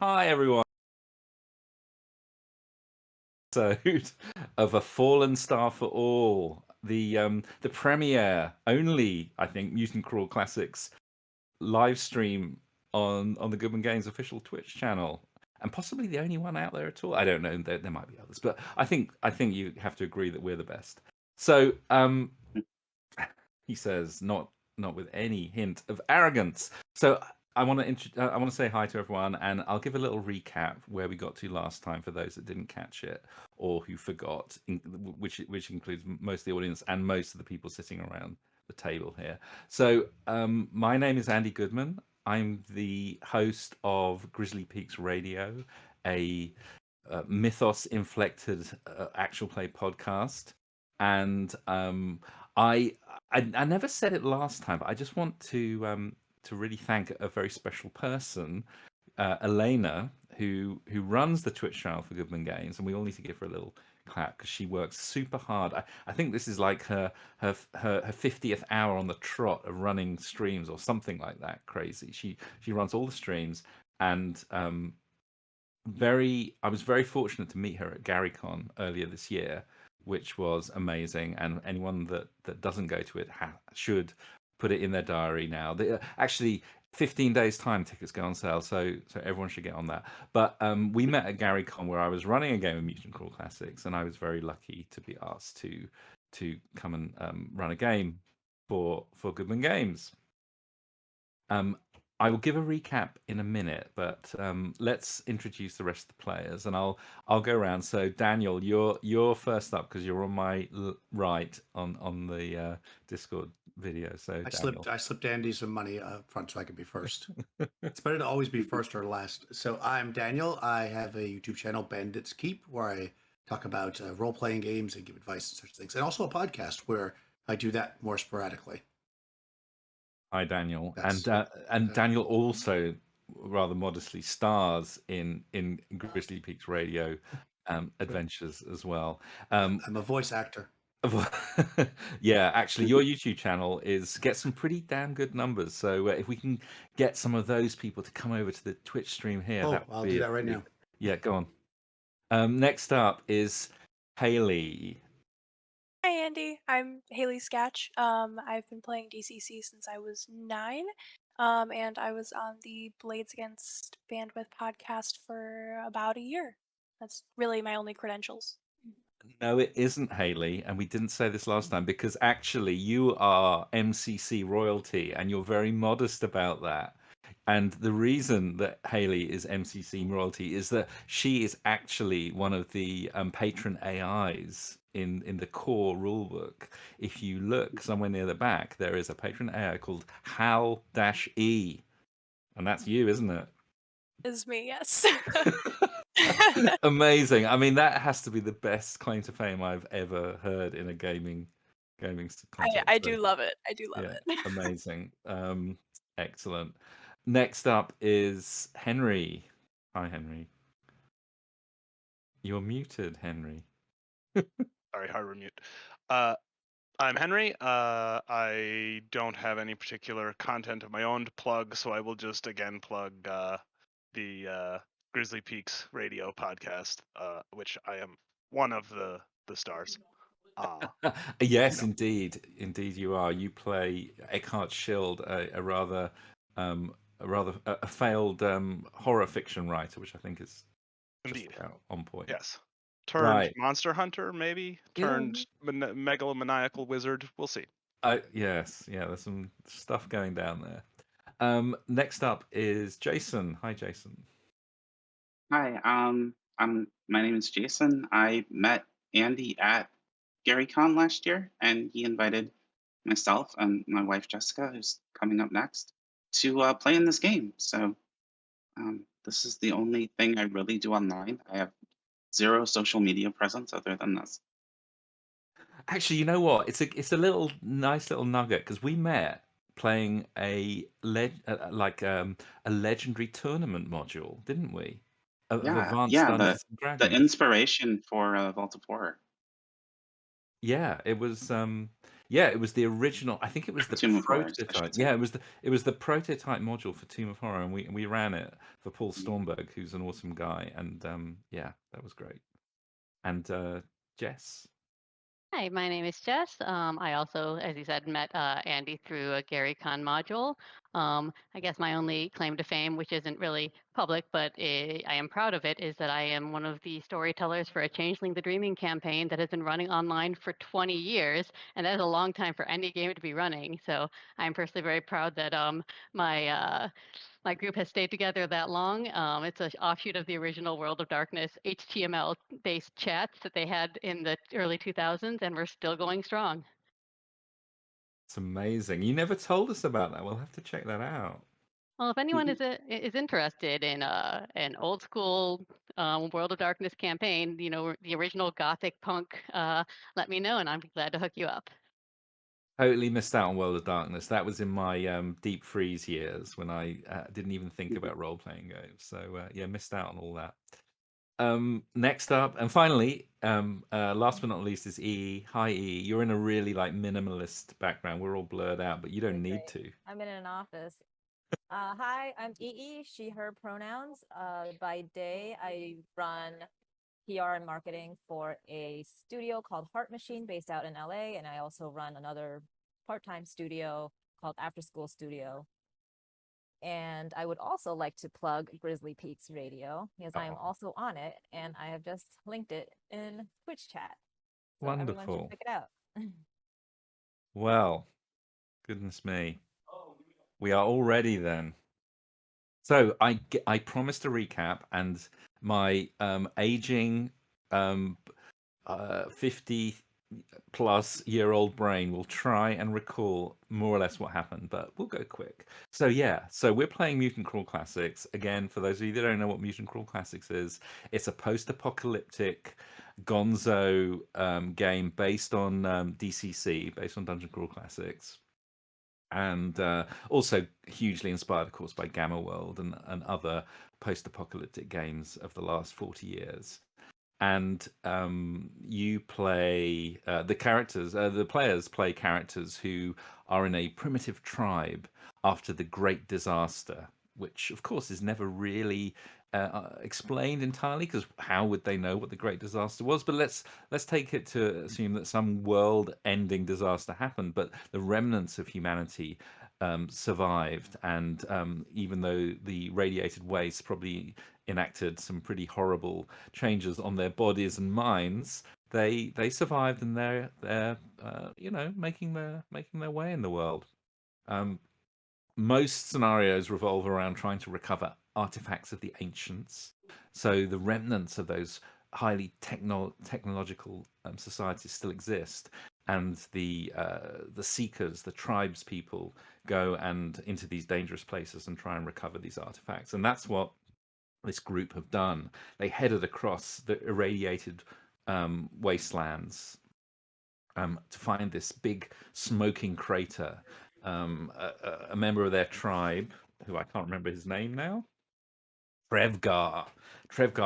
Hi everyone. Episode of A Fallen Star for All, the premiere only, I think, Mutant Crawl Classics live stream on the Goodman Games official Twitch channel, and possibly the only one out there at all. I don't know. There might be others, but I think you have to agree that we're the best. So, he says, not with any hint of arrogance. So I want to say hi to everyone, and I'll give a little recap where we got to last time for those that didn't catch it or who forgot, which includes most of the audience and most of the people sitting around the table here. So my name is Andy Goodman. I'm the host of Grizzly Peaks Radio, a mythos inflected actual play podcast, and I, I never said it last time, but I just want to really thank a very special person, Elena, who runs the Twitch channel for Goodman Games, and we all need to give her a little clap because she works super hard. I think this is like her 50th hour on the trot of running streams or something like that. Crazy. She runs all the streams, and I was very fortunate to meet her at GaryCon earlier this year, which was amazing. And anyone that doesn't go to it should put it in their diary now. Actually, 15 days time tickets go on sale, so everyone should get on that. But we met at GaryCon where I was running a game of Mutant Crawl Classics, and I was very lucky to be asked to come and run a game for Goodman Games. Um, I will give a recap in a minute, but let's introduce the rest of the players, and I'll go around. So Daniel, you're first up because you're on my right on the Discord video. So I Daniel, slipped Andy some money up front so I could be first. It's better to always be first or last. So I'm Daniel. I have a YouTube channel, Bandits Keep, where I talk about role playing games and give advice and such things, and also a podcast where I do that more sporadically. hi Daniel, That's and Daniel also rather modestly stars in Grizzly Peaks Radio adventures as well. I'm a voice actor. Yeah, actually, your YouTube channel gets some pretty damn good numbers. So if we can get some of those people to come over to the Twitch stream here, Oh, that would I'll do be that right now. yeah. Go on. Next up is Haley. Hi Andy, I'm Haley Sketch. I've been playing DCC since I was 9, and I was on the Blades Against Bandwidth podcast for about a year. That's really my only credentials. No, it isn't Haley, and we didn't say this last time because actually you are MCC royalty, and you're very modest about that. And the reason that Haley is MCC royalty is that she is actually one of the patron AIs in the core rulebook. If you look somewhere near the back, there is a patron AI called Hal-E, and that's you, isn't it? Is me, yes. Amazing. I mean, that has to be the best claim to fame I've ever heard in a gaming I context. So, do love it. I do love yeah, it. amazing. Excellent. Next up is Henry. Hi, Henry. You're muted, Henry. Sorry, hard mute. I'm Henry. I don't have any particular content of my own to plug, so I will just again plug the Grizzly Peaks radio podcast, which I am one of the stars. Yes, No. indeed you are. You play Eckhart Schild, a failed horror fiction writer, which I think is just Indeed. about on point. Yes. Turned Right. monster hunter, maybe. Yeah. Turned megalomaniacal wizard. We'll see. Yes, yeah. There's some stuff going down there. Next up is Jason. Hi, Jason. Hi, my name is Jason. I met Andy at GaryCon last year, and he invited myself and my wife Jessica, who's coming up next, to play in this game. So this is the only thing I really do online. I have zero social media presence other than this. Actually, you know what? It's a little nice little nugget because we met playing a legendary tournament module, didn't we? Of Yeah, Advanced yeah. Dungeons and The Dragons. inspiration for Vault of Horror. Yeah, it was Yeah, it was the original. I think it was the Tomb of Horrors, I prototype. should say. Yeah, it was the prototype module for Tomb of Horror, and we ran it for Paul Stormberg, who's an awesome guy, and yeah, that was great. And Jess, Hi, my name is Jess. I also, as you said, met Andy through a GaryCon module. I guess my only claim to fame, which isn't really public, but I am proud of it, is that I am one of the storytellers for a Changeling the Dreaming campaign that has been running online for 20 years, and that is a long time for any game to be running. So I'm personally very proud that my my group has stayed together that long. It's an offshoot of the original World of Darkness HTML-based chats that they had in the early 2000s, and we're still going strong. it's amazing. You never told us about that. We'll have to check that out. Well, if anyone is interested in an old school World of Darkness campaign, you know, the original Gothic punk, let me know, and I'm glad to hook you up. Totally missed out on World of Darkness. That was in my deep freeze years when I didn't even think about role playing games. So yeah, missed out on all that. Next up, and finally, last but not least, is E. Hi, E. You're in a really like minimalist background. We're all blurred out, but you don't need to. I'm in an office. Hi, I'm EE, she, her pronouns. By day, I run PR and marketing for a studio called Heart Machine based out in LA. And I also run another part-time studio called After School Studio. And I would also like to plug Grizzly Peaks Radio because I am also on it, and I have just linked it in Twitch chat. So everyone Wonderful. should check it out. Well, goodness me. We are all ready then. So I promised a recap, and my aging 50 plus year old brain will try and recall more or less what happened, but we'll go quick. So yeah, so we're playing Mutant Crawl Classics. Again, for those of you that don't know what Mutant Crawl Classics is, it's a post-apocalyptic gonzo game based on DCC, based on Dungeon Crawl Classics. And also hugely inspired, of course, by Gamma World and other post-apocalyptic games of the last 40 years. And you play the players play characters who are in a primitive tribe after the Great Disaster, which of course is never really explained entirely, because how would they know what the Great Disaster was? But let's take it to assume that some world-ending disaster happened, but the remnants of humanity survived, and even though the radiated waste probably enacted some pretty horrible changes on their bodies and minds, they survived, and they're you know, making their way in the world. Most scenarios revolve around trying to recover artifacts of the ancients, so the remnants of those highly technological societies still exist, and the seekers, the tribes people, go and into these dangerous places and try and recover these artifacts. And that's what this group have done. They headed across the irradiated wastelands to find this big smoking crater. A member of their tribe, who I can't remember his name now, Trevgar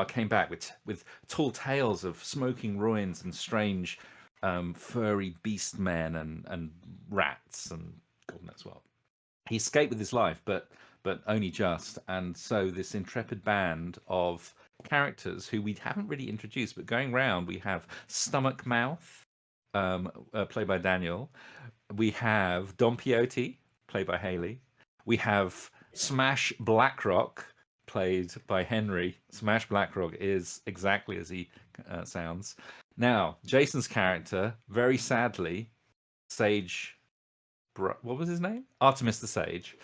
came back with tall tales of smoking ruins and strange furry beast men and rats and God knows what. He escaped with his life, but only just. And so this intrepid band of characters who we haven't really introduced, but going round, we have Stomach Mouth, played by Daniel. We have Don Quixote, played by Haley. We have Smash Blackrock, played by Henry. Smash Blackrock is exactly as he sounds. Now, Jason's character, very sadly, Sage. What was his name? Artemis the Sage.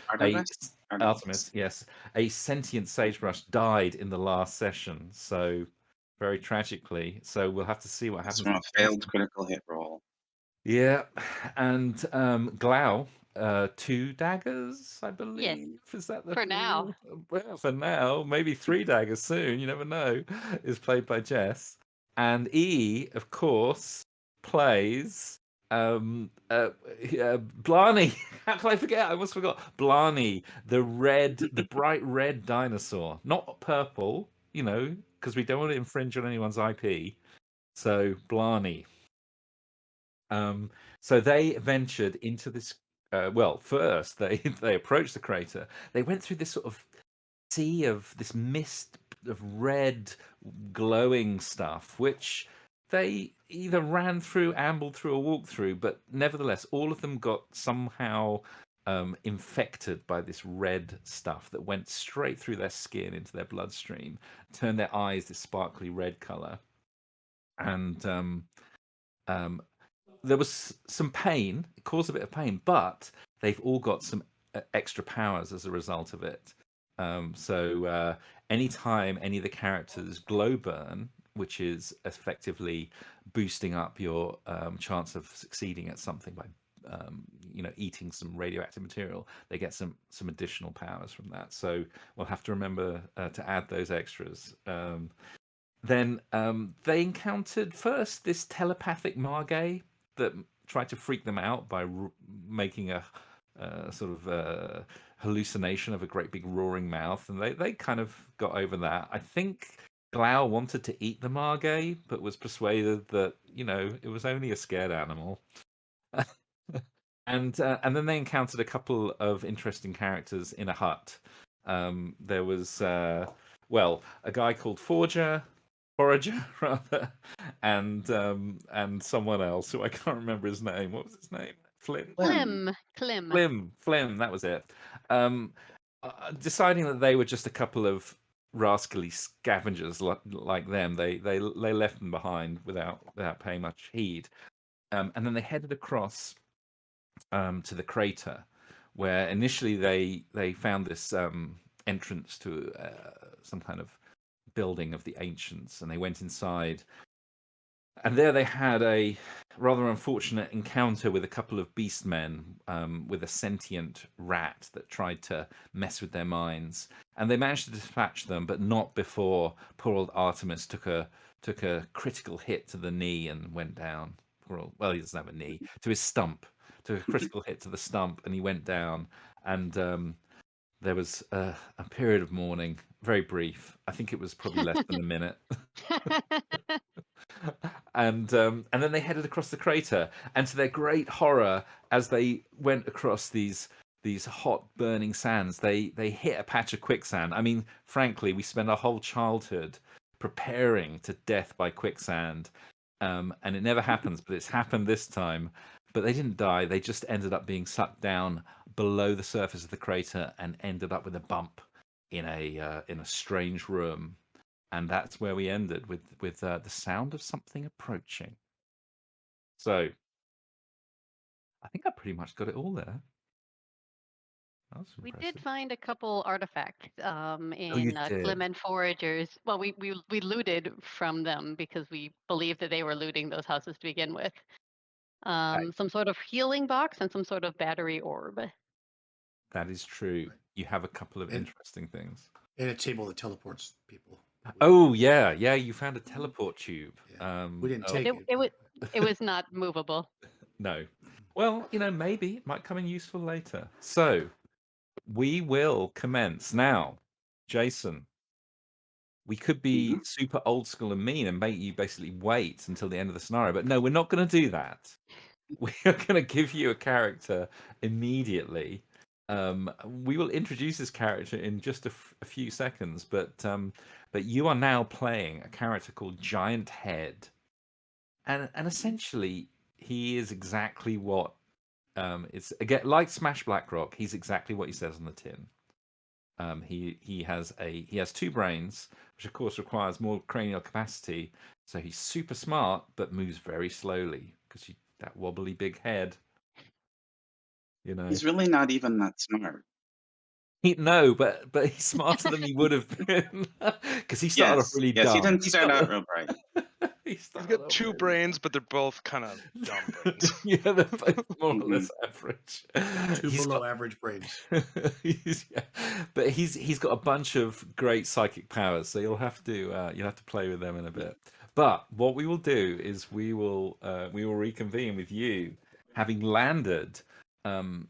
Artemis, yes. A sentient sagebrush died in the last session, so very tragically. So we'll have to see what happens. From a failed critical hit roll. Yeah, and Glau, 2 daggers, I believe. Is that the For now. Well, for now, maybe 3 daggers soon. You never know. Is played by Jess, and E, of course, plays Blarney. How can I forget? I almost forgot. Blarney, the bright red dinosaur, not purple. You know, because we don't want to infringe on anyone's IP. So Blarney. So they ventured into this. Well, first they they approached the crater. They went through this sort of sea of this mist of red glowing stuff, which they either ran through, ambled through, or walked through. But nevertheless, all of them got somehow infected by this red stuff that went straight through their skin into their bloodstream, turned their eyes this sparkly red color, and um, there was some pain. It caused a bit of pain, but they've all got some extra powers as a result of it. So anytime any of the characters glow burn, which is effectively boosting up your chance of succeeding at something by eating some radioactive material, they get some additional powers from that. So we'll have to remember to add those extras. Then they encountered first this telepathic Margay that tried to freak them out by making a sort of hallucination of a great big roaring mouth, and they kind of got over that. I think Glau wanted to eat the Margay, but was persuaded that it was only a scared animal. And then they encountered a couple of interesting characters in a hut. There was a guy called Forager rather, and someone else who I can't remember his name. What was his name? Flynn. Flim. That was it. Deciding that they were just a couple of rascally scavengers like them, they left them behind without paying much heed. And then they headed across to the crater, where initially they found this entrance to some kind of building of the ancients, and they went inside, and there they had a rather unfortunate encounter with a couple of beastmen with a sentient rat that tried to mess with their minds, and they managed to dispatch them, but not before poor old Artemis took a critical hit to the knee and went down. Well, he doesn't have a knee, to his stump. Took a critical hit to the stump, and he went down, and there was a period of mourning, very brief. I think it was probably less than a minute. And then they headed across the crater, and to their great horror, as they went across these hot burning sands, they hit a patch of quicksand. I mean, frankly, we spend our whole childhood preparing to death by quicksand, and it never happens, but it's happened this time. But they didn't die. They just ended up being sucked down below the surface of the crater and ended up with a bump in a strange room. And that's where we ended with the sound of something approaching. So I think I pretty much got it all there. That was We impressive. did find a couple artifacts you in did. Goodman Foragers. Well, we looted from them because we believed that they were looting those houses to begin with. Some sort of healing box and some sort of battery orb. That is true. Right. You have a couple of And- interesting things. And a table that teleports people. Oh yeah, you found a teleport tube. Yeah. We didn't oh, take It, it. it, was, but- it was not movable. No. Well, maybe it might come in useful later. So we will commence now. Jason, we could be super old school and mean and make you basically wait until the end of the scenario, but no, we're not going to do that. We are going to give you a character immediately. We will introduce this character in just a few seconds, but you are now playing a character called Giant Head, and essentially he is exactly what it's again like Smash Blackrock. He's exactly what he says on the tin. He has 2 brains, which of course requires more cranial capacity. So he's super smart, but moves very slowly because that wobbly big head. He's really not even that smart. No, but he's smarter than he would have been because he started off really Yes, dumb. he didn't start out real bright. He's got 2 brains, but they're both kind of dumb brains. Yeah, they're both more or less average. 2 below average brains. But he's got a bunch of great psychic powers, so you'll have to play with them in a bit. But what we will do is we will reconvene with you, having landed in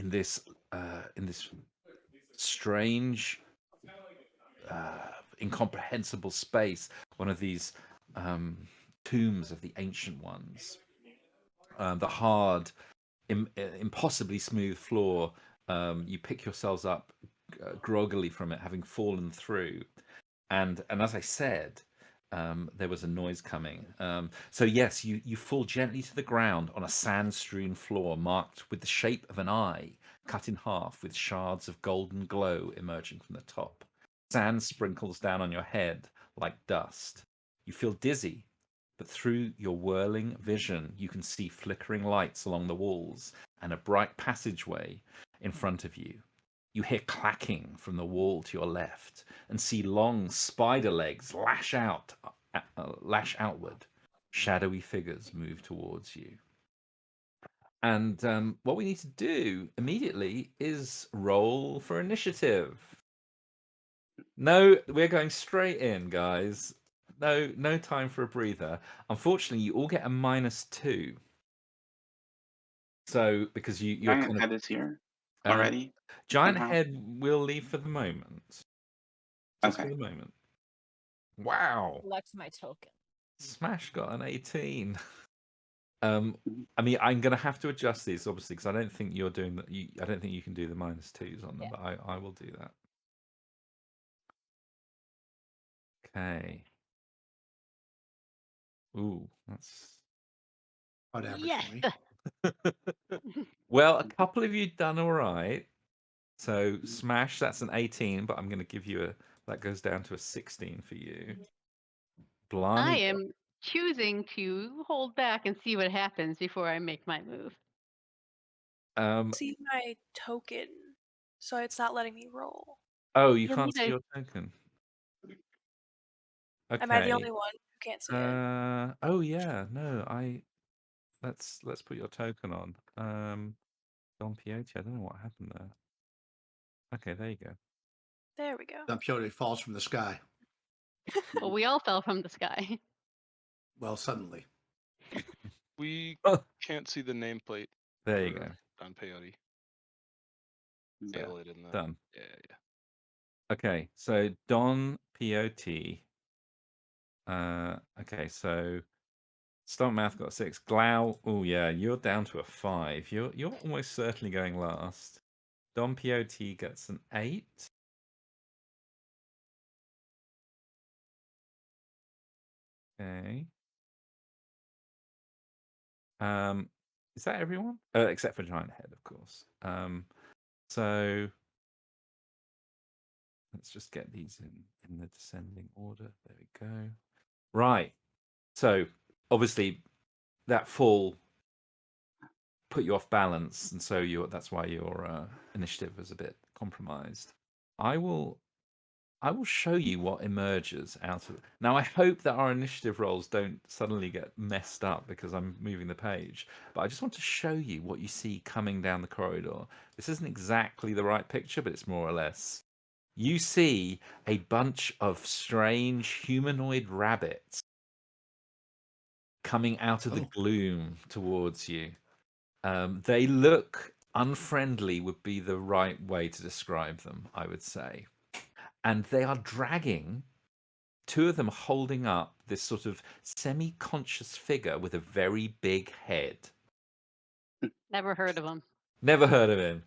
this strange, incomprehensible space, one of these tombs of the ancient ones. the hard, impossibly smooth floor. You pick yourselves up groggily from it, having fallen through. And as I said, there was a noise coming. So yes, you fall gently to the ground on a sand-strewn floor marked with the shape of an eye, cut in half with shards of golden glow emerging from the top. Sand sprinkles down on your head like dust. You feel dizzy, but through your whirling vision, you can see flickering lights along the walls and a bright passageway in front of you. You hear clacking from the wall to your left and see long spider legs lash outward. Shadowy figures move towards you. And what we need to do immediately is roll for initiative. No, we're going straight in, guys. No time for a breather. Unfortunately, you all get a -2. So because you're Giant kind of Head is here um, already Giant somehow. Head will leave for the moment. Just for Okay. the moment. Wow. Select my token. Smash got an 18. Mhm. I mean, I'm going to have to adjust these obviously because I don't think you're doing that. I don't think you can do the -2s on them, Yeah. but I will do that. Okay. Ooh, that's About average Yes. for me. well. A couple of you done all right. So Smash, that's an 18, but I'm going to give you that goes down to a 16 for you. I Blarney, am choosing to hold back and see what happens before I make my move. See my token, so it's not letting me roll. oh, you You'll can't need see a your token. Am I the Okay. only one who can't see it? Oh yeah, no, let's put your token on. Don Pioti, I don't know what happened there. Okay, there you go. There we go. Don Quixote falls from the sky. well, we all fell from the sky. Well, suddenly. We Oh, can't see the nameplate there you for go. Don Peyote. Yeah. Highlighted in the Done. yeah. Okay, so Don Pioti. Okay, so Stomach Mouth got a 6. Glau, oh yeah, you're down to a 5. You're almost certainly going last. Don Pioti gets an 8. Okay. Is that everyone? Except for Giant Head, of course. So let's just get these in the descending order. There we go. Right. So obviously that fall put you off balance, and so that's why your initiative was a bit compromised. I will show you what emerges out of it. Now, I hope that our initiative rolls don't suddenly get messed up because I'm moving the page, but I just want to show you what you see coming down the corridor. This isn't exactly the right picture, but it's more or less. You see a bunch of strange humanoid rabbits coming out of the Oh. gloom towards you. They look unfriendly, would be the right way to describe them, I would say. And they are dragging, two of them holding up this sort of semi-conscious figure with a very big head. Never heard of them. Never heard of him.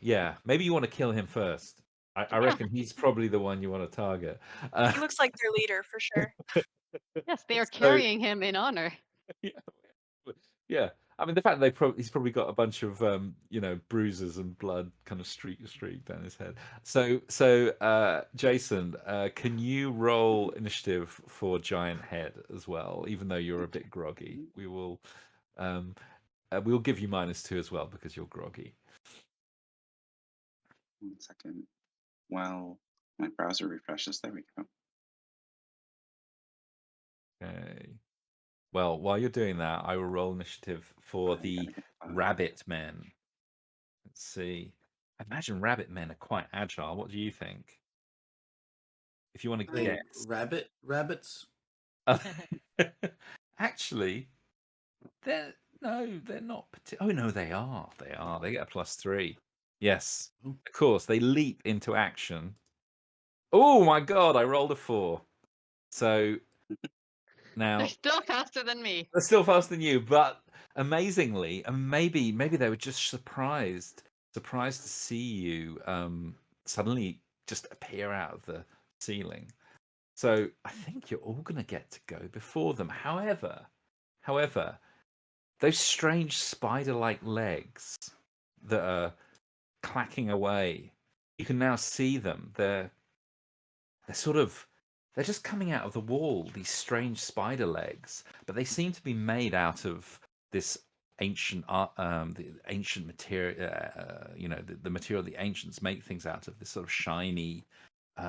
Yeah, maybe you want to kill him first. I Yeah. reckon he's probably the one you want to target. He looks like their leader for sure. Yes, they are So- carrying him in honor. Yeah, I mean the fact he's probably got a bunch of bruises and blood kind of streak down his head. So Jason, can you roll initiative for Giant Head as well? Even though you're a bit groggy, we'll give you -2 as well because you're groggy. 1 second. While my browser refreshes, there we go. Okay. Well, while you're doing that, I will roll initiative for I the gotta get the- Rabbit Men. Let's see. I imagine Rabbit Men are quite agile. What do you think? If you want to Are they guess. rabbits? Actually, they're not. Oh no, they are. They are. They get a +3. Yes, Ooh. of course. They leap into action. Oh my god! I rolled a 4. So Now They're still faster than me. they're still faster than you, but amazingly, and maybe they were just surprised to see you suddenly just appear out of the ceiling. So I think you're all going to get to go before them. However, those strange spider-like legs that are clacking away, you can now see them. They're just coming out of the wall, these strange spider legs, but they seem to be made out of this ancient art, the ancient material. The material the ancients make things out of. This sort of shiny,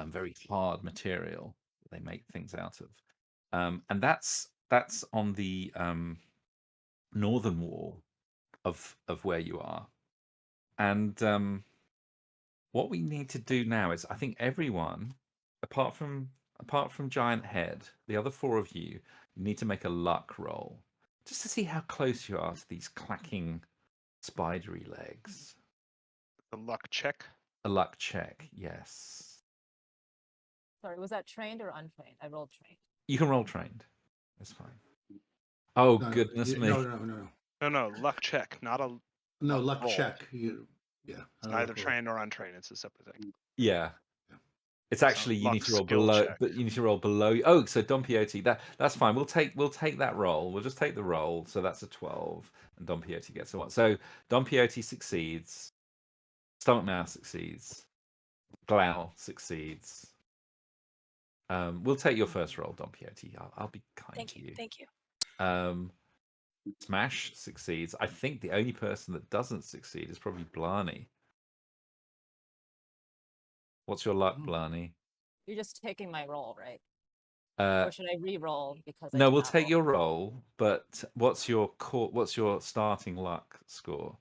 very hard material that they make things out of, and that's on the northern wall of where you are. And what we need to do now is, I think everyone, apart from Giant Head, the other four of you need to make a luck roll just to see how close you are to these clacking spidery legs. The luck check. A luck check, yes. Sorry, was that trained or untrained? I rolled trained. You can roll trained. That's fine. Oh, No, goodness me. No, luck check, not a. No, not a luck roll. check. It's neither trained nor untrained. It's a separate thing. Yeah. It's actually you luck need to roll skill below, check. but you need to roll below. Oh, so Don Quixote, that's fine. We'll take that roll. We'll just take the roll. So that's a 12, and Don Quixote gets a 1. So Don Quixote succeeds. Stomach Mouse succeeds. Glau succeeds. We'll take your first roll, Don Quixote. I'll be kind to you. Thank you. Smash succeeds. I think the only person that doesn't succeed is probably Blarney. What's your luck, Blarney? You're just taking my roll, right? Or should I re-roll because no, we'll take your roll, but what's your starting luck score?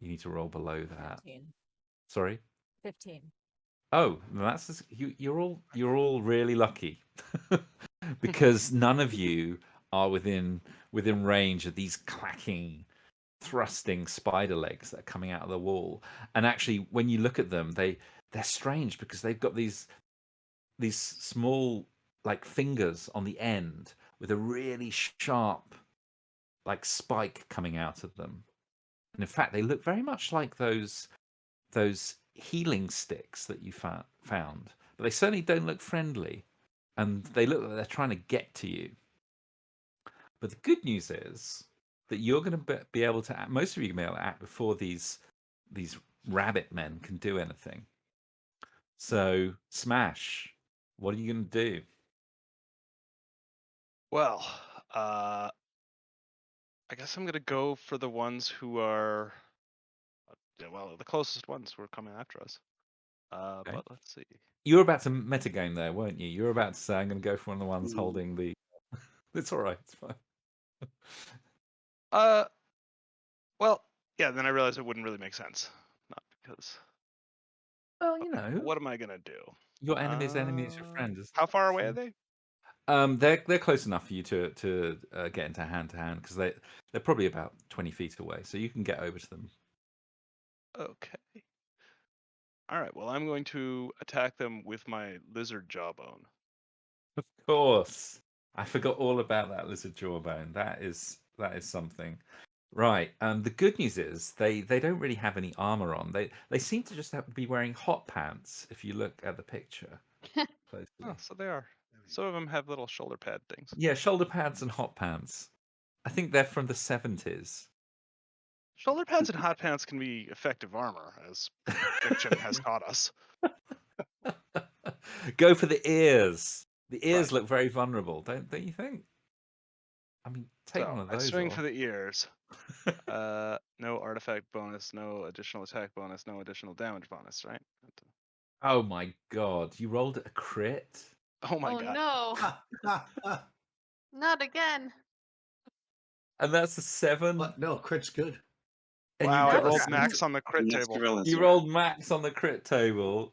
You need to roll below that. 15. Sorry? 15. Oh, that's you're all really lucky. Because none of you are within range of these clacking, thrusting spider legs that are coming out of the wall. And actually, when you look at them, they're strange because they've got these small like fingers on the end with a really sharp like spike coming out of them. And in fact, they look very much like those healing sticks that you found, but they certainly don't look friendly, and they look like they're trying to get to you. But the good news is that you're going to be able to act, most of you can be able to act before these rabbit men can do anything. So, Smash, what are you going to do? Well, I guess I'm gonna go for the ones who are, the closest ones who are coming after us. Okay. But let's see. You were about to metagame there, weren't you? You were about to say, I'm going to go for one of the ones holding the... It's all right, it's fine. Well, yeah, then I realized it wouldn't really make sense. Not because... Well, you know... What am I gonna do? Your enemy's enemy is your friend. How far away are they? They're close enough for you to get into hand-to-hand, because they're probably about 20 feet away, so you can get over to them. Okay. All right. Well, I'm going to attack them with my lizard jawbone. Of course, I forgot all about that lizard jawbone. That is something, right? The good news is they don't really have any armor on. They seem to just be wearing hot pants. If you look at the picture closely. Oh, so they are. Some of them have little shoulder pad things. Yeah, shoulder pads and hot pants. I think they're from the 70s. Shoulder pads and hot pants can be effective armor, as fiction has taught us. Go for the ears. The ears Right. look very vulnerable, don't you think? I mean, take one of I those swing off. for the ears. No artifact bonus, no additional attack bonus, no additional damage bonus, right? Oh my god, you rolled a crit? Oh my god. No, not again. And that's a 7? But no, crit's good. And Wow, I got a rolled s- max on the crit Next table. gorilla is You right. rolled max on the crit table.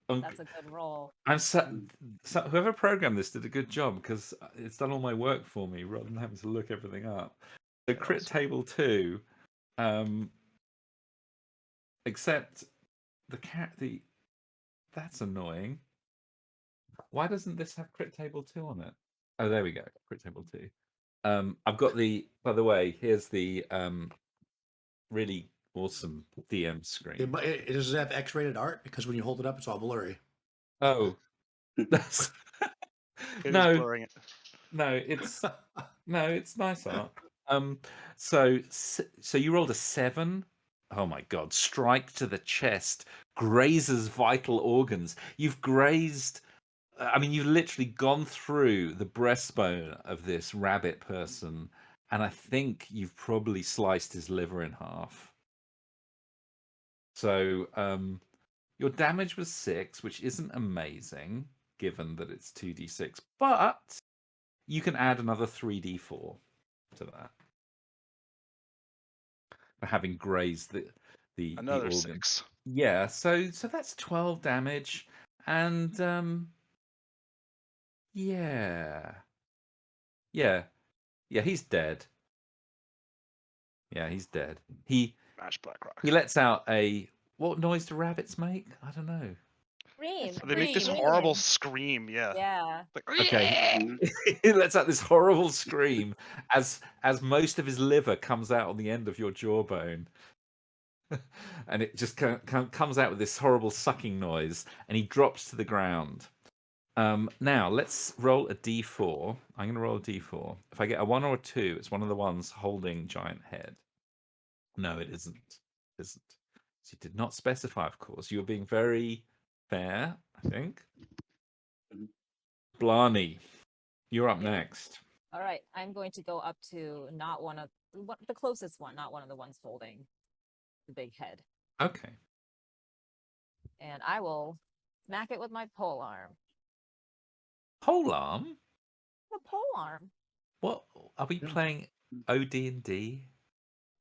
That's a good roll. Whoever programmed this did a good job, because it's done all my work for me rather than having to look everything up. So crit Awesome. table 2, except that's annoying. Why doesn't this have crit table 2 on it? Oh, there we go. Crit table 2. I've got the. By the way, here's the really awesome DM screen. It doesn't have X-rated art because when you hold it up, it's all blurry. Oh, that's It is no, blurring it. no. It's no, it's nice art. So you rolled a 7. Oh my God! Strike to the chest, grazes vital organs. You've grazed. I mean, you've literally gone through the breastbone of this rabbit person, and I think you've probably sliced his liver in half. So your damage was 6, which isn't amazing given that it's 2d6, but you can add another 3d4 to that for having grazed the Another organ. 6. Yeah, so that's 12 damage, and yeah, he's dead. Yeah, he's dead. He Smash Blackrock. lets out a what noise do rabbits make? I don't know. Scream. They make this Scream. horrible scream. Yeah. Yeah. Like, Okay. Mhm. He lets out this horrible scream as most of his liver comes out on the end of your jawbone. And it just comes out with this horrible sucking noise, and he drops to the ground. Now let's roll a d4. I'm going to roll a d4. If I get a 1 or a 2, it's one of the ones holding giant head. No, it isn't. It isn't. So you did not specify, of course. You were being very fair, I think. Mhm. Blarney, you're up Okay. next. All right. I'm going to go up to not the closest one, not one of the ones holding the big head. Okay. And I will smack it with my pole arm. Whole arm? The pole arm. What are we Yeah. playing? OD&D?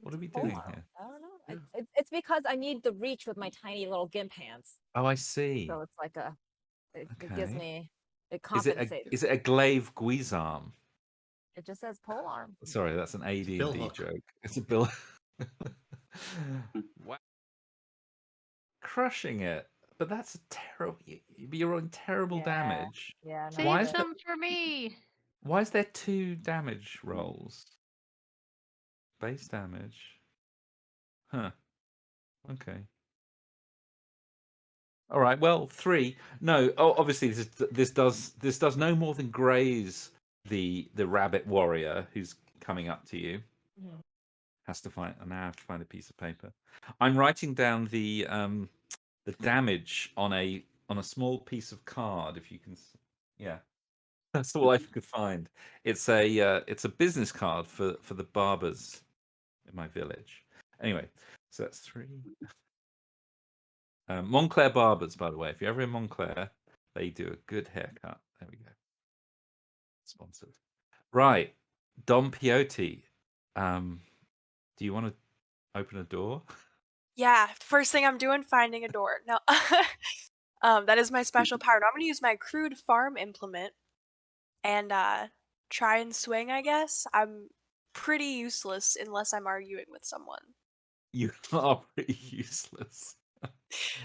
What are we Pole doing arm. here? I don't know. Yeah. It's because I need the reach with my tiny little gimp hands. Oh, I see. So it's like it gives Okay. me, it Is it compensates. a glaive guisarme? It just says pole arm. Sorry, that's an AD&D bill hook. joke. It's a bill. Wow. Crushing it. But that's a terrible. You're rolling terrible Yeah. damage. Yeah. No, Save Why is some for me. Why is there 2 damage rolls? Base damage. Huh. Okay. All right. Well, 3. No. Oh, obviously this does no more than graze the rabbit warrior who's coming up to you. Mhm. Has to find. And now I have to find a piece of paper. I'm writing down the damage on a small piece of card. If you can. Yeah. That's all I could find. It's a business card for the barbers in my village. Anyway, so that's 3. Montclair Barbers, by the way. If you're ever in Montclair, they do a good haircut. There we go. Sponsored. Right. Don Quixote. Do you want to open a door? Yeah, first thing I'm doing, finding a door. No, that is my special power. I'm gonna use my crude farm implement and try and swing. I guess I'm pretty useless unless I'm arguing with someone. You are pretty useless.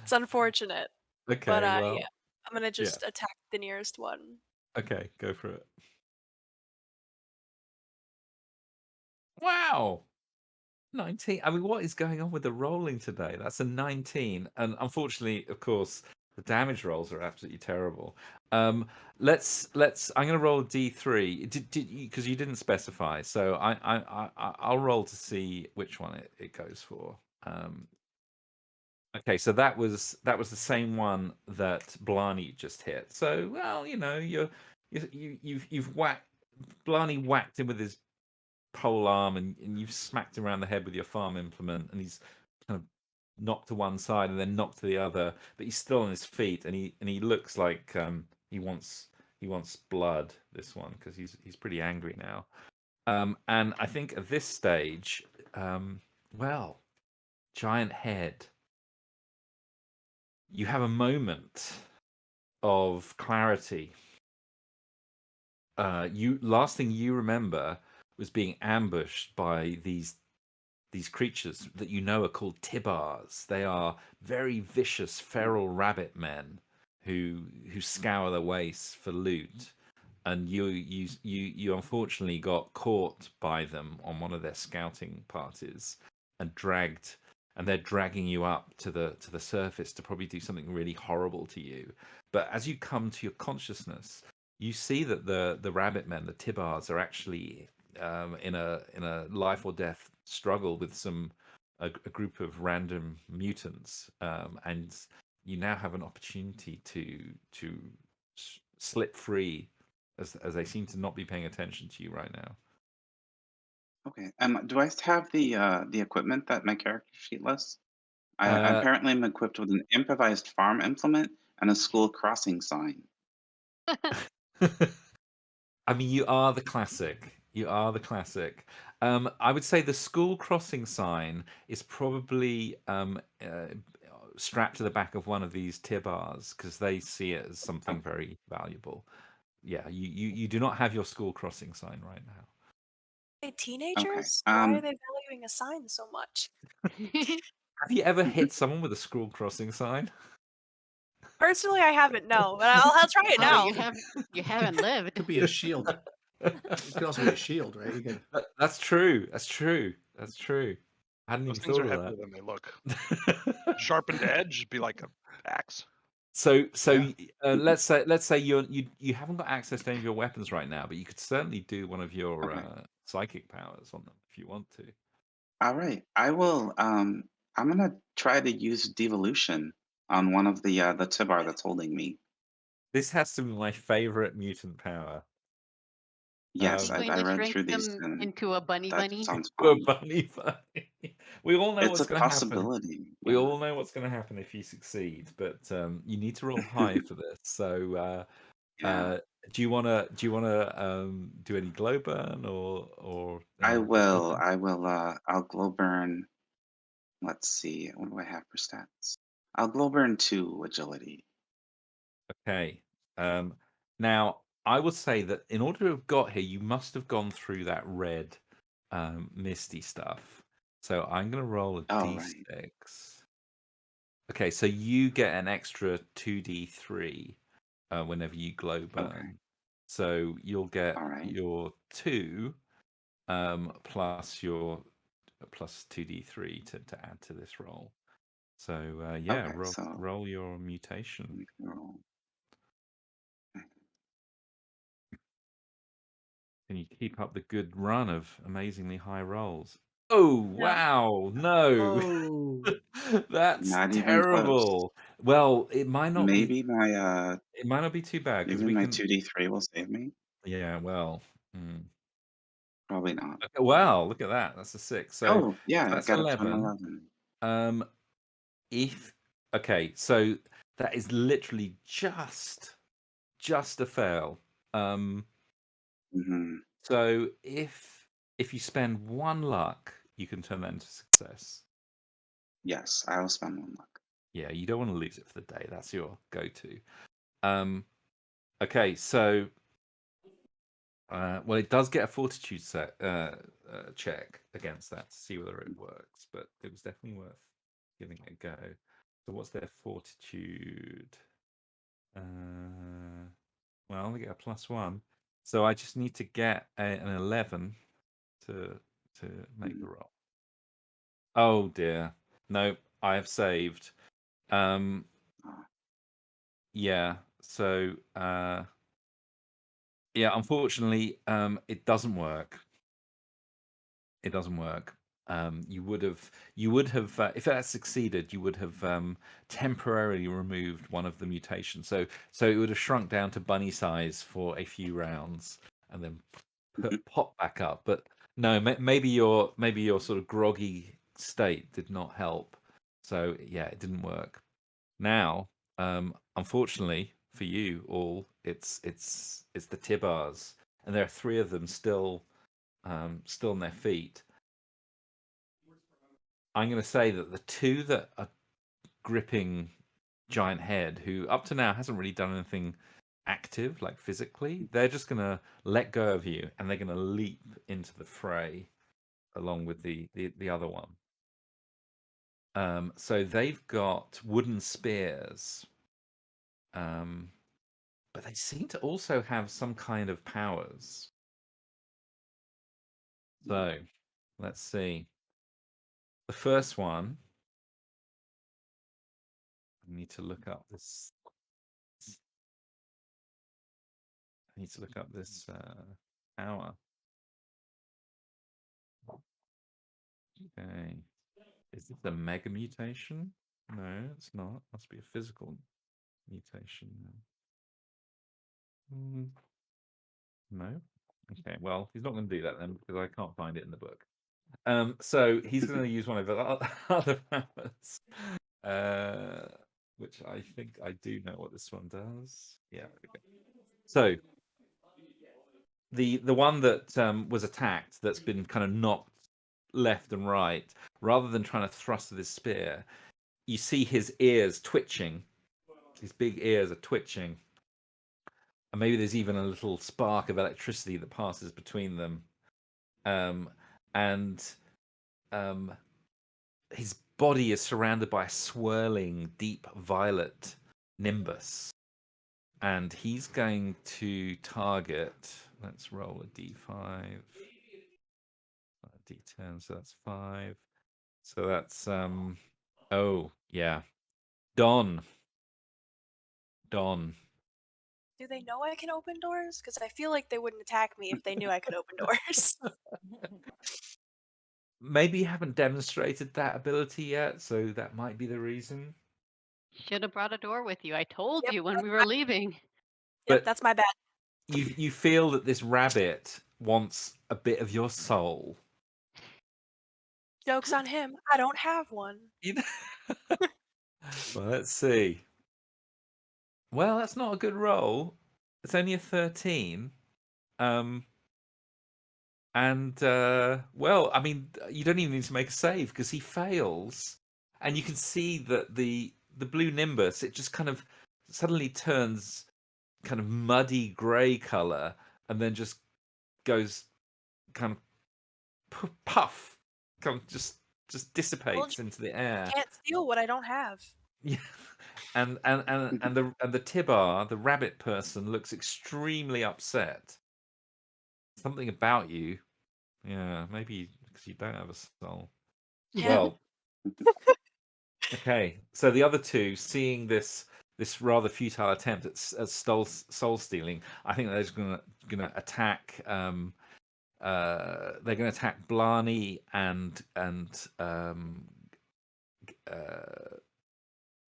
It's unfortunate, but Okay, well, yeah, I'm gonna yeah. just attack the nearest one. Okay, go for it. Wow. 19. I mean, what is going on with the rolling today? That's a 19. And unfortunately, of course, the damage rolls are absolutely terrible. Let's I'm going to roll a d3 because you didn't specify. So I'll roll to see which one it goes for. Okay, so that was the same one that Blarney just hit. So, well, you've whacked Blarney whacked him with his pole arm, and you've smacked him around the head with your farm implement, and he's kind of knocked to one side and then knocked to the other, but he's still on his feet, and he looks like he wants blood. This one, because he's pretty angry now. And I think at this stage, well, giant head. You have a moment of clarity. Last thing you remember was being ambushed by these creatures that you know are called Tibars. They are very vicious, feral rabbit men who scour the wastes for loot. and you unfortunately got caught by them on one of their scouting parties and dragged, and they're dragging you up to the surface to probably do something really horrible to you. But as you come to your consciousness, you see that the rabbit men, the Tibbars, are actually in a life or death struggle with a group of random mutants, and you now have an opportunity to slip free, as they seem to not be paying attention to you right now. Okay. Do I have the equipment that my character sheet lists? I Uh, apparently am equipped with an improvised farm implement and a school crossing sign. I mean, you are the classic. You are the classic. I would say the school crossing sign is probably strapped to the back of one of these Tibbars because they see it as something Okay. very valuable. Yeah, you do not have your school crossing sign right now. Hey, Okay. teenagers, why are they valuing a sign so much? Have you ever hit someone with a school crossing sign? Personally, I haven't, no, but I'll try it Oh, now. you haven't lived. Could be a shield. It could also be a shield, right? You could. That's true. That's true. That's true. I hadn't Those even things thought are of heavier than they look. that. Sharpened edge be like an axe. So Yeah. let's say you haven't got access to any of your weapons right now, but you could certainly do one of your Okay. psychic powers on them if you want to. All right. I will. I'm gonna try to use devolution on one of the Tibbar that's holding me. This has to be my favorite mutant power. Yes, Are you going I to read shrink through these, them and into a bunny that bunny? sounds To a fun. bunny bunny. We all know It's what's a going to happen. possibility. We Yeah. all know what's going to happen if you succeed, but you need to roll high for this. So, Yeah. do you wanna do any glow burn or any I reckless will. weapon? I will. I'll glow burn. Let's see. What do I have for stats? I'll glow burn 2 agility. Okay. Now I would say that in order to have got here, you must have gone through that red misty stuff. So I'm going to roll a Oh, right. d6. Okay, so you get an extra 2d3 whenever you glow burn. Okay. So you'll get All right. your 2 plus your plus 2d3 to add to this roll. So yeah, Okay. So roll your mutation. let me roll. Can you keep up the good run of amazingly high rolls? Oh No. wow, no. Oh. That's Not even close. terrible. Well, it might not be too bad because maybe we my can 2d3 will save me. yeah, well. Probably not. Okay, well, look at that. That's a 6. So Oh, yeah, I that's got up to an 11. 11. If okay, so that is literally just a fail. Hmm. So if you spend 1 luck, you can turn that into success. Yes, I will spend 1 luck. Yeah, you don't want to lose it for the day. That's your go-to. Okay, so well, it does get a fortitude check against that to see whether it works, but it was definitely worth giving it a go. So what's their fortitude? Well, they get a +1, so I just need to get an 11 to make the Mhm. roll. Oh dear, no, I have saved. Um, Oh, yeah, so yeah, unfortunately, it doesn't work. It doesn't work. You would have, if it had succeeded, you would have temporarily removed one of the mutations. So it would have shrunk down to bunny size for a few rounds, and then mhm. pop back up. But no, maybe your sort of groggy state did not help. So yeah, it didn't work. Now, unfortunately for you all, it's the Tibbars, and there are 3 of them still on their feet. I'm going to say that the 2 that are gripping Giant Head, who up to now hasn't really done anything active, like physically, they're just going to let go of you and they're going to leap into the fray along with the other one. So they've got wooden spears. but they seem to also have some kind of powers. So let's see. The first one, I need to look up this. I need to look up this power. Okay. Is this a mega mutation? No, it's not. Must be a physical mutation. No. Okay, well, he's not going to do that then because I can't find it in the book. So he's going to use one of the other powers, which I think I do know what this one does. Yeah. Okay. So the one that was attacked, that's been kind of knocked left and right, rather than trying to thrust with his spear, you see his ears twitching. His big ears are twitching. And maybe there's even a little spark of electricity that passes between them. And his body is surrounded by a swirling, deep violet nimbus. And he's going to target. Let's roll a d5. A d10, so that's 5. So that's oh yeah. Don. Do they know I can open doors? Because I feel like they wouldn't attack me if they knew I could open doors. Maybe you haven't demonstrated that ability yet, so that might be the reason. Should have brought a door with you. I told Yep, you when we were leaving. Yep, But that's my bad. you feel that this rabbit wants a bit of your soul. Joke's on him. I don't have one. You know? Well, let's see. Well, that's not a good roll. It's only a 13. And well, I mean, you don't even need to make a save because he fails, and you can see that the blue nimbus, it just kind of suddenly turns kind of muddy grey color, and then just goes kind of puff, kind of just dissipates into the air. Can't steal what I don't have. Yeah, and the Tibar, the rabbit person, looks extremely upset. Something about you, yeah, maybe because you don't have a soul. Yeah. Well, okay. So the other two, seeing this rather futile attempt at soul stealing, I think they're just gonna attack. They're gonna attack Blarney and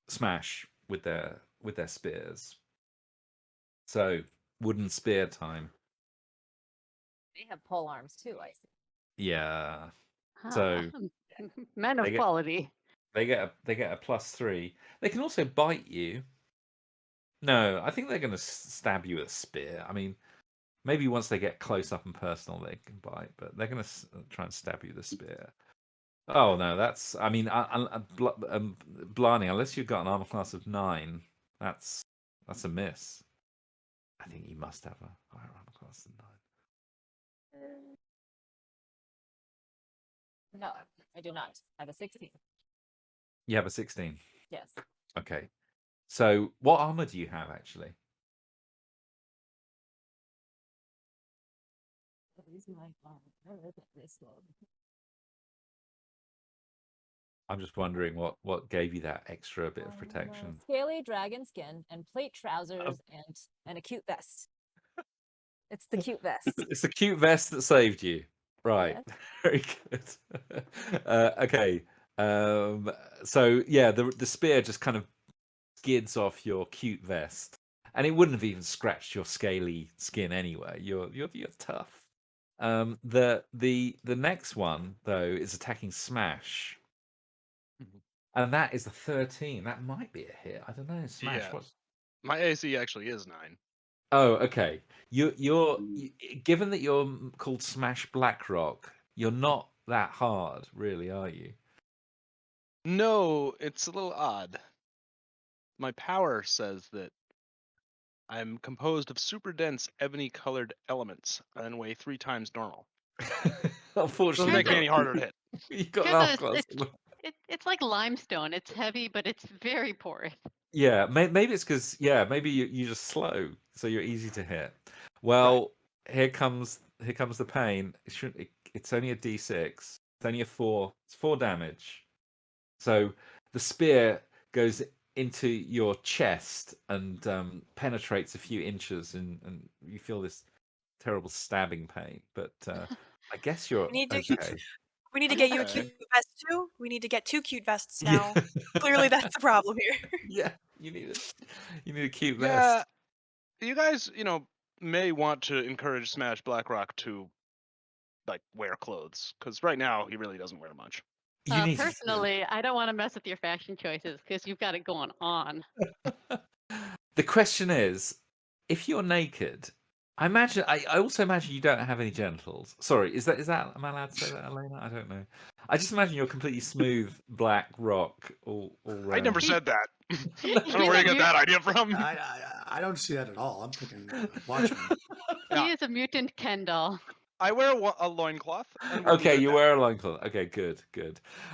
Smash with their spears. So wooden spear time. They have pole arms too, I see. Yeah. So men of they get- quality. They get a +3. They can also bite you. No, I think they're going to stab you with a spear. I mean, maybe once they get close up and personal, they can bite, but they're going to try and stab you with a spear. Oh no, that's. I mean, Blarney, unless you've got an armor class of 9, that's a miss. I think you must have a higher armor class than 9. No, I do not. I have a 16. You have a 16. Yes. Okay. So, what armor do you have actually? What is my armor? Where is it? This one. I'm just wondering what gave you that extra bit of protection. Scaly dragon skin and plate trousers and a cute vest. It's the cute vest. It's the cute vest that saved you. Right. Yes. Very good. Okay. So yeah, the spear just kind of skids off your cute vest, and it wouldn't have even scratched your scaly skin anyway. You're tough. The next one though is attacking Smash. And that is a 13. That might be a hit. I don't know. Smash. Yeah. What's... My AC actually is 9. Oh, okay. Given that you're called Smash Blackrock, you're not that hard, really, are you? No, it's a little odd. My power says that I'm composed of super dense ebony-colored elements and weigh 3 times normal. Unfortunately, Doesn't make me any harder to hit. you got Kinda, an class. it's like limestone. It's heavy, but it's very porous. Yeah, maybe it's because maybe you're just slow, so you're easy to hit. Right. Well, here comes the pain. It's only a D6. It's only a 4. It's 4 damage. So the spear goes into your chest and penetrates a few inches, and you feel this terrible stabbing pain. But I guess you're We need to okay. we need to I'm get you a okay. cute vest too. We need to get 2 cute vests Yeah, now. Clearly, that's the problem here. yeah. You need a cute Yeah, vest. you guys, may want to encourage Smash Blackrock to like wear clothes because right now he really doesn't wear much. You need. Personally, I don't want to mess with your fashion choices because you've got it going on. The question is, if you're naked, I also imagine you don't have any genitals. Sorry, is that am I allowed to say that, Elena? I don't know. I just imagine you're completely smooth black rock all I never round. said that. I No. don't know where you get that idea from. I don't see that at all. I'm thinking Watchmen. He Yeah. is a mutant Ken doll. I wear a loincloth, and we'll Okay, leave it you at wear a loincloth. Okay, good.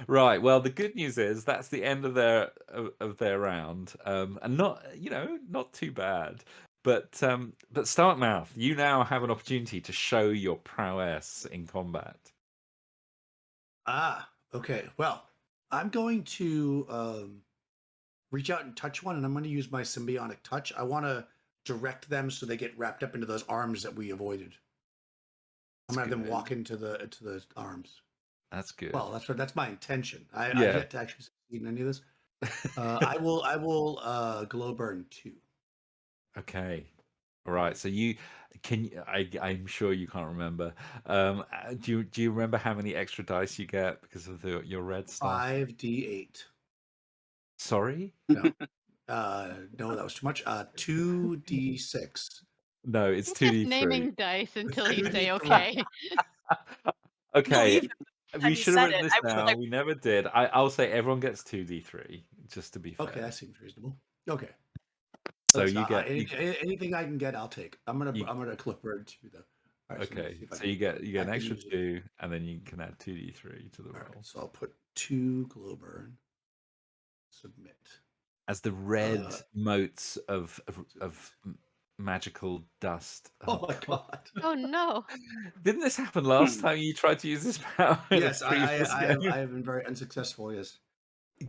Right. Well, the good news is that's the end of their round, and not too bad. But Starkmouth, you now have an opportunity to show your prowess in combat. Okay. Well, I'm going to reach out and touch one, and I'm going to use my symbiotic touch. I want to direct them so they get wrapped up into those arms that we avoided. I'm going to have them good. walk into the arms. That's good. Well, that's my intention. I've Yeah. yet to actually succeed in any of this. I will glow burn 2. Okay. All right. So I'm sure you can't remember. Do you remember how many extra dice you get because of your red stuff? 5d8. Sorry? No. No, that was too much. 2d6. No, it's He's 2d3. just naming dice until you say 2d3. okay. Okay, Believe we time you should have said written it. this I was down. like, We never did. I'll say everyone gets 2d3, just to be Okay, fair. that seems reasonable. Okay. So Let's, you get anything I can get, I'll take. I'm gonna clip bird 2 though. All right, so let me okay. see if I So can you get an actually extra use it. 2, and then you can add 2d3 to the All right, roll. so I'll put 2 glow burn. Submit. As the red motes of magical dust. Oh my god. Oh no. Didn't this happen last time you tried to use this power in Yes, a previous game? I have been very unsuccessful. Yes.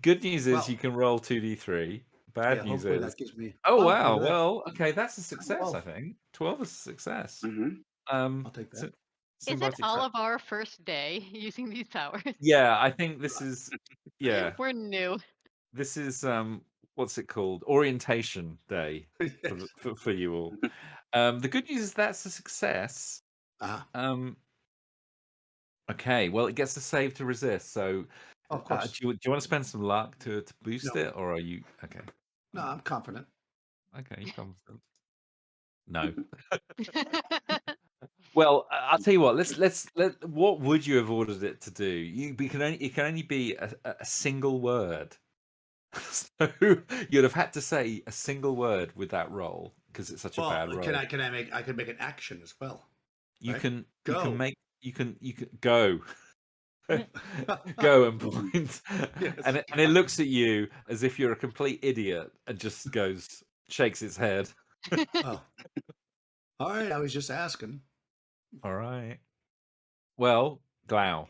Good news is Well, you can roll 2d3. Bad yeah. news Hopefully is that gives me. oh Oh, wow, look at that. well, okay, that's a success, 12. I think. 12 is a success. Mm-hmm. I'll take that. Is it Symbiotic all touch. of our first day using these powers? Yeah, I think this is We're new. this is what's it called? Orientation day Yes. for you all. The good news is that's a success. Ah, Okay, well, it gets a save to resist. So, of do course. you want to spend some luck to boost No, it, or are you okay? no, I'm confident. Okay, you're confident. No. Well, I'll tell you what. What would you have ordered it to do? It can only be a single word. So you'd have had to say a single word with that roll because it's such a Well, bad roll. I could make an action as well. You right? can Go. you can go. Go and point, Yes. and it looks at you as if you're a complete idiot and just shakes its head. Oh. All right. I was just asking. All right. Well, Glau.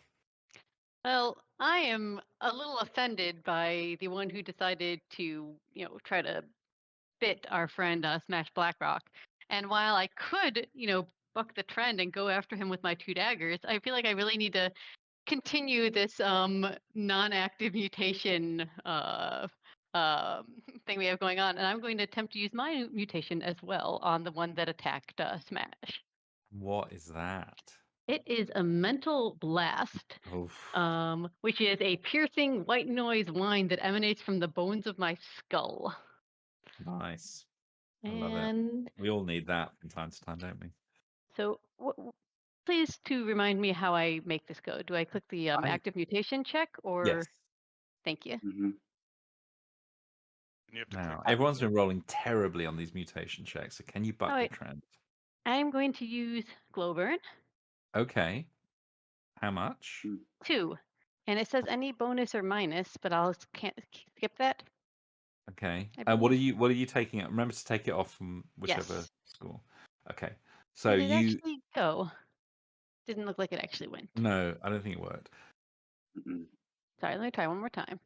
Well, I am a little offended by the one who decided to, try to bit our friend Smash Blackrock. And while I could, buck the trend and go after him with my 2 daggers, I feel like I really need to continue this non-active mutation thing we have going on, and I'm going to attempt to use my mutation as well on the one that attacked Smash. What is that? It is a mental blast, Oof. which is a piercing white noise whine that emanates from the bones of my skull. Nice. I love it. And We all need that from time to time, don't we? so, please to remind me how I make this go. Do I click the active mutation check, or Yes. thank you? Mm-hmm. You have to Now, click everyone's been rolling terribly on these mutation checks. So can you buck All the right, trend? I'm going to use Glowburn Okay. How much? 2, and it says any bonus or minus, but I'll can't skip that. Okay. I And what are believe. you taking it? Remember to take it off from whichever Yes. school. Okay. So Did it you actually go? Didn't look like it actually went. no, I don't think it worked. Mm-mm. Sorry, let me try one more time.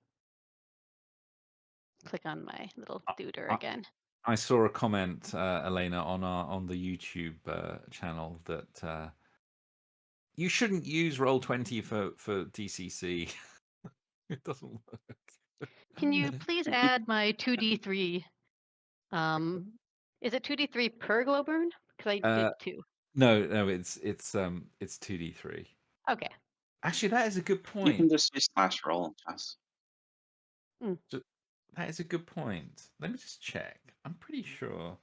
Click on my little duder I, again. I saw a comment, Elena, on the YouTube channel that you shouldn't use Roll20 for DCC. It doesn't work. Can you please add my 2d3? Is it 2d3 per glow burn? Because I did 2. No, it's 2d3. Okay. Actually, that is a good You can point. just use slash roll, Jess. That is a good point. Let me just check. I'm pretty sure.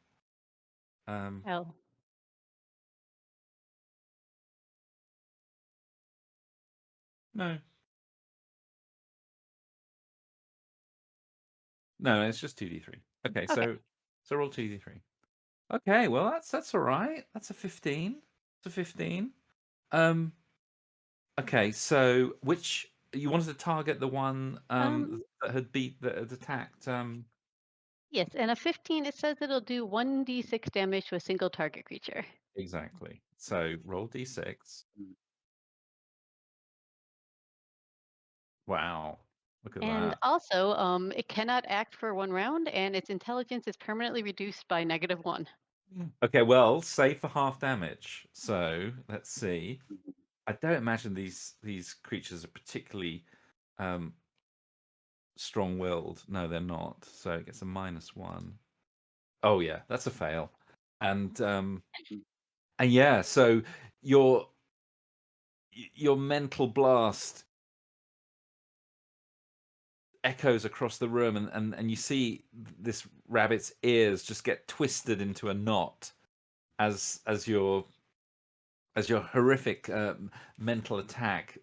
Oh. No. No, it's just 2d3. Okay, Okay. so roll 2d3. Okay, well that's all right. That's a 15. It's a 15. Okay, so which you wanted to target the one that had attacked Yes, and a 15, it says it'll do 1d6 damage to a single target creature. exactly. So roll d6. Wow. Look at And that. also, it cannot act for 1 round, and its intelligence is permanently reduced by -1. Okay, well, save for half damage. So let's see. I don't imagine these creatures are particularly strong-willed. No, they're not. So it gets a -1. Oh yeah, that's a fail. And yeah, so your mental blast echoes across the room, and you see this rabbit's ears just get twisted into a knot as your horrific mental attack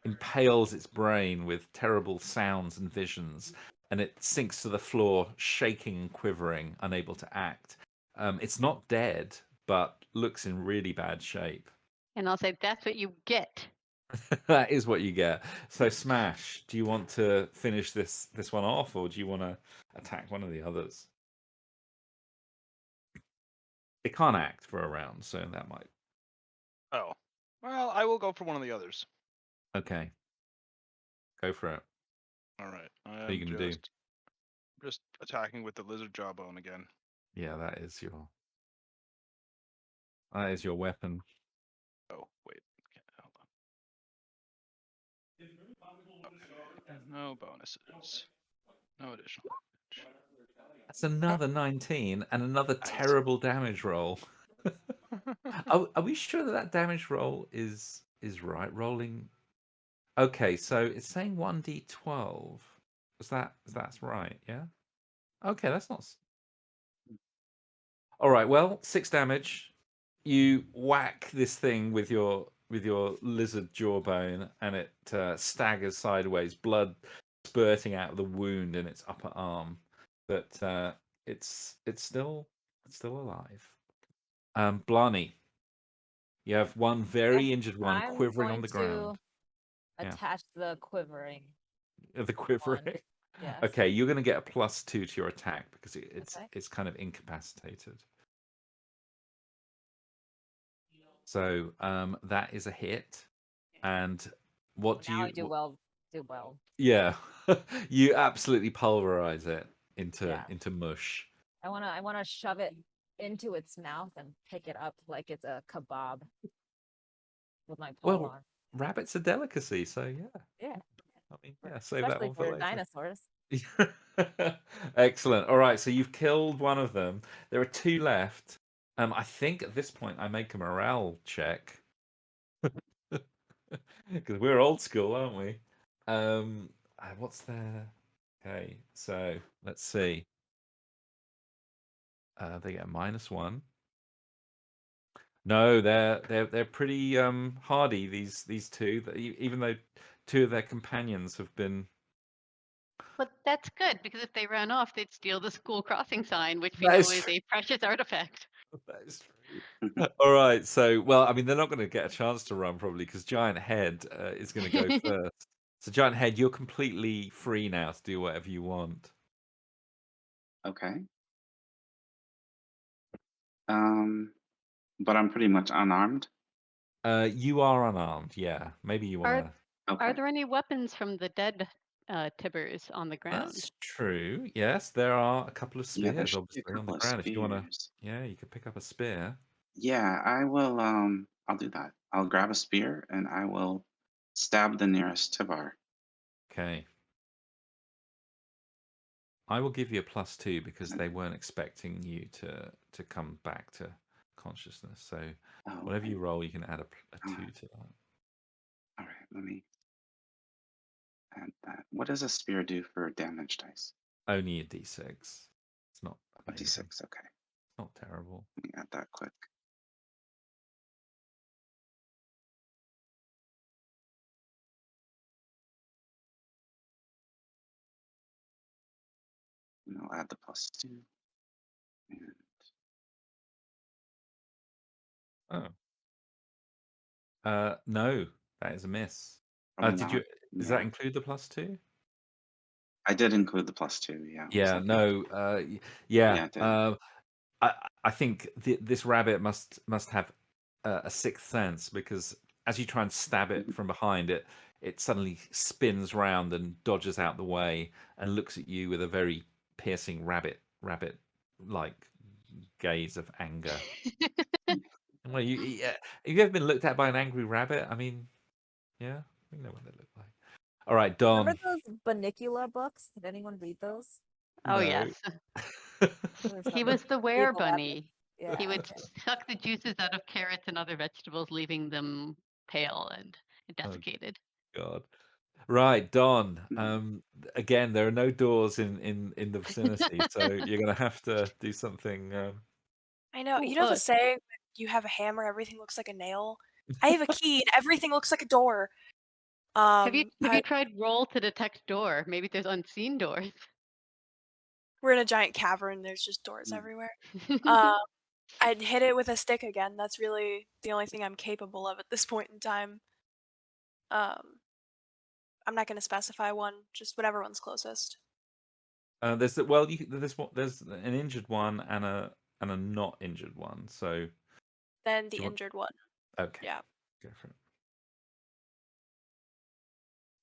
impales its brain with terrible sounds and visions, and it sinks to the floor, shaking and quivering, unable to act. It's not dead, but looks in really bad shape. And I'll say, that's what you get. That is what you get. So, Smash, do you want to finish this one off, or do you want to attack one of the others? It can't act for a round, so that might. Oh. Well, I will go for one of the others. Okay. Go for it. All right. What are you gonna do? Just attacking with the lizard jawbone again. Yeah, that is your weapon. Oh, wait. Okay, hold on. Okay. No bonuses. No additional damage. That's another 19 and another Nice. terrible damage roll. Are we sure that damage roll is right? Rolling. Okay, so it's saying 1d12. That's right? Yeah. Okay, that's not. All right. Well, 6 damage. You whack this thing with your lizard jawbone, and it staggers sideways, blood spurting out of the wound in its upper arm. But it's still alive. Blarney, you have one very injured one I'm quivering on going the to ground. Yeah. attach the quivering. The quivering. Yes. Okay, you're going to get a +2 to your attack because Okay. it's kind of incapacitated. So that is a hit. And what do Now you I do well. Do well. Yeah. You absolutely pulverize it Yeah. into mush. I wanna shove it into its mouth and pick it up like it's a kebab with my pole Well, on. rabbit's a delicacy, so yeah. Yeah. I mean, yeah, save that Especially one for for later. dinosaurs. Excellent. All right, so you've killed one of them. There are 2 left. I think at this point I make a morale check. Because we're old school, aren't we? What's there? Okay, so let's see. They get a -1. No, they're pretty hardy. These two, even though 2 of their companions have been. But that's good, because if they ran off, they'd steal the school crossing sign, which we That know is is a precious artifact. That is true. All right, so well, I mean, they're not going to get a chance to run probably because Giant Head is going to go first. So Giant Head, you're completely free now to do whatever you want. Okay. But I'm pretty much unarmed. You are unarmed, yeah. Maybe you Are want to. Okay. are there any weapons from the dead Tibbers on the ground? That's true. Yes, there are a couple of Yeah, there spears, should be a obviously, on the couple of ground. If you want to, spears. yeah, you could pick up a spear. Yeah, I will. I'll do that. I'll grab a spear and I will stab the nearest Tibar. Okay. I will give you a +2 because they weren't expecting you to come back to consciousness. So Oh, whatever okay. you roll, you can add a 2 Alright. to that. All right, let me add that. What does a spear do for damage dice? Only a d6. It's not A amazing. d6. Okay, It's not terrible. let me add that quick. And I'll add the +2. And Oh. No, that is a miss. probably Did not. you? Does that Yeah, include the +2? I did include the +2. Yeah, it was Yeah. like No. yeah, Yeah. it did. I think this rabbit must have a sixth sense because as you try and stab it Mhm. from behind it suddenly spins round and dodges out the way and looks at you with a very piercing rabbit like gaze of anger. Well, have you ever been looked at by an angry rabbit? I mean, yeah, we know what they look like. All right, Remember Don. those Bunnicula books? Did anyone read those? Oh No. yes. There's He some was the read were the rabbit. bunny. Yeah. He would Okay. suck the juices out of carrots and other vegetables, leaving them pale and Oh desiccated. God. Right, Don. Mm. Again, there are no doors in the vicinity, so you're gonna have to do something. I know. Oh, You know the saying, when you have a hammer, everything looks like a nail? I have a key and everything looks like a door. have you I tried roll to detect door? Maybe there's unseen doors. we're in a giant cavern, there's just doors Mm. everywhere. Um, I'd hit it with a stick again. That's really the only thing I'm capable of at this point in time. Um, I'm not gonna specify one, just whatever one's closest. There's an injured one and a not injured one. So do Then the you want? injured one. Okay, Yeah. go for it.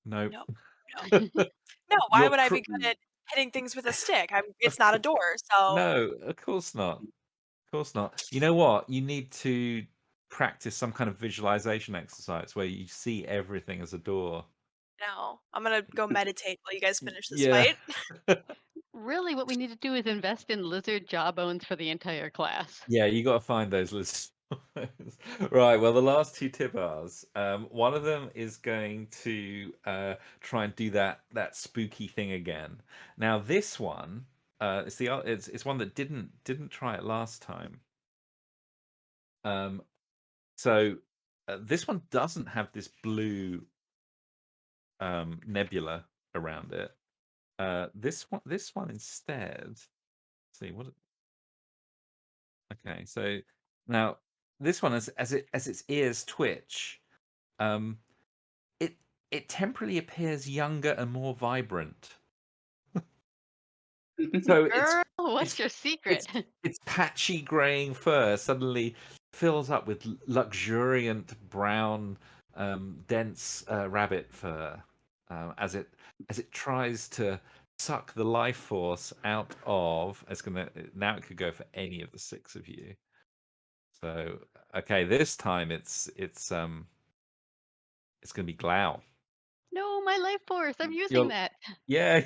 Nope. No. No. No, why You're would I be good at hitting things with a stick? It's not a door, so no, of course not. Of course not. You know what? You need to practice some kind of visualization exercise where you see everything as a door. no. I'm gonna go meditate while you guys finish this Yeah. fight. Really, what we need to do is invest in lizard jawbones for the entire class. Yeah, you got to find those lists. Right. Well, the last two Tibars. One of them is going to try and do that spooky thing again. Now, this one, it's one that didn't try it last time. So this one doesn't have this blue nebula around it. This one instead. Let's see what. Okay, so now this one, as its ears twitch, um, it it temporarily appears younger and more vibrant. So Girl, it's what's your secret? it's its patchy graying fur suddenly fills up with luxuriant brown, dense rabbit fur, as it tries to suck the life force out of. It's gonna now. It could go for any of the six of you. So okay, this time it's gonna be Glau. No, my life force. I'm using Your that. yeah,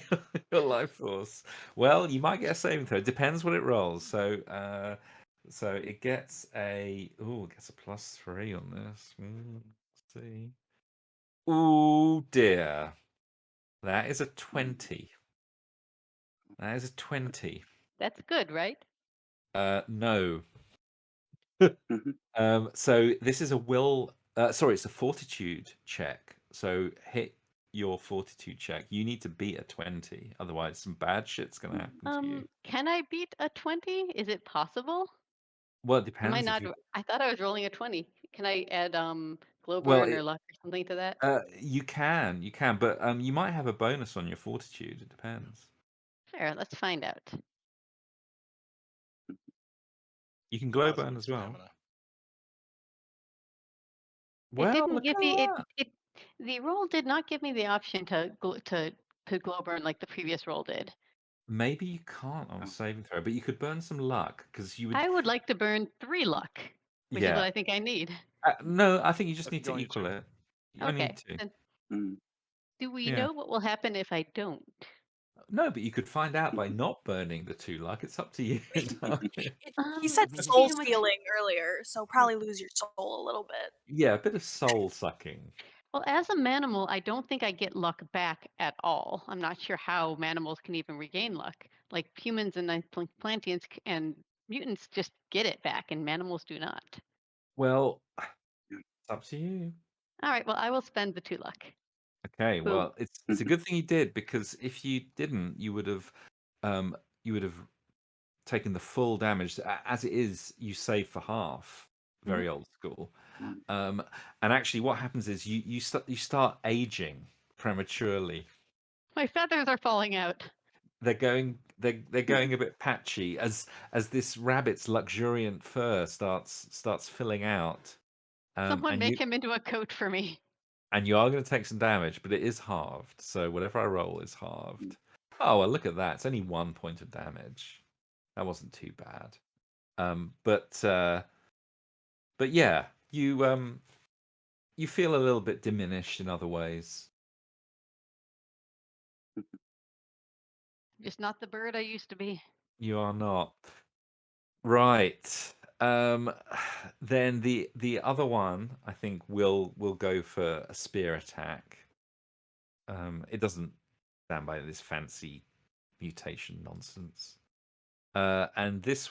your life force. Well, you might get a saving throw. It depends what it rolls. So it gets it gets a +3 on this. Let's see. Oh dear. That is a 20. That is a 20. That's good, right? No. Mhm. So this is a will. Sorry, it's a fortitude check. So hit your fortitude check. You need to beat a 20, otherwise some bad shit's gonna happen to you. Can I beat a 20? Is it possible? Well, it Am I depends if not? you. I thought I was rolling a 20. Can I add glow Well, burn or luck or something to that? you can, but you might have a bonus on your fortitude. It depends. Fair. Let's find out. You can glow positive burn as well. stamina. It Well, didn't look give at me that. the roll did not give me the option to glow burn like the previous roll did. Maybe you can't on Oh. saving throw, but you could burn some luck because you would. I would like to burn 3 luck, which is what Yeah. I think I need. No, I think you just But need to you only equal two. it. You only Okay. need to. Then Mm. do we Yeah. know what will happen if I don't? No, but you could find out by not burning the 2 luck. It's up to you. entirely. He said Let's soul see how much. stealing earlier, so probably lose your soul a little bit. Yeah, a bit of soul sucking. Well, as a manimal, I don't think I get luck back at all. I'm not sure how manimals can even regain luck. Like humans and Plantians and mutants just get it back, and manimals do not. Well, it's up to you. All right. Well, I will spend the 2 luck. Okay, Boom. well, it's a good thing you did because if you didn't, you would have taken the full damage. As it is, you save for half. Very old school. Mm. And actually, what happens is you start aging prematurely. My feathers are falling out. They're going a bit patchy as this rabbit's luxuriant fur starts filling out. Someone And make him into a coat for me. and you are going to take some damage, but it is halved. So whatever I roll is halved. Oh, well, look at that. It's only 1 point of damage. That wasn't too bad. But yeah, you feel a little bit diminished in other ways. Just not the bird I used to be. You are not. Right. Then the other one, I think, will go for a spear attack. It doesn't stand by this fancy mutation nonsense. And this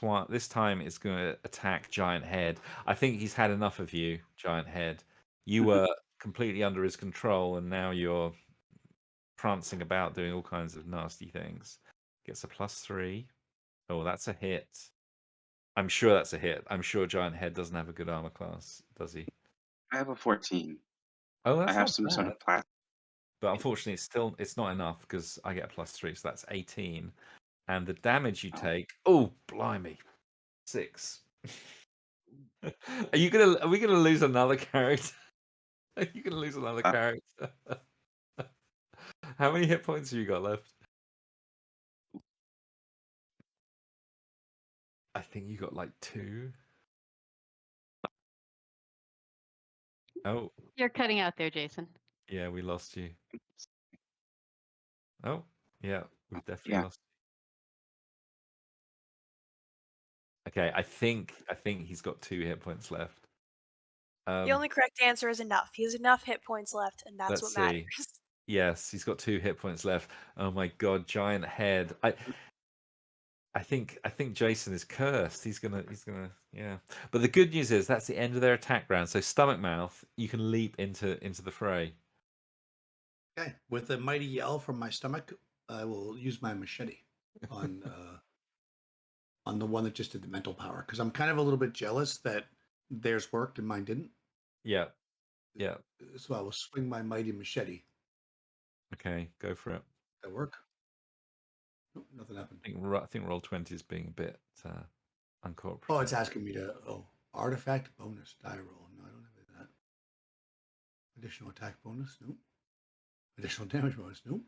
time it's going to attack Giant Head. I think he's had enough of you, Giant Head. You were completely under his control, and now you're prancing about doing all kinds of nasty things. Gets a +3. Oh, that's a hit. I'm sure that's a hit. I'm sure Giant Head doesn't have a good armor class, does he? I have a 14. Oh, I that's have not some sort bad. of plastic. But unfortunately, it's not enough because I get a +3, so that's 18. And the damage you Oh. take, oh blimey, 6. Are we gonna lose another character? Are you gonna lose another character? How many hit points have you got left? I think you got like 2. Oh, You're cutting out there, Jason. yeah, we lost you. Oh, yeah, we've definitely Yeah. lost you. Okay, I think he's got 2 hit points left. The only correct answer is enough. He has enough hit points left, and that's Let's what see. matters. Yes, he's got 2 hit points left. Oh my god, Giant Head. I think Jason is cursed. He's gonna yeah. But the good news is that's the end of their attack round. So stomach mouth, you can leap into the fray. Okay, with a mighty yell from my stomach, I will use my machete on the one that just did the mental power because I'm kind of a little bit jealous that theirs worked and mine didn't. Yeah. Yeah. So I will swing my mighty machete. Okay, go for it. That work? Nope, nothing happened. I think roll 20 is being a bit uncooperative. Oh, it's asking me to artifact bonus die roll. No, I don't have that. Additional attack bonus? Nope. Additional damage bonus? Nope.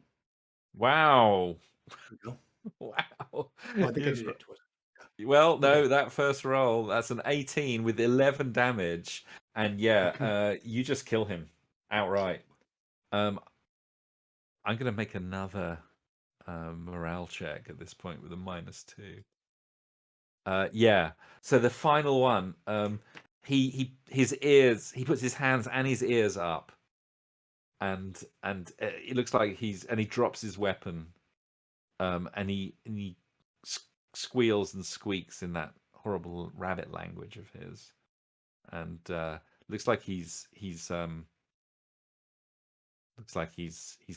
Wow. There we go. Wow. Oh, I think I did it. Well, no, Okay. that first roll, that's an 18 with 11 damage. And yeah, Okay. you just kill him outright. I'm going to make another morale check at this point with a -2. Yeah. So the final one, his ears, he puts his hands and his ears up, and it looks like he drops his weapon, and he squeals and squeaks in that horrible rabbit language of his, and looks like he's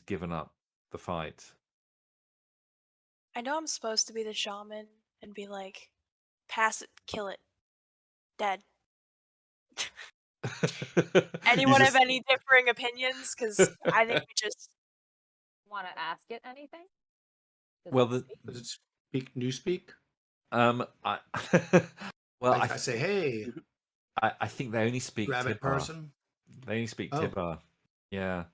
given up the fight. I know I'm supposed to be the shaman and be like, pass it, kill it, dead. Anyone have any differing opinions? Because I think we just Want to ask it anything? Does Well, it speak? Does it speak newspeak? I Well, I say, hey, I think they only speak rabbit Tibar. person. They only speak Oh. Tibar. Yeah.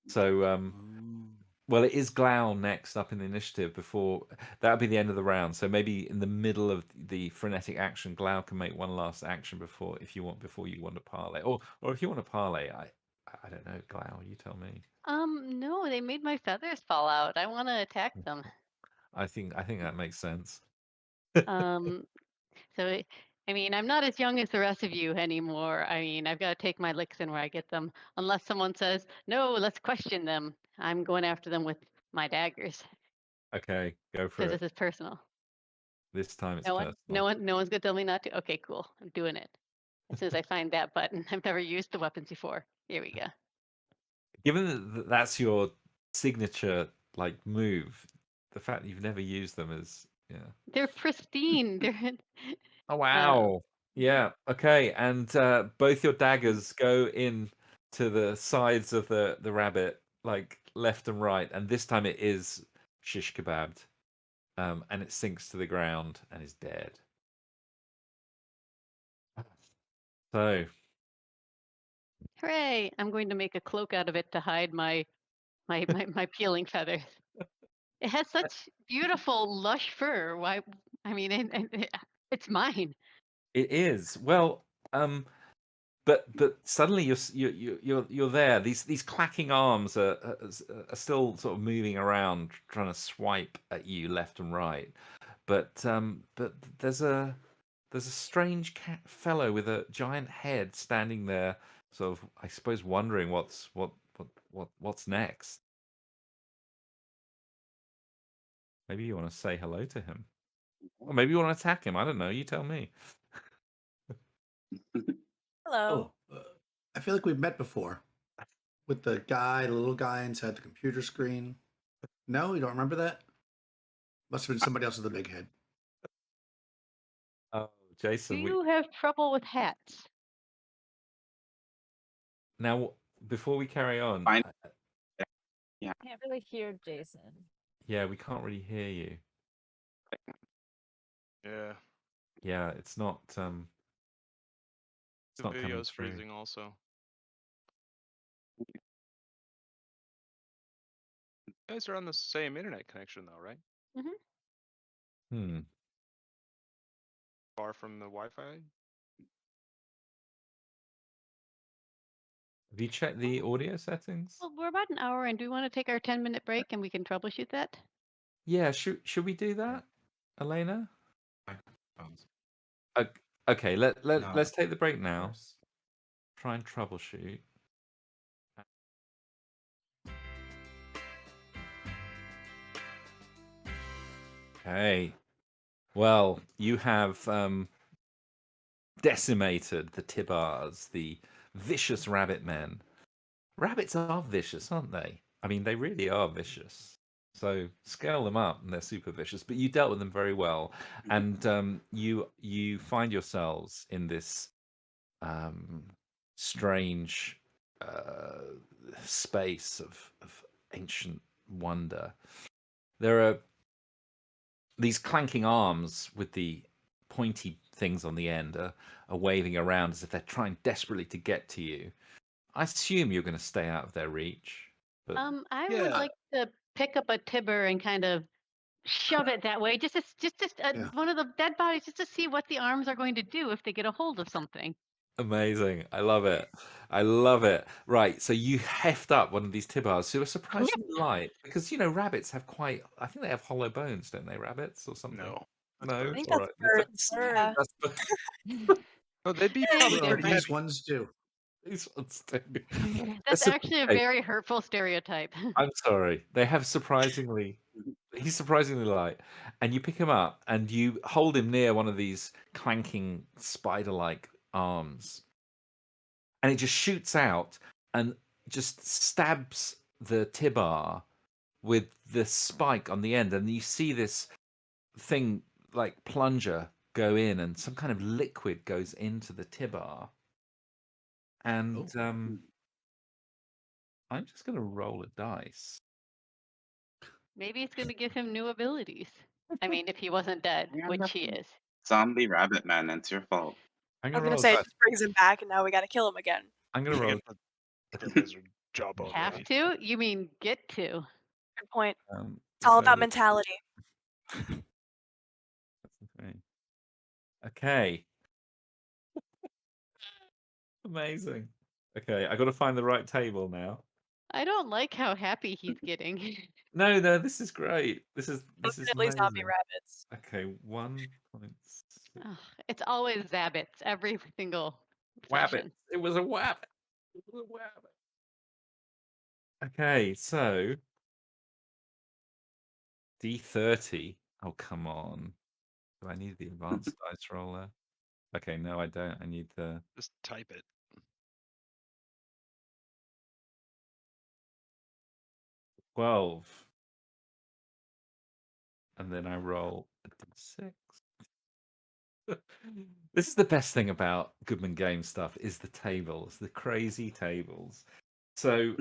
So Mm. well, it is Glow next up in the initiative. Before that would be the end of the round. So maybe in the middle of the frenetic action, Glow can make one last action before you want to parlay, or if you want to parlay, I don't know, Glow, you tell me. No, they made my feathers fall out. I want to attack them. I think that makes sense. Um, so I mean, I'm not as young as the rest of you anymore. I mean, I've got to take my licks in where I get them. Unless someone says, "No, let's question them." I'm going after them with my daggers Okay, go for because it. this is personal. This time it's No personal. one's gonna tell me not to. Okay, cool. I'm doing it. As soon as I find that button, I've never used the weapons before. Here we go. Given that that's your signature like move, the fact that you've never used them is They're pristine. They're Oh wow. Yeah. Okay. And both your daggers go in to the sides of the rabbit, like left and right. And this time it is shish kebabbed. And it sinks to the ground and is dead. So hooray! I'm going to make a cloak out of it to hide my peeling feathers. It has such beautiful, lush fur. Why? I mean, it's mine. it is. Well, but suddenly you're there. These clacking arms are still sort of moving around, trying to swipe at you left and right. But there's a strange fellow with a giant head standing there, sort of, I suppose, wondering what's next. Maybe you want to say hello to him, or maybe you want to attack him. I don't know. You tell me. Hello. Oh, I feel like we've met before. With the little guy inside the computer screen. No, you don't remember that? Must have been somebody else with a big head. Oh, Do Jason. you have trouble with hats? Now, before we carry on, Fine. Can't really hear Jason. yeah, we can't really hear you. Yeah. Yeah, it's not. It's The not coming video's through. freezing also. You guys are on the same internet connection though, right? Hmm. Far from the Wi-Fi? Have you checked the audio settings? Well, we're about an hour in. Do we want to take our 10-minute break and we can troubleshoot that? Yeah, should we do that, Elena? Okay, let's take the break now. Try and troubleshoot. Okay. Well, you have decimated the Tibars, the vicious rabbit men. Rabbits are vicious, aren't they? I mean, they really are vicious. So scale them up, and they're super vicious. But you dealt with them very well, and you find yourselves in this strange space of ancient wonder. There are these clanking arms with the pointy things on the end are waving around as if they're trying desperately to get to you. I assume you're going to stay out of their reach. But I would Yeah. like to pick up a tibber and kind of shove it that way, just Yeah. one of the dead bodies, just to see what the arms are going to do if they get a hold of something. amazing. I love it. I love it. Right. So you heft up one of these tibars who are surprisingly light because, rabbits have I think they have hollow bones, don't they, rabbits or something? No. No? I think All that's right. birds. bird. Yeah. That's No, they'd be Maybe probably they're pretty These heavy. ones do. these ones do. That's They're actually a hey, very hurtful stereotype. I'm sorry. They have he's surprisingly light. And you pick him up and you hold him near one of these clanking spider-like arms. And it just shoots out and just stabs the Tibar with the spike on the end. And you see this thing like plunger go in and some kind of liquid goes into the Tibar. And I'm just going to roll a dice. Maybe it's going to give him new abilities. I mean, if he wasn't dead, Yeah, which he is. Zombie rabbit man, it's your fault. I'm I was gonna gonna roll. say it just brings him back, and now we gotta kill him again. I'm gonna roll. Get the lizard jawbone Have ready. to? You mean get to? Good point. Um, It's all so about mentality. that's the thing. Okay. Amazing. Okay, I got to find the right table now. I don't like how happy he's getting. No, this is great. This is Definitely zombie amazing. rabbits. Okay, 1.6. Ugh, it's always Zabbits every single Wabbit. session. It was a wabbit. It was a wabbit. Okay, so D30. Oh, come on. Do I need the advanced dice roller? Okay, no, I don't. I need the Just type it. 12. And then I roll a D6. This is the best thing about Goodman Game stuff is the tables, the crazy tables. So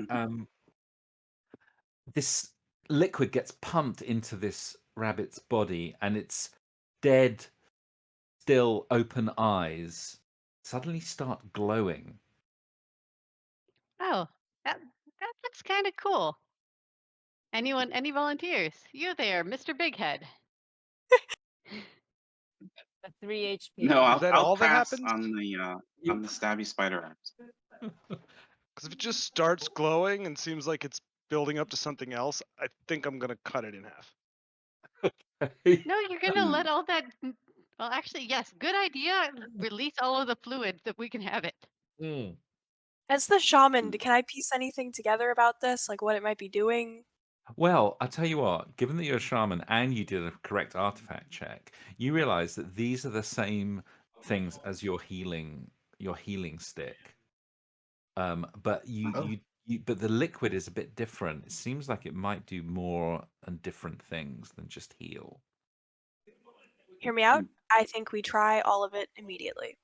this liquid gets pumped into this rabbit's body, and its dead, still open eyes suddenly start glowing. Oh, that looks kind of cool. Anyone? Any volunteers? You there, Mr. Bighead? The 3 HP. No, Is that I'll all that pass happens? on the stabby spider arms. Because if it just starts glowing and seems like it's building up to something else, I think I'm gonna cut it in half. No, you're gonna let all that. Well, actually, yes. Good idea. Release all of the fluid that we can have it. Mm. As the shaman, can I piece anything together about this? Like what it might be doing? Well, I'll tell you what, given that you're a shaman and you did a correct artifact check, you realize that these are the same things as your healing stick. But but the liquid is a bit different. It seems like it might do more and different things than just heal. Hear me out? I think we try all of it immediately.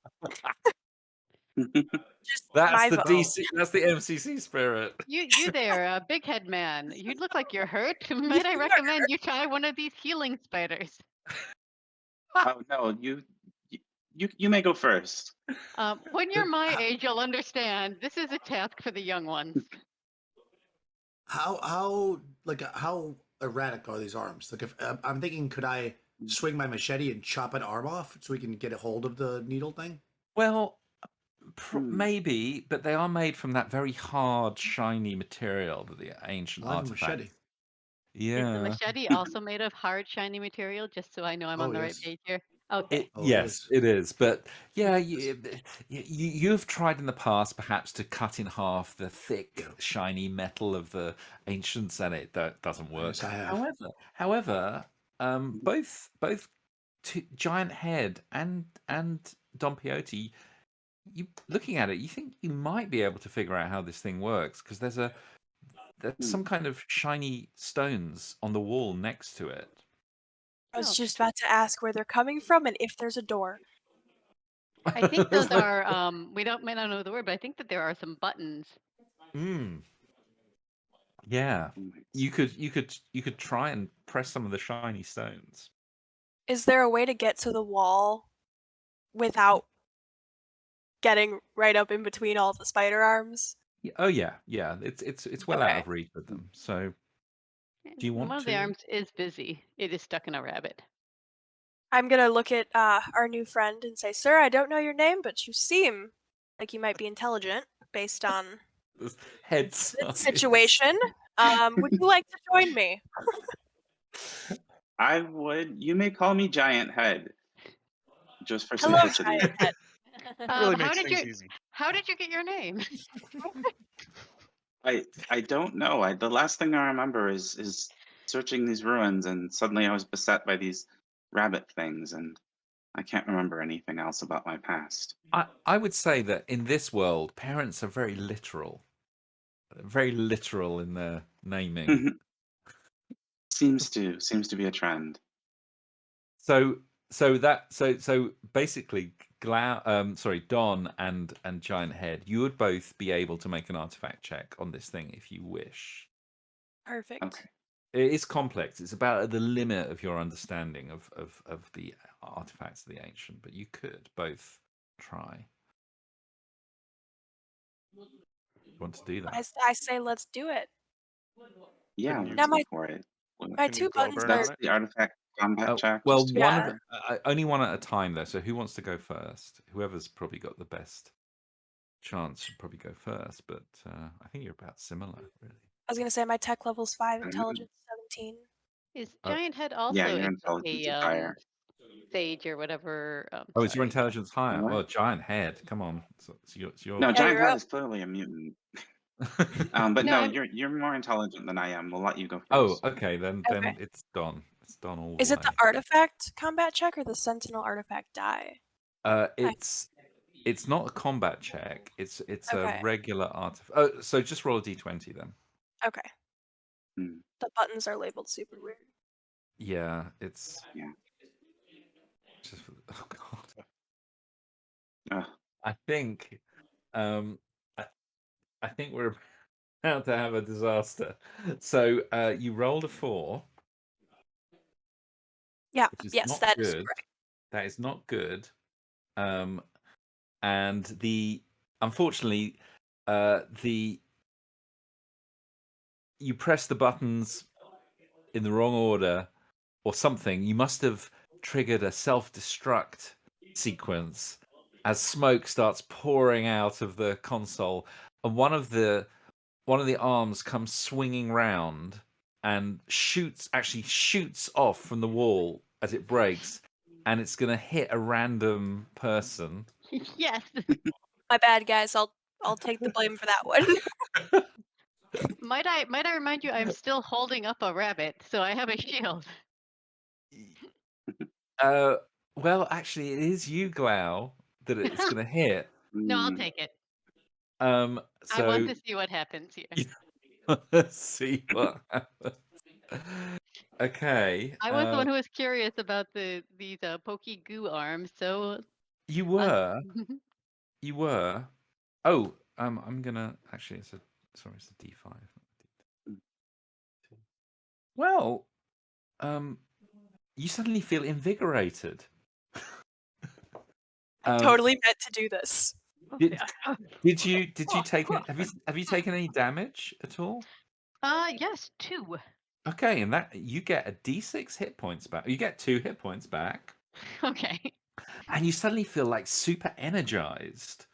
Just That's my the vote. DC. That's the MCC spirit. You there, big head man. You look like you're hurt. Might I recommend you try one of these healing spiders? Oh no, you may go first. When you're my age, you'll understand. This is a task for the young ones. How erratic are these arms? Like, if I'm thinking, could I swing my machete and chop an arm off so we can get a hold of the needle thing? Well, maybe, but they are made from that very hard, shiny material that the ancient I like a artifacts. machete. Yeah. Is the machete also made of hard, shiny material? Just so I know I'm on the right page here. Okay. Yes, it is. But yeah, you've tried in the past perhaps to cut in half the thick, shiny metal of the ancients, and it doesn't work. Yes, I have. However, both Giant Head and Don Quixote, you looking at it, you think you might be able to figure out how this thing works because there's some kind of shiny stones on the wall next to it. I was just about to ask where they're coming from and if there's a door. I think those are we may not know the word, but I think that there are some buttons. Yeah. You could try and press some of the shiny stones. Is there a way to get to the wall without getting right up in between all the spider arms? Oh yeah. It's well out of reach with them. So do you want One of the arms is busy. It is stuck in a rabbit. I'm gonna look at our new friend and say, "Sir, I don't know your name, but you seem like you might be intelligent based on head this situation. Would you like to join me?" I would. You may call me Giant Head, just for Hello, simplicity. Giant Head. Really makes things easy. How did you get your name? I don't know. The last thing I remember is searching these ruins, and suddenly I was beset by these rabbit things, and I can't remember anything else about my past. I would say that in this world, parents are very literal in their naming. Seems to be a trend. So basically, Don and Giant Head, you would both be able to make an artifact check on this thing if you wish. Perfect. Okay. It is complex. It's about at the limit of your understanding of the artifacts of the ancient, but you could both try. You want to do that? I say let's do it. Yeah, Couldn't you- let's Now go for it. my Can you 2 glow buttons burn are That's on it? the artifact combat check. Well, just to one Yeah. of only one at a time though. So who wants to go first? Whoever's probably got the best chance should probably go first. But I think you're about similar, really. I was gonna say my tech level's 5, I don't know. intelligence 17. Is Oh. Giant Head Yeah, also your is intelligence is a higher. sage or whatever? Oh, is your Sorry. intelligence higher? What? Well, giant head. Come on. It's your... No, Yeah, Giant you're Head up. is clearly a mutant. No, But no, I'm- you're more intelligent than I am. We'll let you go first. Oh, okay. Then Okay. it's done. It's done all Is the it the way. artifact combat check or the sentinel artifact die? It's not a combat check. It's a Okay. regular artifact. Oh, so just roll a d20 then. Okay. Hmm. The buttons are labeled super weird. Yeah, it's Yeah. just oh god. Ugh. I think I think we're about to have a disaster. So you rolled a 4. Yeah. Which is Yes, not that is good. correct. That is not good. And unfortunately you press the buttons in the wrong order or something. You must have triggered a self-destruct sequence as smoke starts pouring out of the console, and one of the arms comes swinging round and shoots off from the wall as it breaks, and it's going to hit a random person. yes. My bad, guys. I'll take the blame for that one. Might I remind you, I'm still holding up a rabbit, so I have a shield. Well, actually, it is you, Glau, that it's going to hit. No, I'll Hmm. take it. So I want to see what happens here. let's see what happens. Okay. I was the one who was curious about these pokey goo arms, so You were. You were. Oh, I'm gonna actually. It's a D5. Well, you suddenly feel invigorated. I totally meant to do this. Did you take have you taken any damage at all? Yes, 2. Okay, and that you get a D6 hit points back. You get 2 hit points back. Okay. And you suddenly feel like super energized.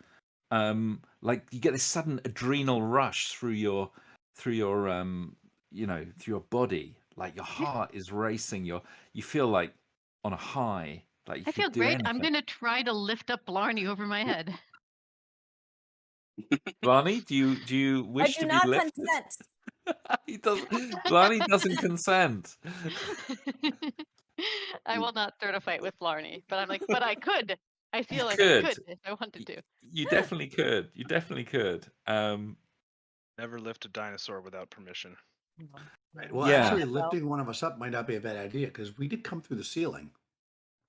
Like you get this sudden adrenal rush through your through your body. Like your heart is racing. You feel like on a high. Like you I could feel do great. anything. I'm gonna try to lift up Blarney over my head. Blarney, do you I wish do to be not lifted? consent. He doesn't. Blarney doesn't consent. I will not start a fight with Blarney, but I'm like, but I could. I feel like I could. could if I wanted to. You definitely could. You definitely could. Never lift a dinosaur without permission. Right. Well, Yeah. actually, lifting one of us up might not be a bad idea because we did come through the ceiling.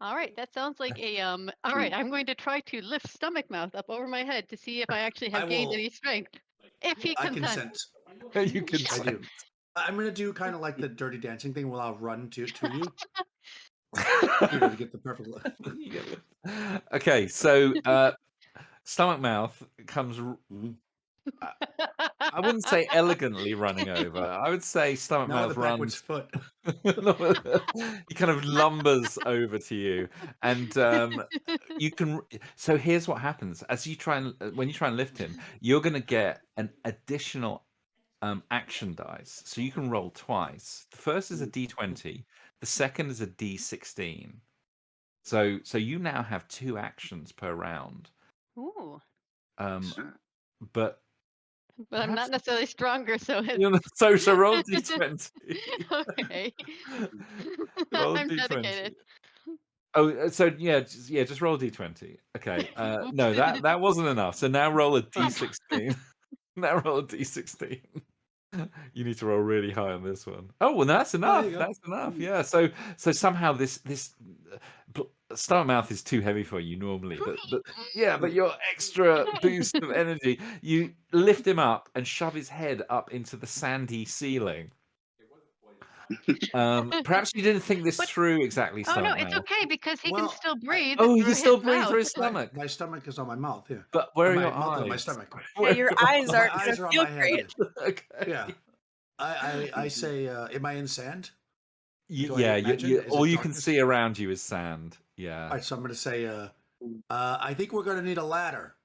All right, that sounds like a All right, I'm going to try to lift Stomach Mouth up over my head to see if I actually have gained any strength. If he I consents. consent. You can. I do. I'm gonna do kind of like the Dirty Dancing thing where I'll run to you. To get the perfect look. Okay, so Stomach Mouth comes. I wouldn't say elegantly running over. I would say Stomach Now with Mouth the backwards runs. foot. He kind of lumbers over to you, and you can. So here's what happens: as you try and when you try and lift him, you're going to get an additional action dice. So you can roll twice. The first is a d20. The second is a d16. So you now have 2 actions per round. Ooh. But I'm not necessarily stronger, so so roll d20. Okay. Roll I'm d20. dedicated. Oh, so just roll a d20. Okay. No, that wasn't enough. So now roll a d16. Now roll a d16. You need to roll really high on this one. Oh, well, that's enough. That's enough. Yeah. So somehow this Stomach Mouth is too heavy for you normally, but your extra boost of energy, you lift him up and shove his head up into the sandy ceiling. Perhaps you didn't think this But- through exactly, Oh no, Stomach it's Mouth. okay because he Well, can still breathe Oh, he through can still his breathe mouth. through his stomach. My stomach is on my mouth. Yeah. But where are my your mouth is eyes? my stomach. Yeah, Where your are eyes My aren't eyes gonna are on feel my great. head. Okay. Yeah. I say, am I in sand? Do I Yeah, imagine? Is all it you can darkness? see around you is sand. Yeah. All right, so I'm going to say, I think we're going to need a ladder.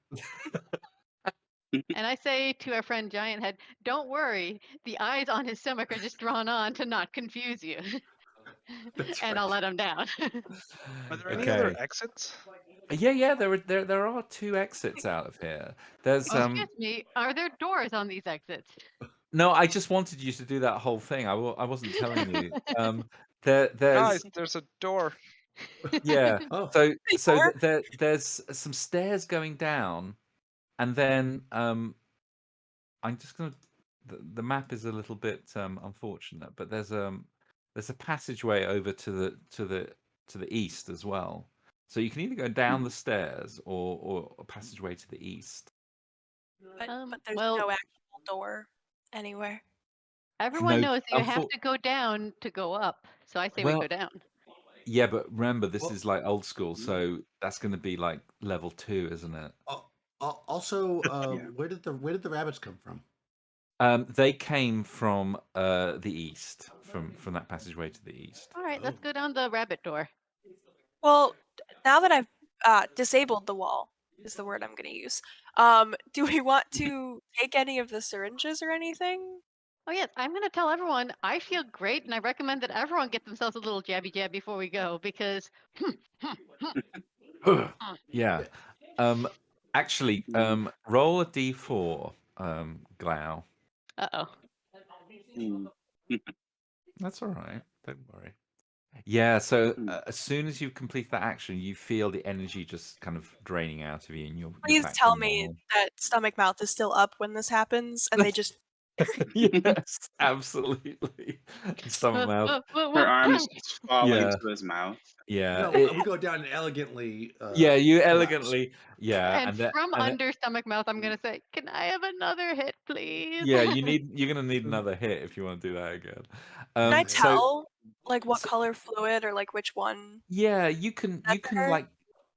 And I say to our friend Giant Head, don't worry, the eyes on his stomach are just drawn on to not confuse you. That's And right. I'll let him down. Are there any other Okay. exits? Yeah, there are 2 exits out of here. There's Excuse me, are there doors on these exits? No, I just wanted you to do that whole thing. I wasn't telling you. There's Guys, there's a door. yeah. Oh, So Door? there's some stairs going down, and then I'm just gonna. The map is a little bit unfortunate, but there's a passageway over to the east as well. So you can either go down the stairs or a passageway to the east. But there's well, no actual door anywhere. everyone No, knows that you have to go down to go up. So I say we well, go down. yeah, but remember this Well- is like old school, so that's going to be like level 2, isn't it? also, Yeah. where did the rabbits come from? They came from the east, from that passageway to the east. All right, let's Oh. go down the rabbit door. Well, now that I've disabled the wall, is the word I'm going to use. Do we want to take any of the syringes or anything? Oh yes, I'm going to tell everyone I feel great, and I recommend that everyone get themselves a little jabby jab before we go because. Yeah. Actually, roll a d4, Glau. Uh-oh. That's all right. Don't worry. Yeah, so as soon as you complete that action, you feel the energy just kind of draining out of you, and you're Please back to tell me normal. that Stomach Mouth is still up when this happens, and they just Yes, absolutely. Stomach mouth. Her arms just fall Yeah. into his mouth. Yeah. No, it- we go down elegantly. yeah, you collapse. elegantly. Yeah, And that- from and that- under stomach mouth, I'm gonna say, "Can I have another hit, please?" yeah, you're gonna need another hit if you want to do that again. can I So tell like what so- color fluid or like which one? yeah, you can her? like.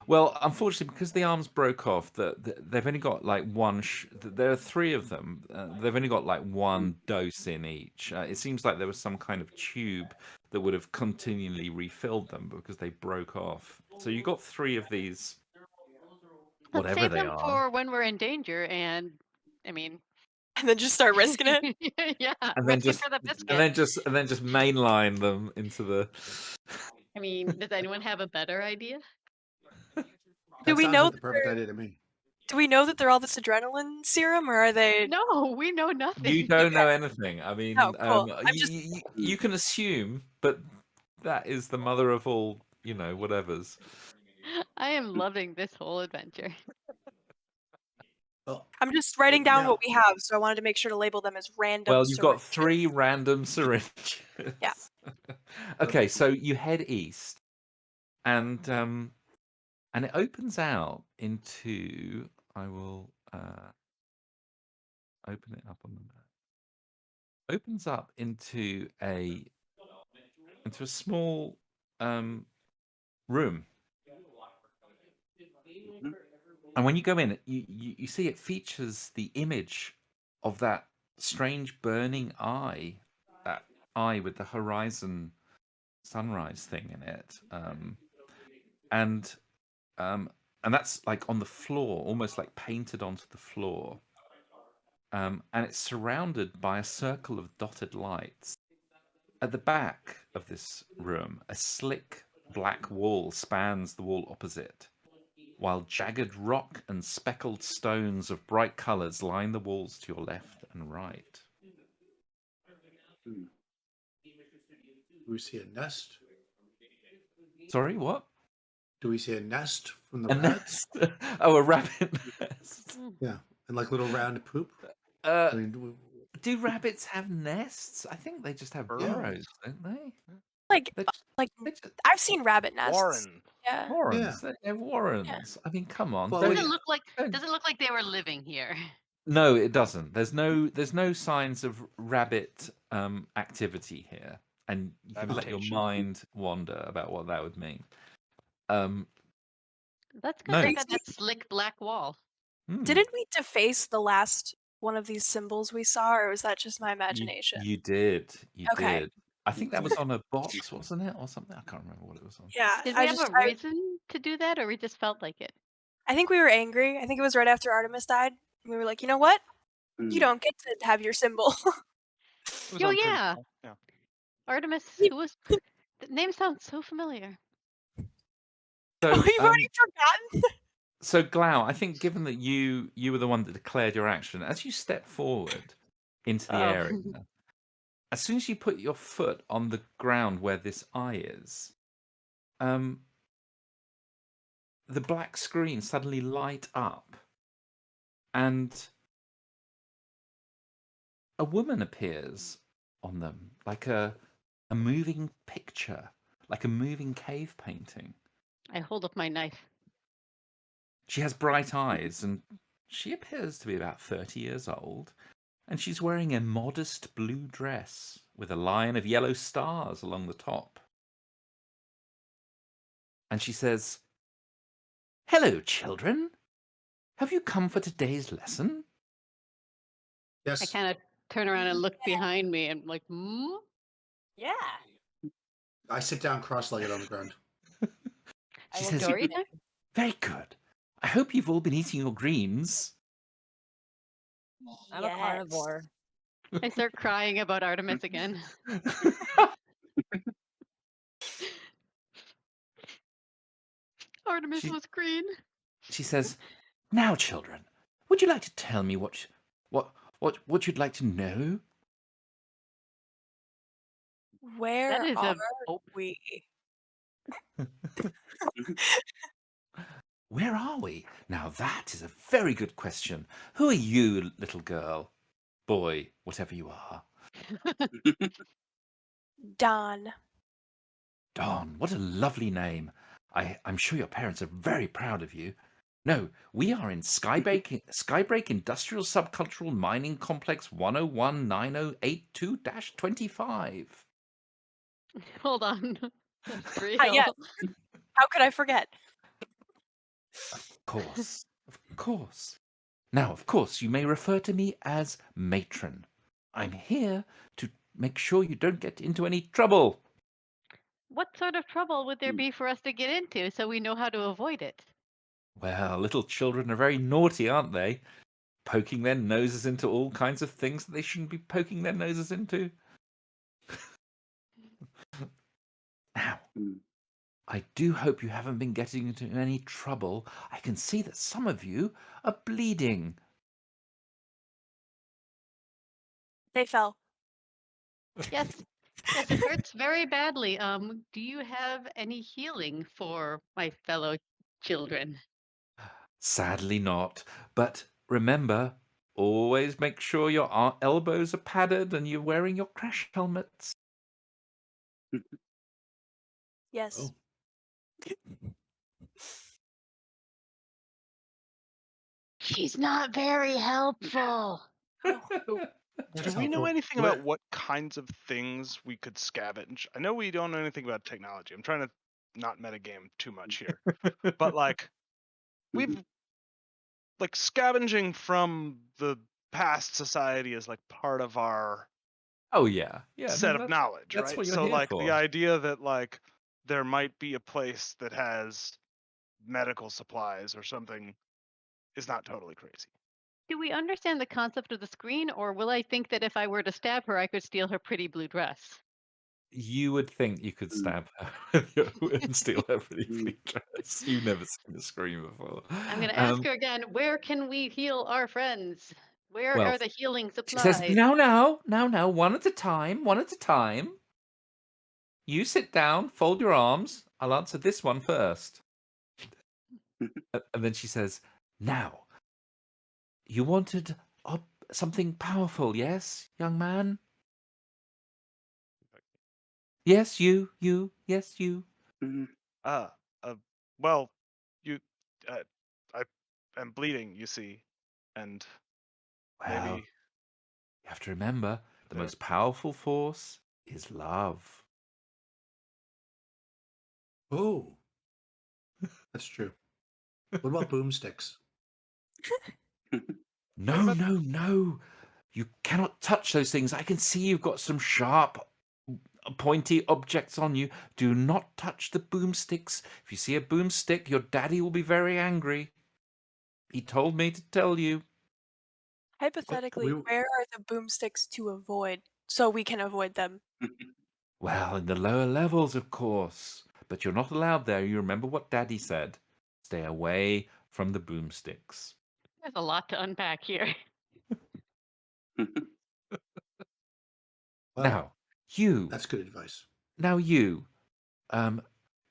Well, unfortunately, because the arms broke off, they've only got like one. There are 3 of them. They've only got like one dose in each. It seems like there was some kind of tube that would have continually refilled them because they broke off. So you got 3 of these, Let's whatever save they them are. for when we're in danger, and I mean, And then just start risking it. yeah, And then risking just for the biscuit. and then just mainline them into the. I mean, does anyone have a better idea? Do we sounds know like the that perfect idea to me. Do we know that they're all this adrenaline serum, or are they? No, we know nothing. You don't know anything. I mean, Oh, cool. I'm just- you can assume, but that is the mother of all, whatevers. I am loving this whole adventure. Well, I'm just writing down now- what we have, so I wanted to make sure to label them as random. Well, you've got syringes. 3 random syringes. Yeah. Okay, so you head east, and it opens out into. I will open it up on the map. Opens up into a small room. And when you go in, you see it features the image of that strange burning eye, that eye with the horizon sunrise thing in it, and that's like on the floor, almost like painted onto the floor, and it's surrounded by a circle of dotted lights. At the back of this room, a slick black wall spans the wall opposite, while jagged rock and speckled stones of bright colors line the walls to your left and right. Do we see a nest? Sorry, what? Do we see a nest from the A rabbits? nest? Oh, a rabbit nest. Yeah, and like little round poop. Uh, I mean, do rabbits have nests? I think they just have Burrows. burrows, don't they? Like, They just, they just I've seen rabbit nests. Warren. Yeah. warrens. They're warrens. I mean, come on. Well, don't- Doesn't look like don't- doesn't look like they were living here. No, it doesn't. There's no signs of rabbit activity here. and you can let your Levitation. mind wander about what that would mean. Um, That's because no, they got that slick black wall. Didn't we deface the last one of these symbols we saw, or was that just my you imagination? you did, you Okay. did. I think that was on a box, wasn't it, or something? I can't remember what it was on. Yeah, Did we have a reason to do that, or we just felt like it? I think we were angry. I think it was right after Artemis died. We were like, you know what? You don't get to have your symbol. It was Oh on yeah, principle. Yeah. Artemis. Who was? The name sounds so familiar. So, You've already forgotten. so Glau, I think given that you were the one that declared your action, as you step forward into the Oh. area, as soon as you put your foot on the ground where this eye is, the black screen suddenly light up, and a woman appears on them, like a moving picture, like a moving cave painting. I hold up my knife. She has bright eyes, and she appears to be about 30 years old, and she's wearing a modest blue dress with a line of yellow stars along the top. And she says, "Hello, children. Have you come for today's lesson?" Yes. I kind of turn around and look behind me and like, hmm? Yeah. I sit down cross-legged on the ground. I She will says, join Story in. time? "Very good. I hope you've all been eating your greens." I'm a carnivore. I start crying about Artemis again. Artemis She- was green. She says, "Now, children, would you like to tell me what you'd like to know?" Where That is are a we? Where are we? Now that is a very good question. Who are you, little girl? Boy, whatever you are. Don. Don, what a lovely name. I'm sure your parents are very proud of you. No, we are in Skybreak Industrial Subcultural Mining Complex 1019082-25. Hold on. That's real. Yes. How could I forget? Of course. Of course. Now, of course, you may refer to me as Matron. I'm here to make sure you don't get into any trouble. What sort of trouble would there be for us to get into so we know how to avoid it? Well, little children are very naughty, aren't they? Poking their noses into all kinds of things that they shouldn't be poking their noses into. Now, I do hope you haven't been getting into any trouble. I can see that some of you are bleeding. They fell. Yes. Yes, it hurts very badly. Do you have any healing for my fellow children? Sadly not. But remember, always make sure your elbows are padded and you're wearing your crash helmets. Yes. She's not very helpful. Do we know anything about what kinds of things we could scavenge? I know we don't know anything about technology. I'm trying to not metagame too much here. But like we've like scavenging from the past society is like part of our Oh yeah, set of knowledge, that's right? what you're So here like for. the idea that like there might be a place that has medical supplies or something is not totally crazy. Do we understand the concept of the screen, or will I think that if I were to stab her, I could steal her pretty blue dress? You would think you could stab her and steal her pretty blue dress. You've never seen a scream before. I'm going to ask her again, where can we heal our friends? Where Well, are the healing She supplies? says, now, one at a time, one at a time. You sit down, fold your arms. I'll answer this one first. And then she says, now, you wanted something powerful, yes, young man? Yes, you, yes, you. Well, you, I am bleeding, you see, and Well, maybe you have to remember, the there- most powerful force is love. Oh, that's true. What about boomsticks? No, about- no, no. You cannot touch those things. I can see you've got some sharp, pointy objects on you. Do not touch the boomsticks. If you see a boomstick, your daddy will be very angry. He told me to tell you. Hypothetically, we- where are the boomsticks to avoid so we can avoid them? Well, in the lower levels, of course. But you're not allowed there. You remember what Daddy said. Stay away from the boomsticks. There's a lot to unpack here. Well, Now, you. that's good advice. Now, you.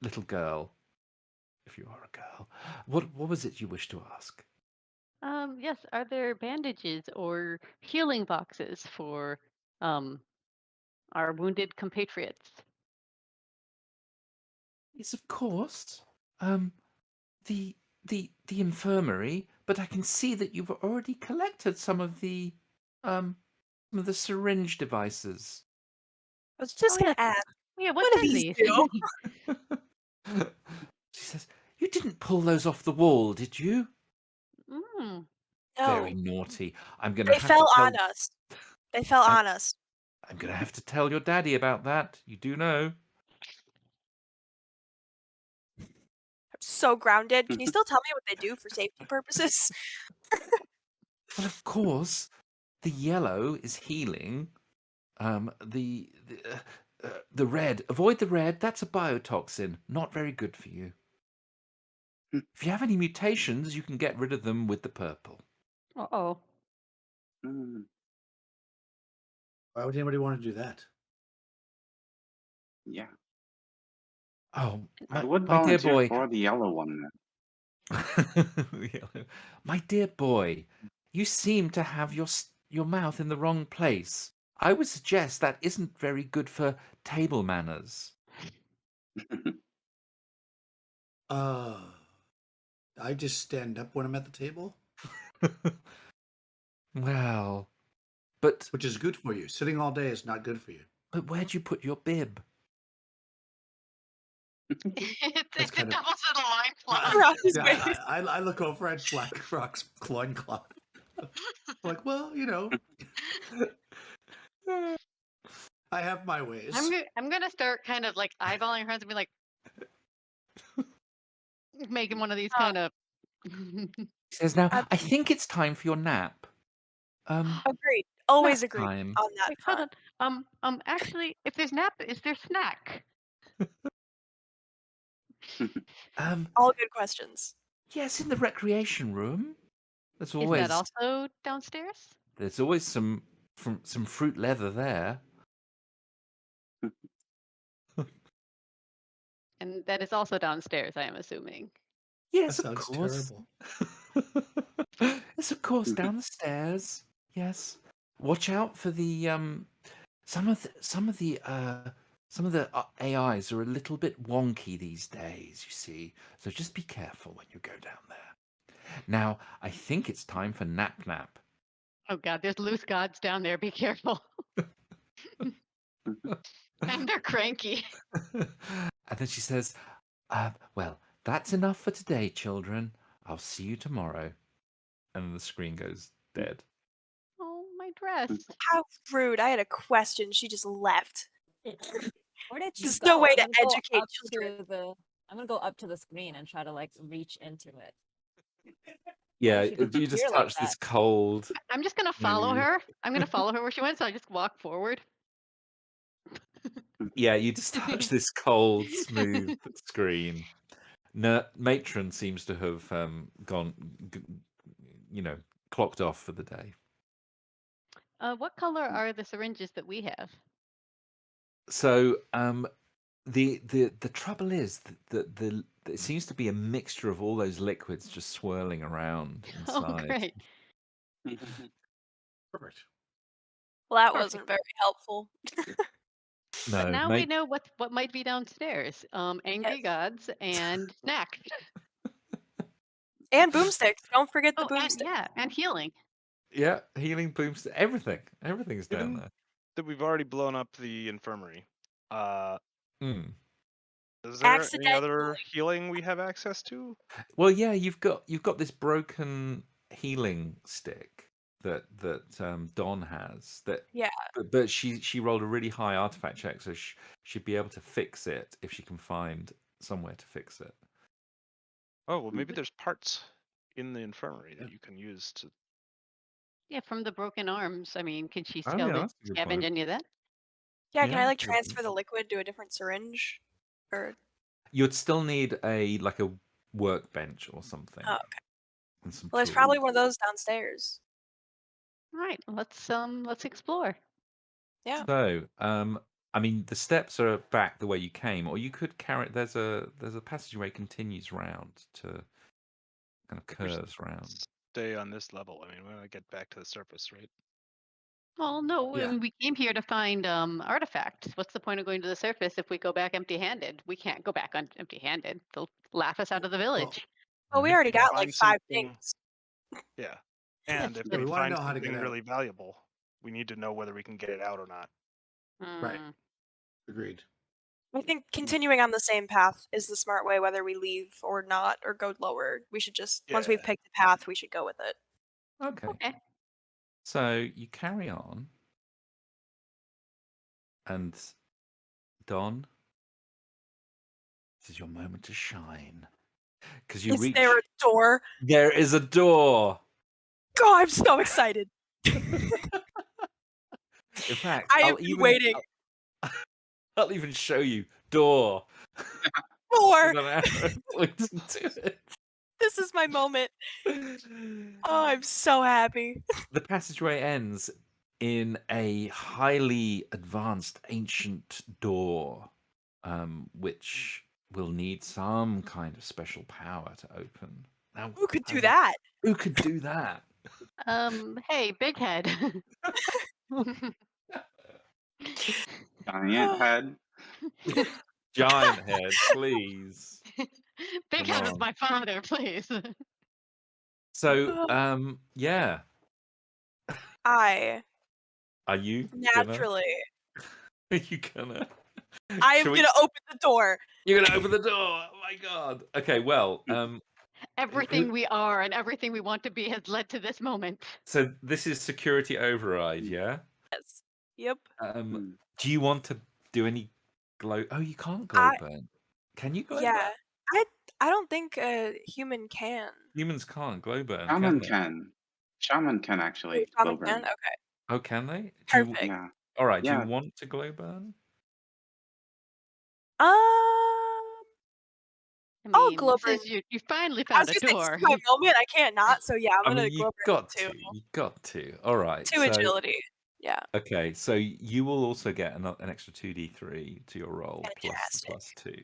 Little girl. If you are a girl. What was it you wished to ask? Yes, are there bandages or healing boxes for our wounded compatriots? Yes, of course. The the infirmary, but I can see that you've already collected some of the syringe devices. I was just Oh, gonna yeah. ask, Yeah, what what's do in these these? do? She says, "You didn't pull those off the wall, did you?" Very No, naughty. I'm gonna they have to fell tell. on us. They fell I'm, on us. I'm gonna have to tell your daddy about that. You do know. I'm so grounded. Can you still tell me what they do for safety purposes? Well, of course, the yellow is healing. The red. Avoid the red. That's a biotoxin. Not very good for you. If you have any mutations, you can get rid of them with the purple. Uh-oh. Mm, Why would anybody want to do that? yeah. Oh, I my would my dear volunteer boy. for the yellow one then. Yellow. My dear boy, you seem to have your mouth in the wrong place. I would suggest that isn't very good for table manners. I just stand up when I'm at the table, Well, but which is good for you. Sitting all day is not good for you. where'd you put your bib? it That's kind of- doubles as a loincloth. Around his Yeah, waist. I look over at Black Rock's loincloth. Like, well, I have my ways. I'm gonna start kind of like eyeballing her hands and be like making one of these kind of He says, now, I think it's time for your nap. Agreed. Always Nap agreed time. on that Wait, hold front. on. Actually, if there's nap, is there snack? All good questions. Yes, in the recreation room. Is that also downstairs? There's always some fruit leather there. And that is also downstairs, I am assuming. Yes, That of sounds course. terrible. Yes, of course, down the stairs. Yes. Watch out for the some of the AIs are a little bit wonky these days, you see. So just be careful when you go down there. Now, I think it's time for nap. Oh god, there's loose gods down there. Be careful. And they're cranky. And then she says, well, that's enough for today, children. I'll see you tomorrow. And the screen goes dead. Oh, my dress. How rude. I had a question. She just left. Where did you There's go? no way I'm to gonna go educate up children. to I'm gonna go up to the screen and try to like reach into it. Yeah, Why did she you just disappear like touch this that? cold. I'm just gonna follow move. her. I'm gonna follow her where she went, so I just walk forward. Yeah, you just touch this cold, smooth screen. Matron seems to have gone, clocked off for the day. What color are the syringes that we have? So the trouble is that it seems to be a mixture of all those liquids just swirling around Oh, inside. great. Perfect. Well, that Perfect. wasn't very helpful. No, But now we know what might be downstairs. Angry Yes. gods and snack. And boomsticks. Don't forget the Oh, and, boomsticks. yeah, and healing. Yeah, healing booms, everything's down there. that we've already blown up the infirmary. Hmm. Is there any Accidentally. other healing we have access to? Well, yeah, you've got this broken healing stick that Don has. Yeah. But she rolled a really high artifact check, so she'd be able to fix it if she can find somewhere to fix it. Oh, well, maybe there's parts in the infirmary that you can use to. Yeah, from the broken arms. I mean, can she Oh, yeah, that's a good scavenge point. any of that? Yeah, Yeah, can I like that's a good point. transfer the liquid to a different syringe? Or You'd still need a workbench or something oh, okay. and some Well, there's tools. probably one of those downstairs. All right, let's explore. Yeah. So, I mean, the steps are back the way you came, or you could carry. There's a passageway continues round to kind of We should curves round. stay on this level. I mean, we want to get back to the surface, right? Well, no, Yeah. we came here to find artifacts. What's the point of going to the surface if we go back empty-handed? We can't go back empty-handed. They'll laugh us out of the village. Well, we Right? already got like Find 5 something- things. Yeah. And if Yeah, we we wanna find know how to get something out. really valuable, we need to know whether we can get it out or not. Right. Mm, Agreed. I think continuing on the same path is the smart way, whether we leave or not, or go lower. We should just once we've Yeah. picked the path, we should go with it. Okay. Okay. So you carry on, and Don, this is your moment to shine, because you Is reach. there a door? There is a door. God, I'm so excited. In fact, I have been waiting. I'll even show you door. Door. With an arrow pointing to it. This is my moment. Oh, I'm so happy. The passageway ends in a highly advanced ancient door, which will need some kind of special power to open. Now, Who could do that? Who could do that? Hey, big head. Giant head. Giant head, please. Big Come head is on. my father, please. So, yeah. I Are you naturally. Are you gonna? I am Shall we- gonna open the door. You're gonna open the door. Oh my god. Okay. Well, Everything we are and everything we want to be has led to this moment. so this is security override, yeah. Yes. Yep. Hmm. Do you want to do any glow? Oh, you can't glow burn. Can you glow Yeah. burn? I don't think a human can. Humans can't glow burn. Shaman Can they? can. Shaman can actually Shaman glow can? burn. Okay. Oh, can they? Perfect. Yeah. All right. Do Yeah. you want to glow burn? I I'll mean, glow this is burn. you finally I found was a gonna say, door. this is my moment. I can't not. So yeah, I'm I gonna mean, glow you burn got too. to. You got to. All right. 2 so, agility. Yeah. Okay, so you will also get an extra 2d3 to your roll Fantastic. plus 2.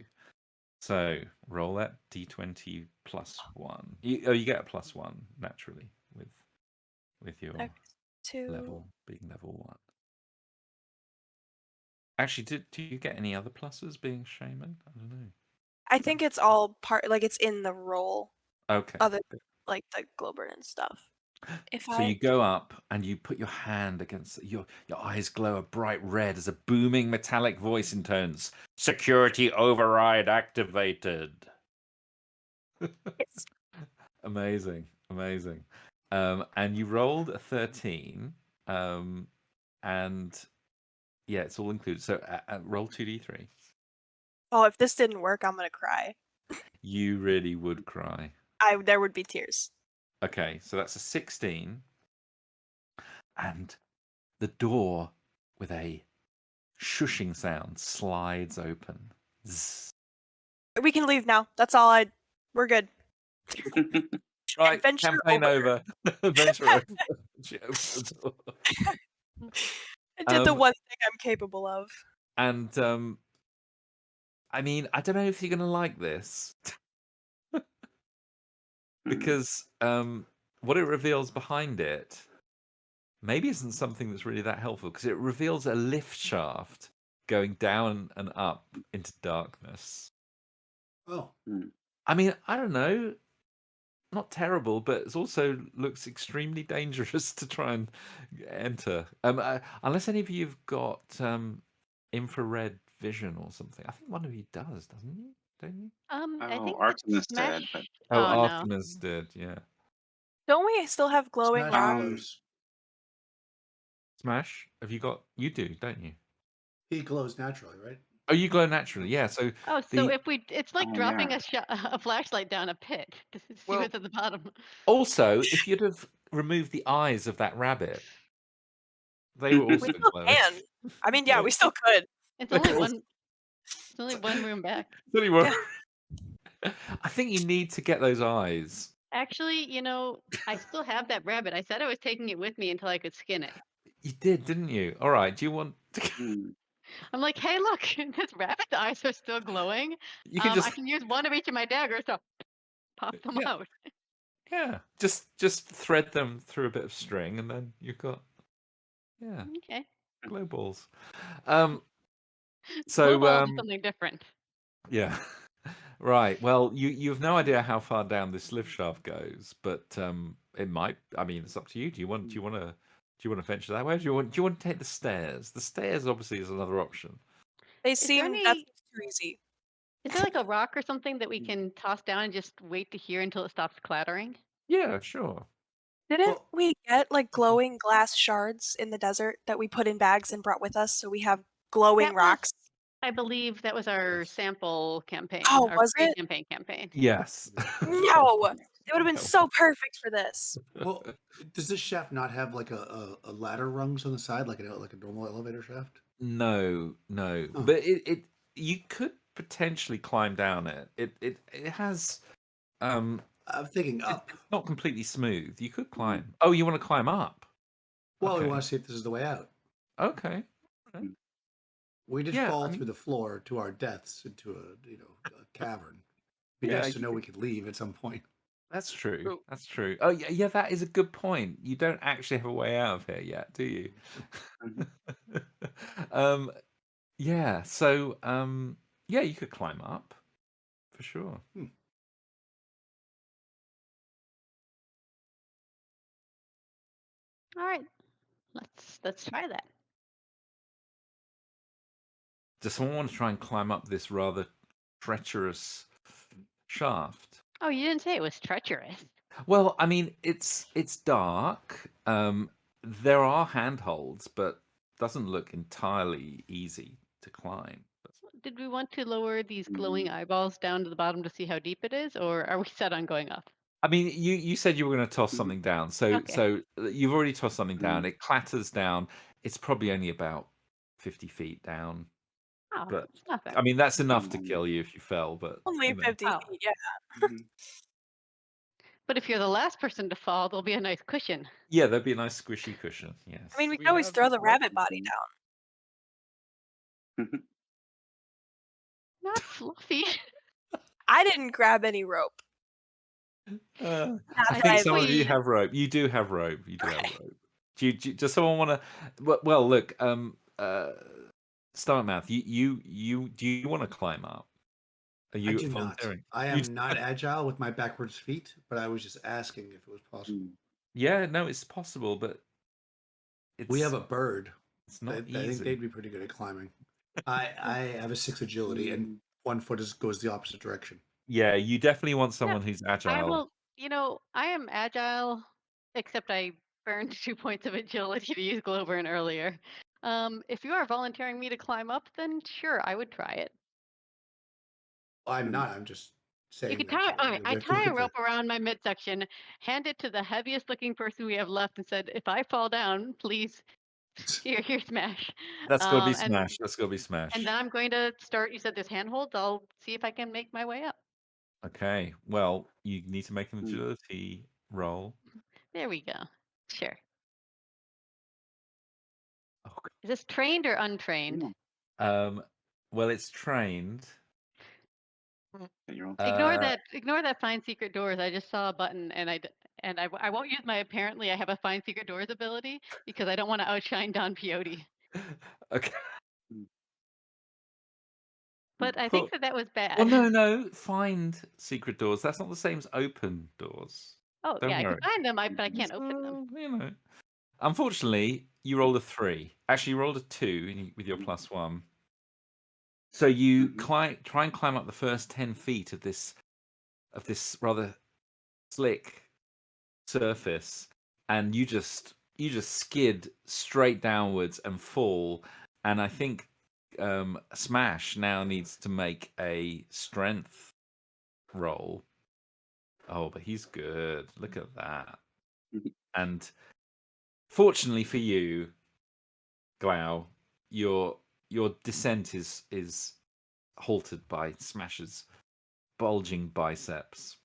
So roll that d20 plus 1. You get a plus 1 naturally with your Okay. 2. level being level 1. Actually, do you get any other pluses being shaman? I don't know. I think it's all part, like it's in the role, Okay. other like the glow burn and stuff. So you go up and you put your hand against your eyes glow a bright red as a booming metallic voice intones, "Security override activated." It's Amazing. And you rolled a 13, and yeah, it's all included. So roll 2d3. oh, if this didn't work, I'm gonna cry. You really would cry. There would be tears. Okay, so that's a 16, and the door with a shushing sound slides open. Zzz. We can leave now. That's all. We're good. Right, Adventure campaign over. Adventure over. She opens the door. I did the one thing I'm capable of. And I mean, I don't know if you're gonna like this. Because what it reveals behind it maybe isn't something that's really that helpful, because it reveals a lift shaft going down and up into darkness. Oh. I mean, I don't know. not terrible, but it also looks extremely dangerous to try and enter. Unless any of you've got infrared vision or something. I think one of you does, doesn't you? Don't you? I Oh, think Artemis Smash. did, but Oh, Oh no. Artemis did. Yeah. Don't we still have glowing Smash rocks? glows. Smash. Have you got? You do, don't you? He glows naturally, right? Oh, you glow naturally. Yeah. So Oh, so the if it's like Oh, dropping yeah. a flashlight down a pit to see Well- what's at the bottom. also, if you'd have removed the eyes of that rabbit, they were We also still glowing. can. I mean, yeah, we still could. It's They only all- one. It's only one room back. Really were. I think you need to get those eyes. Actually, I still have that rabbit. I said I was taking it with me until I could skin it. You did, didn't you? All right. Do you want to? Hmm. I'm like, hey, look, this rabbit's eyes are still glowing. You can I just can use one of each of my daggers to pop them Yeah. out. yeah, just thread them through a bit of string, and then you've got Okay. glow balls. Glow So balls is something different. yeah. Right. Well, you have no idea how far down this lift shaft goes, but it might. I mean, it's up to you. Do you want to venture that way? Or do you want to take the stairs? The stairs obviously is another option. They there seem any- that's too easy. Is there like a rock or something that we can toss down and just wait to hear until it stops clattering? Yeah, sure. Didn't Well- we get like glowing glass shards in the desert that we put in bags and brought with us so we have glowing That was- rocks? I believe that was our Yes. sample campaign. Oh, our was it? pre-campaign campaign. Yes. No, it would have been No. so perfect for this. Well, does this shaft not have like a ladder rungs on the side, like a normal elevator shaft? No. Oh. But it you could potentially climb down it. It has I'm thinking up. it's not completely smooth. You could Mm-hmm. climb. Oh, you want to climb up? Well, Okay. we want to see if this is the way out. Okay. We did Yeah, fall I mean- through the floor to our deaths into a cavern. Be Yeah, nice to you know could- we could leave at some point. That's true. So- That's true. Oh yeah, that is a good point. You don't actually have a way out of here yet, do you? Yeah, so yeah, you could climb up for sure. All right, let's try that. Does someone want to try and climb up this rather treacherous shaft? Oh, you didn't say it was treacherous. Well, I mean, it's dark. There are handholds, but doesn't look entirely easy to climb. Did we want to lower these glowing eyeballs down to the bottom to see how deep it is, or are we set on going up? I mean, you said you were going to toss something down, so Okay. you've already tossed something down. It clatters down. It's probably only about 50 feet down. Oh, But it's not bad. I mean, that's enough to kill you if you fell. But Only you know. 50 Oh. feet, yeah. But if you're the last person to fall, there'll be a nice cushion. Yeah, there'd be a nice squishy cushion. Yes. I mean, we We could always have throw the rope. rabbit body down. Not fluffy. I didn't grab any rope. I Not think that some of you we- have rope. You do have rope. You do Okay. have rope. Does someone want to? Well, look. Stomach mouth. You do you want to climb up? Are you I do not. volunteering? I You am do not agile with my backwards feet, but I was just asking if it was possible. Yeah, no, it's possible, but it's We have a bird. it's not I easy. think they'd be pretty good at climbing. I have a 6 agility, and 1 foot goes the opposite direction. Yeah, you definitely want someone who's I agile. will. I am agile, except I burned 2 points of agility to use Glowburn earlier. If you are volunteering me to climb up, then sure, I would try it. I'm not. I'm just saying. You could that, tie. so, All right, I we have to tie look a at the- rope around my midsection, hand it to the heaviest looking person we have left, and said, "If I fall down, please, here, smash." That's got to be and- smashed. That's got to be smashed. And then I'm going to start. You said there's handholds. I'll see if I can make my way up. Okay. Well, you need to make an agility roll. There we go. Sure. Oh, Is this trained or untrained? well, it's trained. Ignore that find secret doors. I just saw a button, and I won't use my apparently I have a find secret doors ability because I don't want to outshine Don Peyote. Okay. but I Cool. think that was bad. Well, no. Find secret doors. That's not the same as open doors. Oh, Don't yeah, I worry. can find them, but I can't open them. You know. Unfortunately, you rolled a 3. Actually, you rolled a 2 with your +1. So you try and climb up the first 10 feet of this rather slick surface, and you just skid straight downwards and fall. And I think Smash now needs to make a strength roll. Oh, but he's good. Look at that. And fortunately for you, Glau, your descent is halted by Smash's bulging biceps,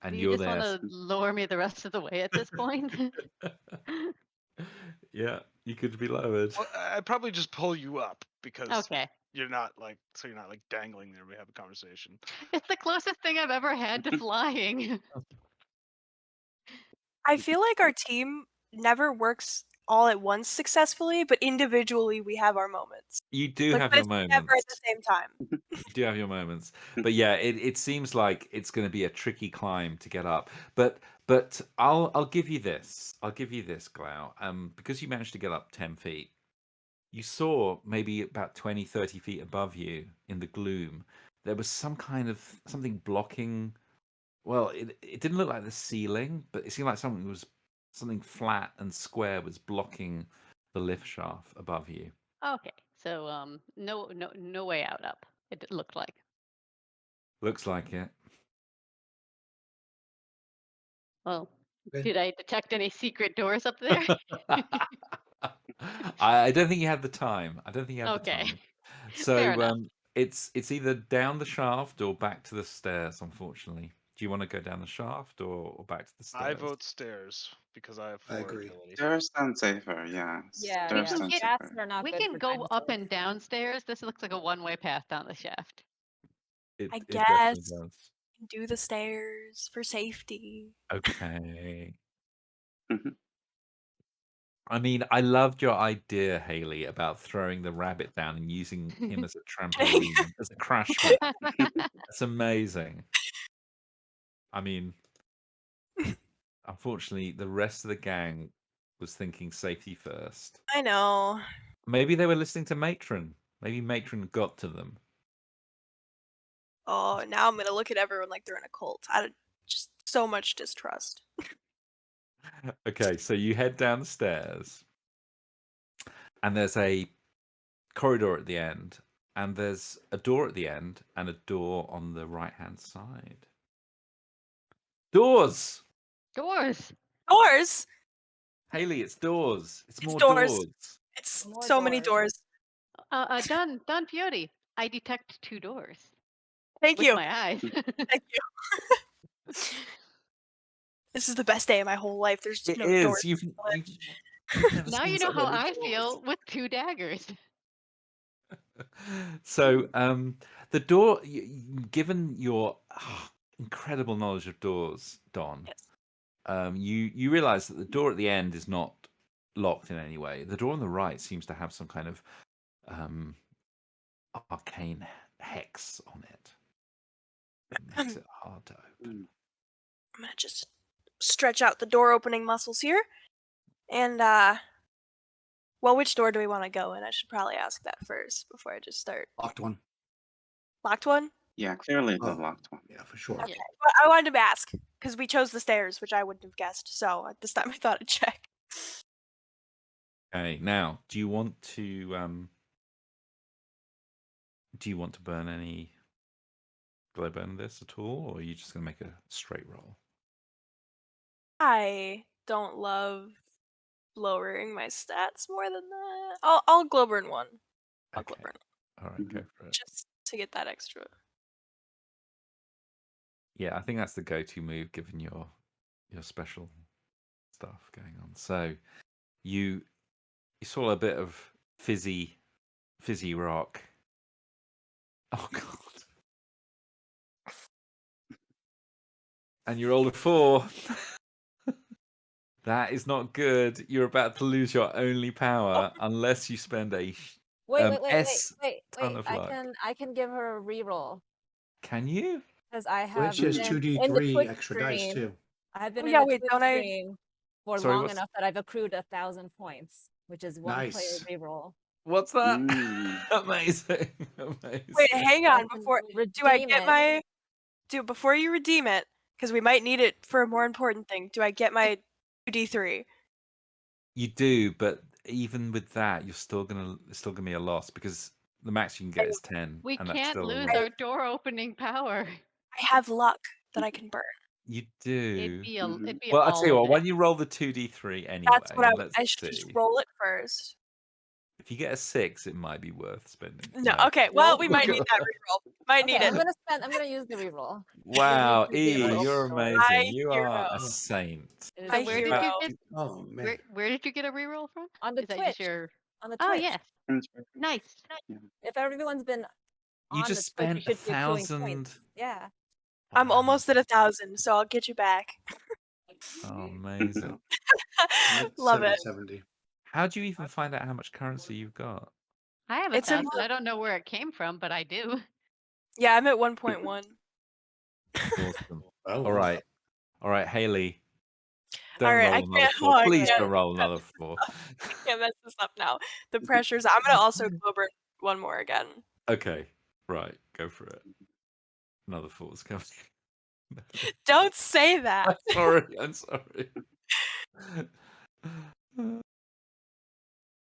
and Do you you're just want there. to lower me the rest of the way at this point? Yeah, you could be lowered. Well, I'd probably just pull you up because Okay. you're not like dangling there. We have a conversation. It's the closest thing I've ever had to flying. I feel like our team never works all at once successfully, but individually we have our moments. You do Like, have but your it's never moments. at the same time. You do have your moments. But yeah, it seems like it's going to be a tricky climb to get up. But I'll give you this. I'll give you this, Glau. Because you managed to get up 10 feet, you saw maybe about 20, 30 feet above you in the gloom, there was some kind of something blocking. Well, it didn't look like the ceiling, but it seemed like something flat and square was blocking the lift shaft above you. Okay. So no way out up. It looked like. Looks like it. Well, Okay. did I detect any secret doors up there? I don't think you had the time. I don't think you had the Okay. time. Fair enough. So it's either down the shaft or back to the stairs, unfortunately. Do you want to go down the shaft or back to the stairs? I vote stairs because I have I 4 agree. agility. Stairs sound safer, yeah. Yeah, We Stairs can sound get- shafts safer. are not We good can for go up dinosaurs. and downstairs. This looks like a one-way path down the shaft. It guess. definitely does. Do the stairs for safety. Okay. Mhm. I mean, I loved your idea, Haley, about throwing the rabbit down and using him as a trampoline, as a crash pad. That's amazing. I mean, unfortunately, the rest of the gang was thinking safety first. I know. Maybe they were listening to Matron. Maybe Matron got to them. Oh, now I'm gonna look at everyone like they're in a cult. Just so much distrust. Okay, so you head down the stairs, and there's a corridor at the end, and there's a door at the end, and a door on the right-hand side. Doors! Doors. Doors. Haley, it's doors. It's more doors. doors. It's More so many doors. doors. Don Fiori. I detect 2 doors Thank with you. my eyes. Thank you. This is the best day of my whole life. There's It no is. doors. You've never Now seen you know so how many I doors. feel with 2 daggers. So, the door. Given your incredible knowledge of doors, Don, Yes. you realize that the door at the end is not locked in any way. The door on the right seems to have some kind of arcane hex on it. It makes it hard to open. I'm gonna just stretch out the door opening muscles here. And well, which door do we want to go in? I should probably ask that first before I just start. Locked one. Locked one? Yeah, clearly the Oh. locked one. Yeah, for sure. Okay. Well, I wanted to ask because we chose the stairs, which I wouldn't have guessed. So at this time, I thought I'd check. Okay, now, do you want to burn any glowbone in this at all, or are you just going to make a straight roll? I don't love lowering my stats more than that. I'll glow burn one. I'll glow Okay. burn All right, go for it. just to get that extra. Yeah, I think that's the go-to move given your special stuff going on. So you saw a bit of fizzy rock. Oh god. And you rolled a 4. That is not good. You're about to lose your only power unless you spend a Wait. S, ton of I luck. can give her a reroll Can you? because I have Which is been in the 2d3 Twitch extra dice stream. too. I have been Oh in yeah, the wait, Twitch don't I? stream for Sorry, long what's enough that I've accrued 1,000 points, which is one player Nice. reroll. what's that? Mm. Amazing, Wait, amazing. hang So I on. can Before do I redeem get it. my before you redeem it, because we might need it for a more important thing. Do I get my 2d3? You do, but even with that, it's still gonna be a loss because the max you can get is 10, We and that's can't still a lose loss. our door opening power. I have luck that I can burn. You It'd do. be Mhm. it'd be Well, I'll all tell you of what. Why it. don't you roll the 2d3 anyway, That's what and let's I should just see. roll it first. If you get a 6, it might be worth spending. No, okay. Well, we might Okay. need that reroll. Might Okay, need it. I'm gonna use the reroll. Wow, Give me E, the reroll you're for it. amazing. My You are a hero. saint. It is My So where did hero. you get Oh man. where did you get a reroll from? on the Is that Twitch. just your On the Oh Twitch. yes. Nice. If everyone's been You on just the Twitch, spent you should be accruing 1,000. points. Yeah. I'm Wow. almost at 1,000, so I'll get you back. Oh, amazing. I'm at Love it. 770. How do you even find out how much currency you've got? I have It's in 1,000. I don't know where it came from, but I do. Yeah, I'm at 1.1. Awesome. Oh, All right. All right, Haley. All Don't right, roll I another can't. 4. I Please can't don't roll mess another this 4. up. I can't mess this up now. The pressures. I'm gonna also go burn one more again. Okay. Right. Go for it. Another 4's coming. Don't say that. I'm sorry. I'm sorry.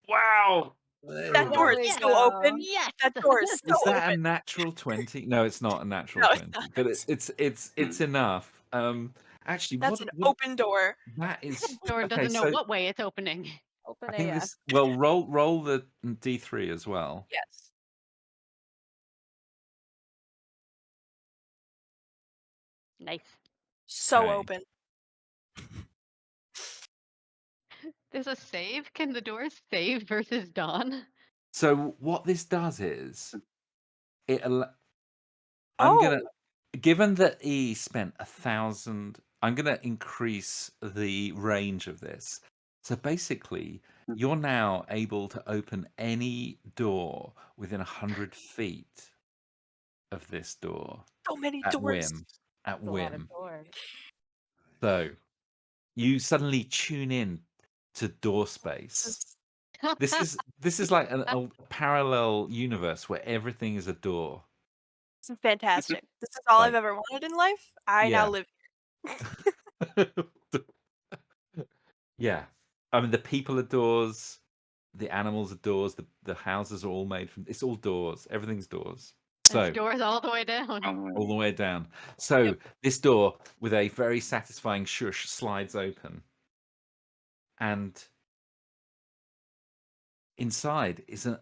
Wow. there That we door go. is we still go. open. Yes. That door is still Is that a open. natural 20? No, it's not a natural No, it's 20. not. But it's enough. Actually, That's an open door. that is Door okay. doesn't know So what way it's opening. Open I think AF. this. Well, roll the D3 as well. Yes. Nice. So Okay. open. There's a save. Can the doors save versus dawn? So what this does is it. I'm Oh, gonna. Given that E spent 1,000, I'm gonna increase the range of this. So basically, you're now able to open any door within 100 feet of this door so many at doors. whim. At That's a lot of whim. doors. So you suddenly tune in to door space. This is like a parallel universe where everything is a door. This is fantastic. This is all I've Like, ever wanted in life. I now yeah. live. Yeah. I mean, the people are doors, the animals are doors, the houses are all made from. It's all doors. Everything's doors. So It's doors all the way down. all the way down. So Yep. this door with a very satisfying shush slides open, and inside is an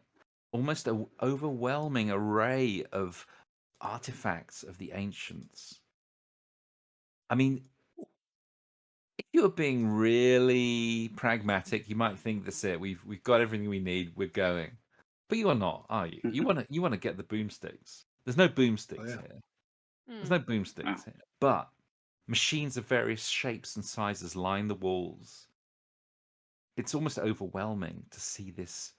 almost a overwhelming array of artifacts of the ancients. I mean, if you're being really pragmatic, you might think that's it. We've got everything we need. We're going, but you are not, are you? You want to get the boomsticks. There's no boomsticks yeah. here. Hmm. There's no boomsticks here. But machines of various shapes and sizes line the walls. It's almost overwhelming to see this.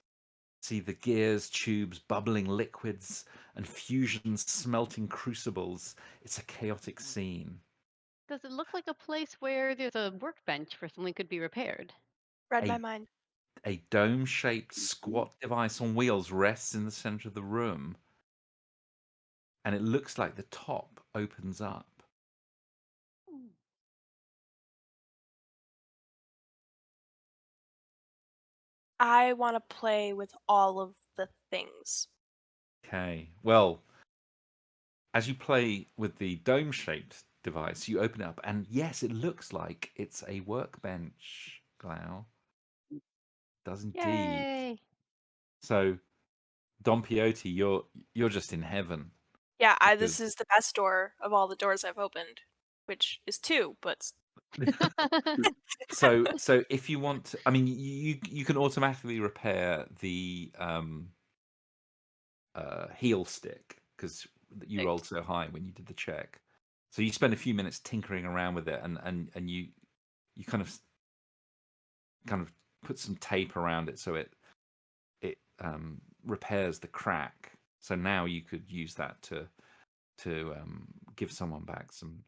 See the gears, tubes, bubbling liquids, and fusions smelting crucibles. It's a chaotic scene. Does it look like a place where there's a workbench where something could be repaired? Read my A mind. A dome-shaped squat device on wheels rests in the center of the room, and it looks like the top opens up. I want to play with all of the things. Okay. Well, as you play with the dome-shaped device, you open it up, and yes, it looks like it's a workbench, Glau. Does indeed. Yay! So, Don Quixote, you're just in heaven. Yeah, Because- this is the best door of all the doors I've opened, which is 2, but So if you want to, I mean, you can automatically repair the heel stick because you Right. rolled so high when you did the check. So you spend a few minutes tinkering around with it, and you kind of put some tape around it so it repairs the crack. So now you could use that to give someone back some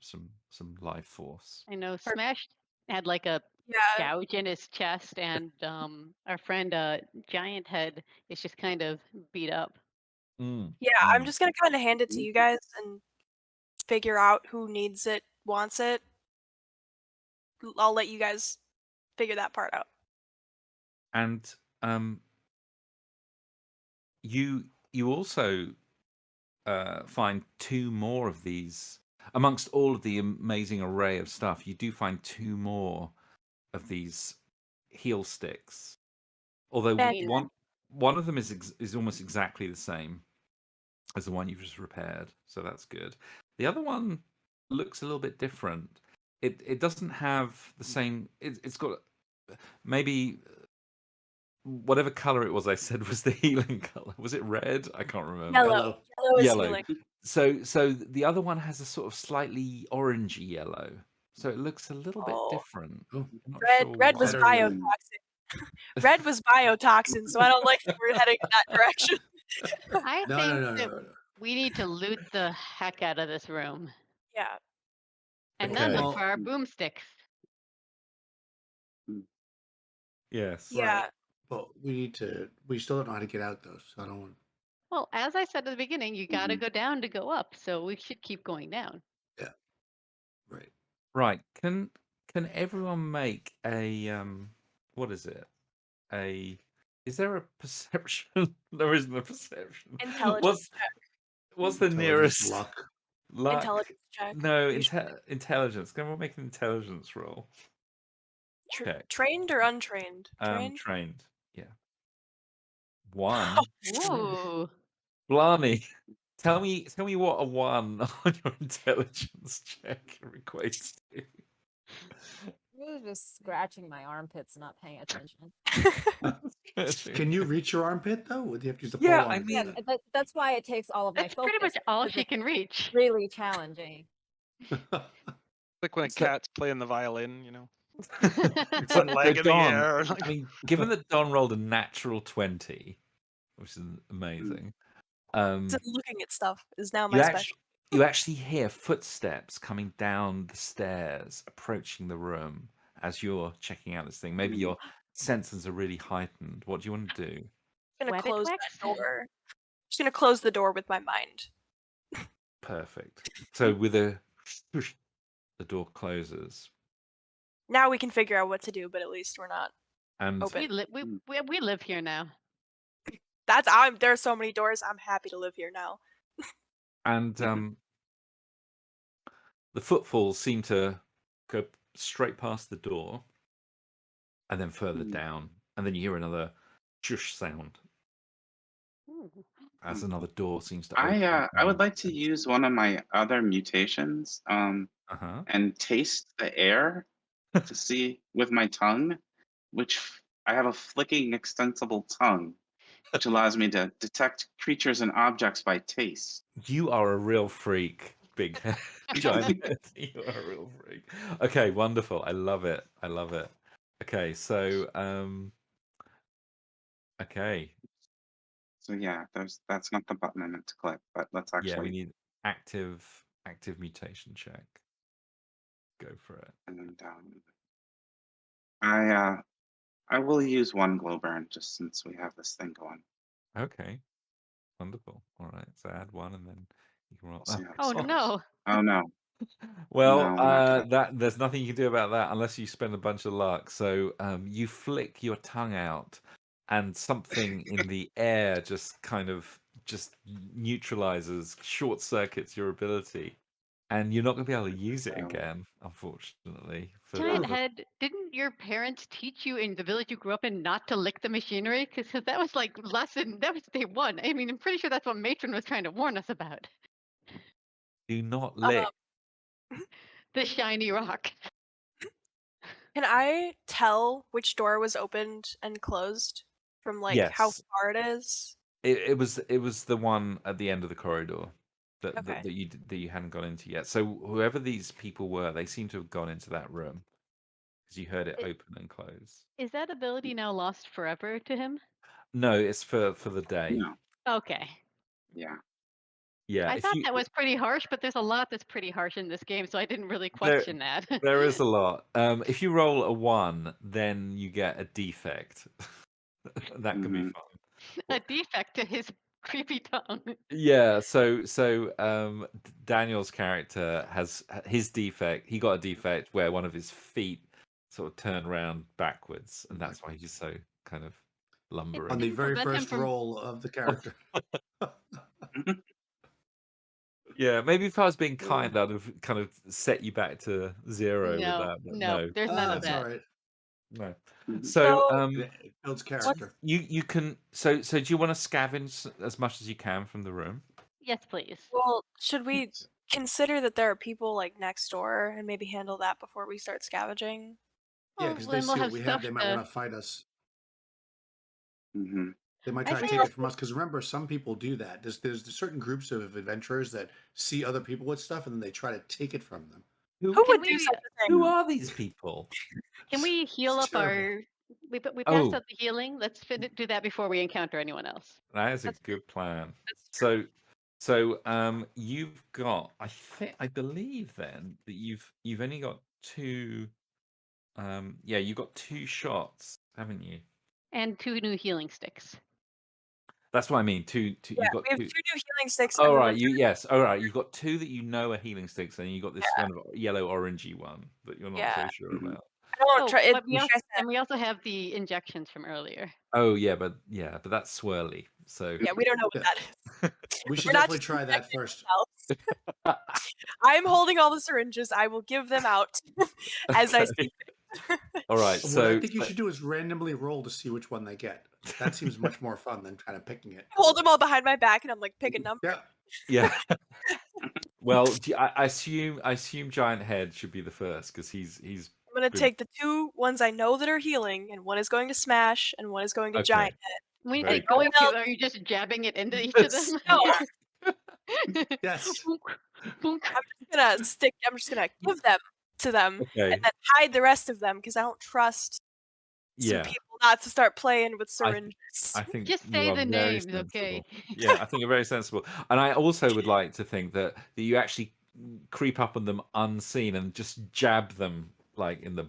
life force. I know Smash had like a Yeah. gouge in his chest, and our friend Giant Head is just kind of beat up. Yeah, I'm just gonna kind of hand it to you guys and figure out who needs it, wants it. I'll let you guys figure that part out. And you also find two more of these amongst all of the amazing array of stuff. You do find two more of these heel sticks, although Fantastic. one of them is almost exactly the same as the one you've just repaired, so that's good. The other one looks a little bit different. It doesn't have the same. It's got maybe whatever color it was. I said was the healing color. Was it red? I can't remember. Yellow. Yellow is Yellow. healing. So the other one has a sort of slightly orangey yellow. So it looks a little bit different. Oh. I'm not Red sure was Better than- biotoxin. Red was biotoxin, so I don't like that we're heading in that direction. I No, think no, no, that no, no. we need to loot the heck out of this room, Yeah. and then Okay. look for our boomsticks. Yes. Yeah. Right. But we still don't know how to get out though, so I don't want. Well, as I said at the beginning, you got to go down to go up, so we should keep going down. Yeah. Right. Right. Can everyone make a what is it? Is there a perception? There isn't a perception. Intelligence What's the Intelligence, nearest luck. luck? Intelligence check. No, Usually. intelligence. Can we make an intelligence roll? Check. Trained or untrained? Trained. Trained. Yeah. 1. Ooh. Blarney, tell me what a 1 on your intelligence check equates to. I was just scratching my armpits, not paying attention. Can you reach your armpit though? Would you have to use the Yeah, pole I arm? mean- That's why it takes all of my That's focus. pretty much all because she it's can reach. really challenging. Like when a So- cat's playing the violin, you know, So- one leg so in the Don, air. Like, I mean, given that Don rolled a natural 20, which is amazing, So looking at stuff is now you my actually special. you actually hear footsteps coming down the stairs, approaching the room as you're checking out this thing. Maybe your senses are really heightened. What do you want to do? I'm gonna Webbit close Wex? that door. Just gonna close the door with my mind. Perfect. So with a swoosh, the door closes, Now we can figure out what to do, but at least we're not and open. We live here now. There are so many doors. I'm happy to live here now. the footfalls seem to go straight past the door, and then further down, and then you hear another shush sound as another door seems to open. I would like to use one of my other mutations and taste the air to see with my tongue, which I have a flicking extensible tongue, which allows me to detect creatures and objects by taste. You are a real freak, big giant head. You are a real freak. Okay, wonderful. I love it. I love it. Okay, so okay. So yeah, that's not the button I meant to click, but let's Yeah, we actually. need active mutation check. Go for it. And I will use one glow burn just since we have this thing going. Okay. Wonderful. All right. So add 1 and then you can roll. We'll see how Oh this goes. no. Oh no. Well, No, we're not that there's nothing you can do about that unless you spend a bunch of luck. So you flick your tongue out, and something in the air just kind of just neutralizes, short circuits your ability, and you're not going to be able to use it Oh. again, unfortunately. Giant Head, didn't your parents teach you in the village you grew up in not to lick the machinery? Because that was like that was day 1. I mean, I'm pretty sure that's what Matron was trying to warn us about. Do not lick. The shiny rock. Can I tell which door was opened and closed from how Yes. far it is? It was the one at the end of the corridor that Okay. that you hadn't gone into yet. So whoever these people were, they seem to have gone into that room because you heard it open and close. Is that ability now lost forever to him? No, it's for the day. No. Okay. Yeah. Yeah, I if thought you that was pretty harsh, but there's a lot that's pretty harsh in this game, so I didn't really there question that. there is a lot. If you roll a 1, then you get a defect. That can be Mhm. fun. A defect to his creepy tongue. Yeah, so Daniel's character has his defect. He got a defect where one of his feet sort of turned round backwards, and that's why he's so kind of On lumbering. the Didn't very prevent him first from- roll of the character. Yeah, maybe if I was being kind, I'd have kind of set you back to 0 with No, that, but no, no, there's none of That's that. all right. no. Mhm. So, So It builds character. you can so do you want to scavenge as much as you can from the room? Yes, please. well, should we Yes. consider that there are people like next door and maybe handle that before we start scavenging? Yeah, Well, because they then we'll see what have we have, stuff they might to. want to fight us. Mhm. They might I try to think take that's- it from us. Because remember, some people do that. There's certain groups of adventurers that see other people with stuff and then they try to take it from them. Who Can would do we- such a thing? Who are these people? Can we heal It's up terrible. our? We passed Oh. out the healing. Let's do that before we encounter anyone else. That is a That's good plan. That's true. So you've got I believe then that you've only got 2 yeah, you got 2 shots, haven't you? And 2 new healing sticks. That's what I mean. Two Yeah, you've got we have 2. 2 new healing sticks. All and right, the yes. All right, you've got 2 that you know are healing sticks, and you got this Yeah. kind of yellow orangey one that you're not so Yeah. sure Mhm. about. I don't Oh, try. It's but we also have the injections from earlier. Oh yeah, but that's swirly. So yeah, we don't know what Yeah. that is. We should We're not definitely just try that injecting first. ourselves. I'm holding all the syringes. I will give them out as I see. All right, What so I think you should do is randomly roll to see which one they get. That seems much more fun than kind of picking it. Hold them all behind my back, and I'm like, pick a number. Yeah. yeah. Well, I assume Giant Head should be the first because he's I'm gonna been- take the 2 ones I know that are healing, and one is going to Smash, and one is going to Okay. Giant Head. When you Very say good. going to, else- are you just jabbing it into each of them? No, Yes. Boonk. I'm just gonna give them to them, Okay. and then hide the rest of them because I don't trust some Yeah. people not to start playing with syringes. I think Just you say are the very names, okay? sensible. Yeah, I think you're very sensible. And I also would like to think that you actually creep up on them unseen and just jab them like in the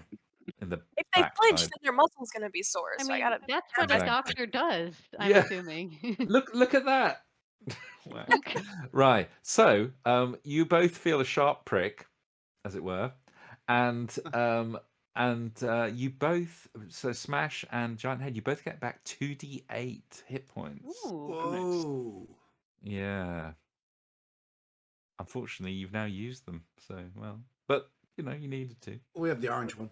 If they flinch, backside. then their muscle's gonna be sore. I So mean, I gotta. that's what a Exactly. doctor does, I'm Yeah. assuming. Look at that. Wow. Right. So, you both feel a sharp prick, as it were, and you both, so Smash and Giant Head, you both get back 2d8 hit points. Ooh. Whoa. Yeah. Unfortunately, you've now used them. So, well, but you needed to. We have the orange one.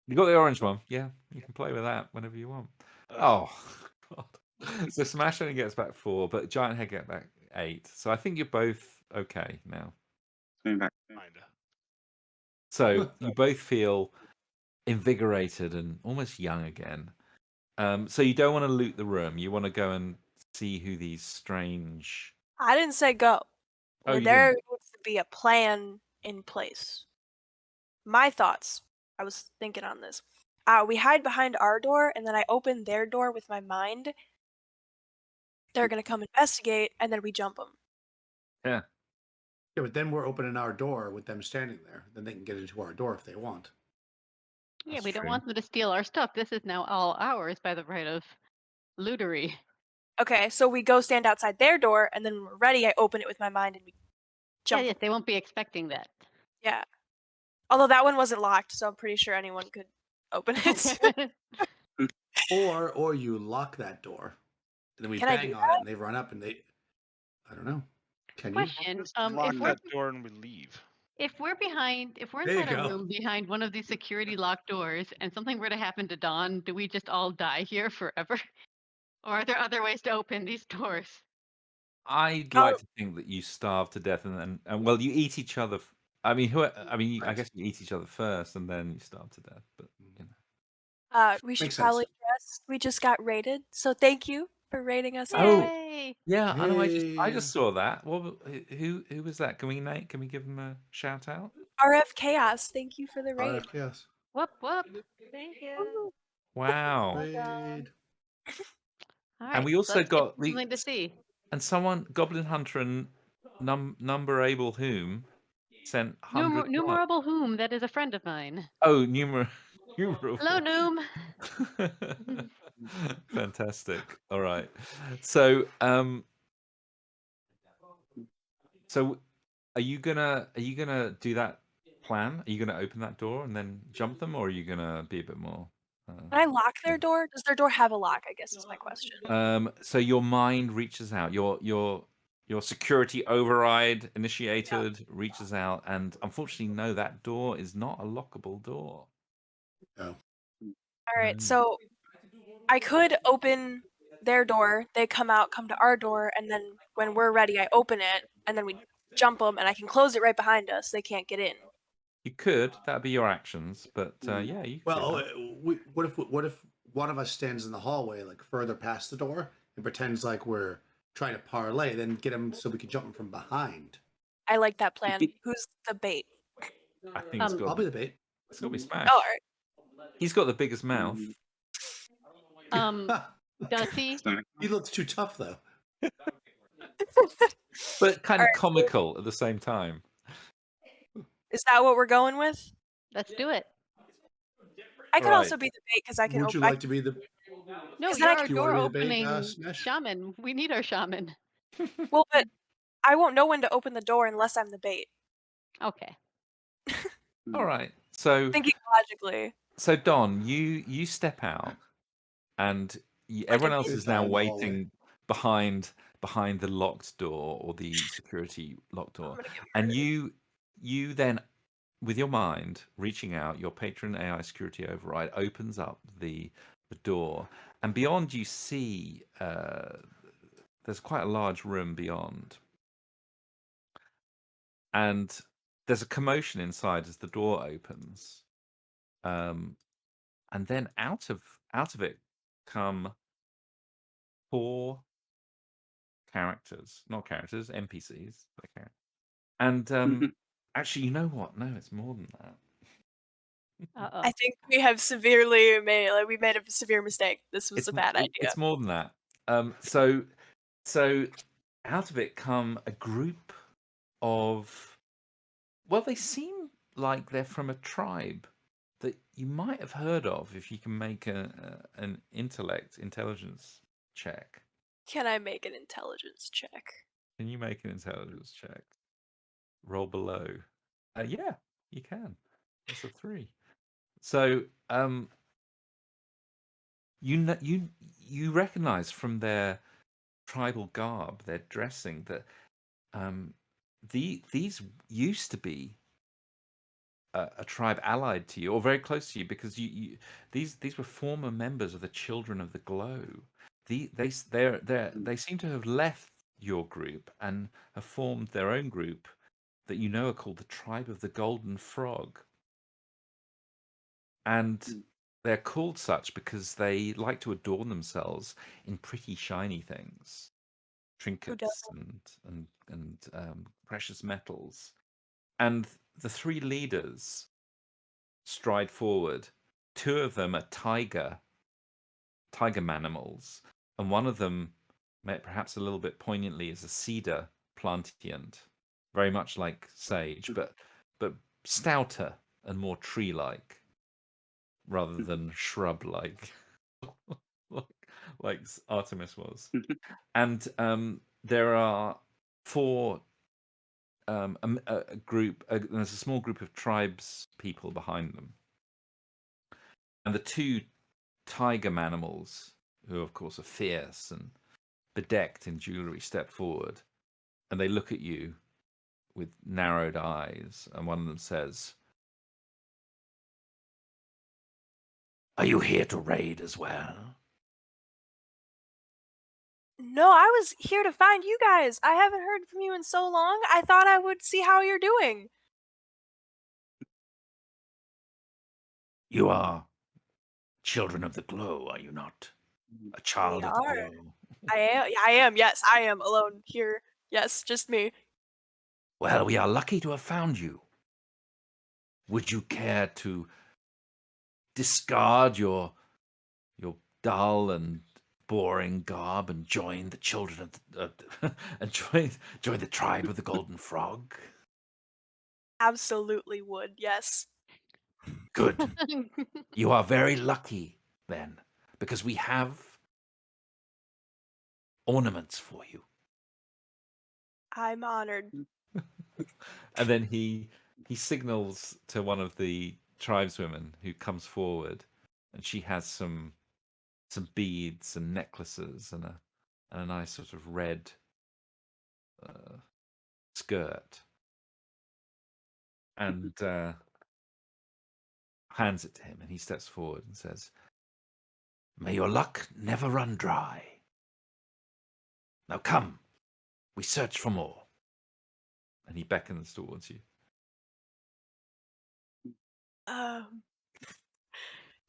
You got the orange one. Yeah, you can play with that whenever you want. Oh, God. So Smash only gets back 4, but Giant Head get back 8. So I think you're both okay now. Coming back. Kinda. So you both feel invigorated and almost young again. So you don't want to loot the room. You want to go and see who these strange. I didn't say go. Oh, you There didn't? needs to be a plan in place. My thoughts. I was thinking on this. We hide behind our door, and then I open their door with my mind. They're gonna come investigate, and then we jump them. Yeah. Yeah, but then we're opening our door with them standing there. Then they can get into our door if they want. Yeah, That's we don't true. want them to steal our stuff. This is now all ours by the right of lootery. Okay, so we go stand outside their door, and then when we're ready, I open it with my mind, and we Yeah, jump. yes, they won't be expecting that. Yeah. Although that one wasn't locked, so I'm pretty sure anyone could open it. Or you lock that door. And then we Can I bang do on it and they run up and they I don't know. Can you? Question: Just lock if that door and we leave. we're There you inside a go. room behind one of these security locked doors, and something were to happen to Dawn, do we just all die here forever? Or are there other ways to open these doors? I'd Oh. like to think that you starve to death and well, you eat each other. I mean, I Right. guess you eat each other first and then you starve to death. But We should Makes sense. probably address we just got raided, so thank you for raiding us. Oh. Yay! yeah, I know. I Hey. just saw that. Who was that? Can we give him a shout out? RF Chaos, thank you for the raid. RF chaos. Whoop whoop. Thank you. Wow. Raid. All And right, we also let's get got something to see. and someone, Goblin Hunter and Number Able Whom sent 100 1. Numerable whom, that is a friend of mine. Oh, Hello, numerable. Noom. Fantastic. All right. So, so are you gonna do that plan? Are you gonna open that door and then jump them, or are you gonna be a bit more? Can I lock their door? Does their door have a lock, I guess is my question. So your mind reaches out. Your security override initiated reaches out, and unfortunately, no, that door is not a lockable door. Oh. All right, No. so I could open their door, they come out, come to our door, and then when we're ready, I open it, and then we jump them, and I can close it right behind us. They can't get in. You could. That'd be your actions, but yeah, you could. Well, do that. what if one of us stands in the hallway, like further past the door, and pretends like we're trying to parlay, then get him so we can jump him from behind. I like that plan. Who's the bait? I think it's got. I'll be the bait. It's got to be Smash. Oh, all right. He's got the biggest mouth. Does he? He looks too tough, though. But kind of Alright, comical at the same time. Is that what we're going with? Let's do it. I could Right. also be the bait because I can Would you open. like to be the? No, Is you're that our Do you wanna door be the bait, opening Smash? shaman. We need our shaman. Well, but I won't know when to open the door unless I'm the bait. Okay. All right. So Thinking logically. so Don, you step out, and everyone else bait is now down the hallway. waiting behind the locked door or the security locked door, I'm gonna get and you then, with your mind reaching out, your patron AI security override opens up the door, and beyond you see there's quite a large room beyond, and there's a commotion inside as the door opens, and then out of it come 4 characters, not characters, NPCs, okay. And actually, you know what? No, it's more than that. Uh-oh. I think we have severely made we made a severe mistake. This was a bad idea. It's more than that. So out of it come a group of, well, they seem like they're from a tribe that you might have heard of if you can make an intelligence check. Can I make an intelligence check? Can you make an intelligence check? Roll below. Yeah, you can. That's a 3. So you recognize from their tribal garb, their dressing, that these used to be a tribe allied to you or very close to you, because these were former members of the Children of the Glow. They seem to have left your group and have formed their own group that you know are called the Tribe of the Golden Frog. And they're called such because they like to adorn themselves in pretty shiny things, trinkets and precious metals. And the 3 leaders stride forward. 2 of them are tiger manimals, and one of them, perhaps a little bit poignantly, is a cedar plantiant, very much like Sage, but stouter and more tree-like, rather than shrub-like, like Artemis was. And there are 4 a group. There's a small group of tribes people behind them, and the 2 tiger manimals, who of course are fierce and bedecked in jewelry, step forward, and they look at you with narrowed eyes, and one of them says, "Are you here to raid as well?" No, I was here to find you guys. I haven't heard from you in so long. I thought I would see how you're doing. You are Children of the Glow, are you not? A child of the are. Glow. I am. Yes, I am alone here. Yes, just me. Well, we are lucky to have found you. Would you care to discard your dull and boring garb and join the children of and join the tribe of the Golden Frog? Absolutely would, yes. Good. You are very lucky then, because we have ornaments for you. I'm honored. And then he signals to one of the tribeswomen who comes forward, and she has some beads and necklaces and a nice sort of red skirt, and hands it to him, and he steps forward and says, "May your luck never run dry. Now come, we search for more." And he beckons towards you.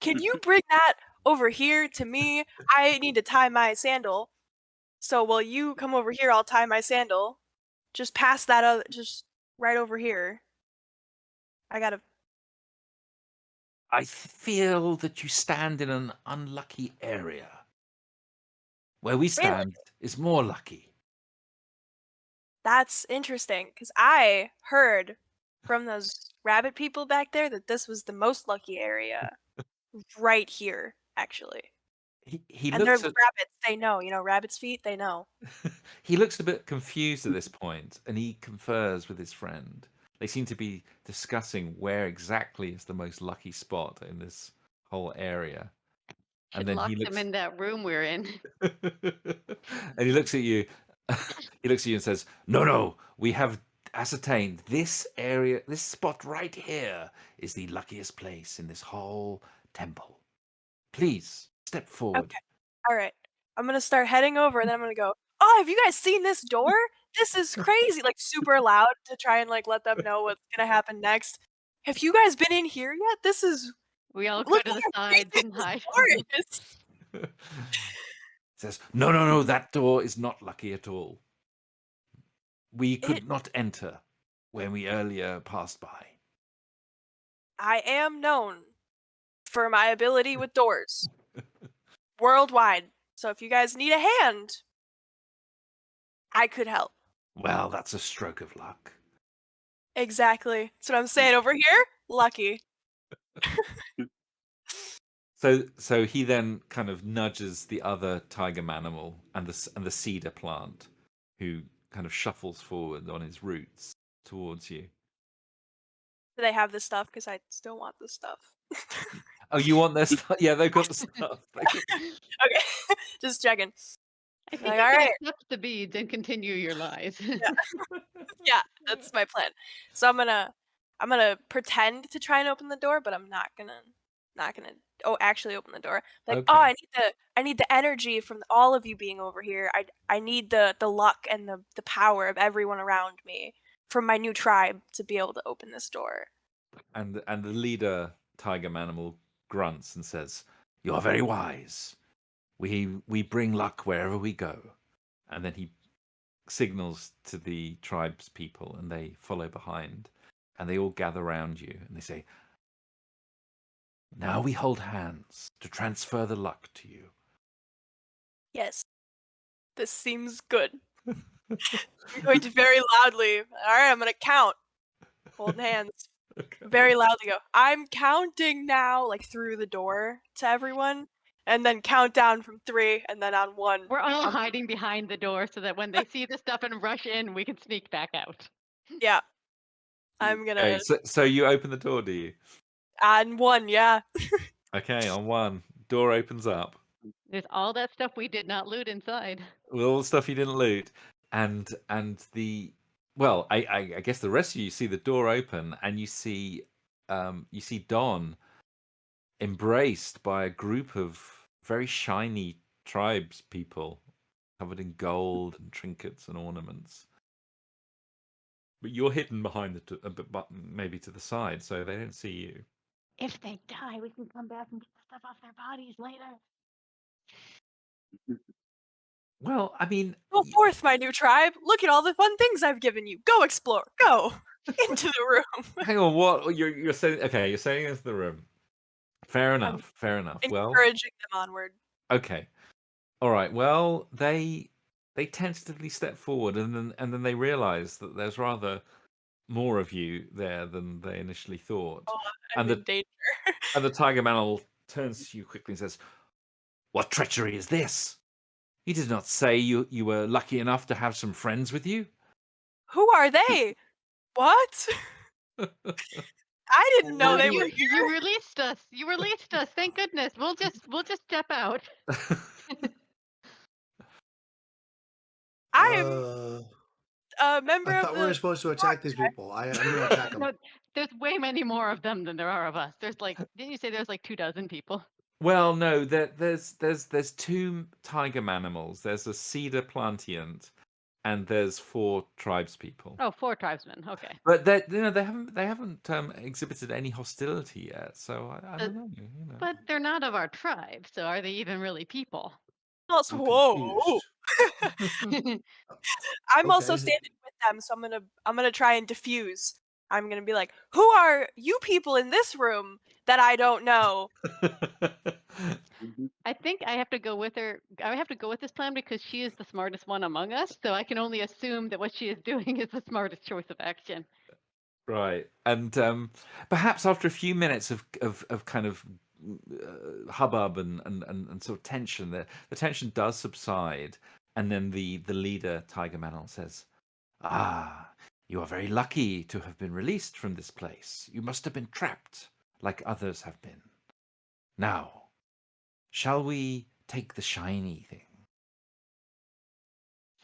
Can you bring that over here to me? I need to tie my sandal. So while you come over here, I'll tie my sandal. Just pass that other, just right over here. I gotta. I feel that you stand in an unlucky area. Where we Really? stand is more lucky. That's interesting, because I heard from those rabbit people back there that this was the most lucky area. Right here, actually. He And they're looks at rabbits, they know. You know, rabbit's feet, they know. he looks a bit confused at this point, and he confers with his friend. They seem to be discussing where exactly is the most lucky spot in this whole area. Should And then lock he them looks in that room we're in. and he looks at you. He looks at you and says, "No, we have ascertained this area, this spot right here is the luckiest place in this whole temple. Please step forward." Okay. Alright. I'm gonna start heading over, and then I'm gonna go, "Oh, have you guys seen this door? This is crazy!" Like, super loud to try and, like, let them know what's gonna happen next. "Have you guys been in here yet? This is We all go look to at the how sides crazy and this hide. door is!" Says, "No, that door is not lucky at all. We could It not enter when we earlier passed by." I am known for my ability with doors. Worldwide. So if you guys need a hand, I could help. Well, that's a stroke of luck. Exactly. That's what I'm saying over here. Lucky. So he then kind of nudges the other tiger manimal and the cedar plant, who kind of shuffles forward on his roots towards you. Do they have this stuff? Because I still want this stuff. Oh, you want their stuff? Yeah, they've got the stuff. Okay. Just checking. I think Like, you all can right. accept the beads and continue your lies. Yeah, that's my plan. So I'm gonna pretend to try and open the door, but I'm not gonna actually open the door. Like, oh, Okay. I need the energy from all of you being over here. I need the luck and the power of everyone around me from my new tribe to be able to open this door. And the leader tiger manimal grunts and says, "You are very wise. We bring luck wherever we go." And then he signals to the tribes people, and they follow behind, and they all gather around you, and they say, "Now we hold hands to transfer the luck to you." Yes. This seems good. I'm going to very loudly. All right, I'm gonna count. Holding hands. Okay. Very loudly go, "I'm counting now," like through the door to everyone, and then count down from 3, and then on 1. We're all hiding behind the door so that when they see the stuff and rush in, we can sneak back out. Yeah. I'm gonna Okay, so you open the door, do you? on 1, yeah. Okay, on 1, door opens up There's all that stuff we did not loot inside. with all the stuff you didn't loot, and the well, I guess the rest of you see the door open, and you see Don embraced by a group of very shiny tribes people covered in gold and trinkets and ornaments. But you're hidden behind maybe to the side, so they don't see you. If they die, we can come back and get the stuff off their bodies later. Well, I mean, Go forth, my new tribe. Look at all the fun things I've given you. Go explore. Go into the room. hang on, what you're saying? Okay, you're saying into the room. Fair enough. Fair enough. Well, Encouraging them onward. okay. All right. Well, they tentatively step forward, and then they realize that there's rather more of you there than they initially thought. Oh, I'm And in the danger. and the tiger mammal turns to you quickly and says, "What treachery is this? You did not say you were lucky enough to have some friends with you." Who are they? What? I didn't know Oh, they you were here. you released us. You released us. Thank goodness. We'll just step out. I am Uh, a I member of thought we were the supposed to attack these people. I'm going to attack them. No, there's way many more of them than there are of us. There's like, didn't you say there's like 24 people? Well, no, there's two tiger manimals. There's a cedar plantiant, and there's 4 tribespeople. Oh, 4 tribesmen. Okay. But they haven't exhibited any hostility yet. So I don't know. But they're not of our tribe, so are they even really people? I'm Whoa! confused. I'm also Okay. standing with them, so I'm gonna try and diffuse. I'm gonna be like, "Who are you people in this room that I don't know?" Mhm. I think I have to go with her. I have to go with this plan because she is the smartest one among us. So I can only assume that what she is doing is the smartest choice of action. Right. And perhaps after a few minutes of kind of hubbub and sort of tension, the tension does subside, and then the leader, Tiger Mantle, says, "Ah, you are very lucky to have been released from this place. You must have been trapped like others have been. Now, shall we take the shiny thing?"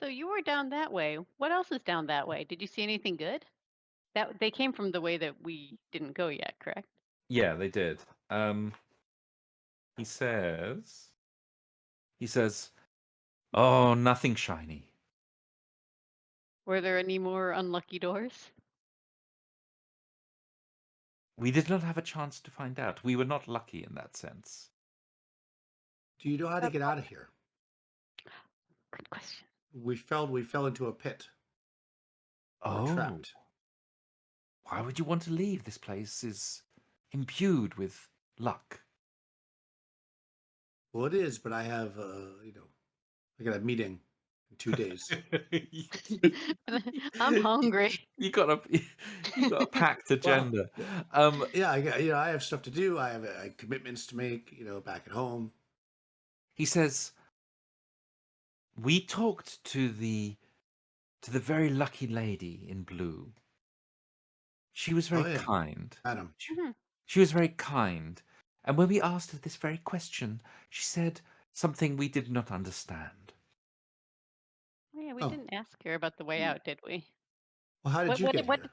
So you were down that way. What else is down that way? Did you see anything good? That they came from the way that we didn't go yet, correct? Yeah, they did. Um, he says, he says, "Oh, nothing shiny. Were there any more unlucky doors? We did not have a chance to find out. We were not lucky in that sense." Do you know how to get out of here? Good question. We fell into a pit. We're Oh, trapped. why would you want to leave? This place is imbued with luck. Well, it is, but I have I got a meeting in 2 days. I'm hungry. You got a packed Well, agenda. Um, yeah, I have stuff to do. I have commitments to make, back at home. he says, "We talked to the very lucky lady in blue. She was very Oh yeah, kind. Adam. Mhm. She was very kind. And when we asked her this very question, she said something we did not understand." Oh, yeah, we Oh, didn't ask her about the way Hmm. out, did we? well, how did you get What? here?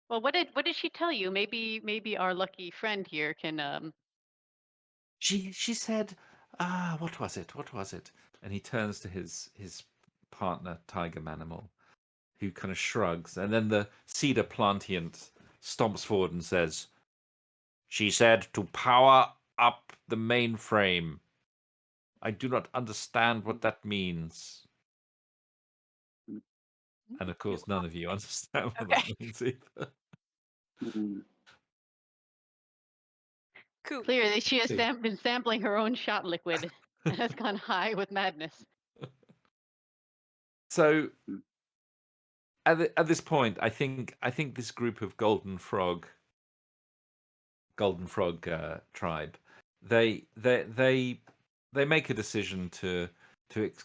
Well, what did she tell you? Maybe our lucky friend here can She said, what was it? What was it? And he turns to his partner, Tiger Manimal, who kind of shrugs, and then the cedar plantiant stomps forward and says, "She said to power up the mainframe. I do not understand what that means." And of course, none of you understand what Okay, that means either. Mhm. cool. clearly she has See, been sampling her own shot liquid and has gone high with madness. So Mm. at this point, I think this group of Golden Frog tribe, they make a decision to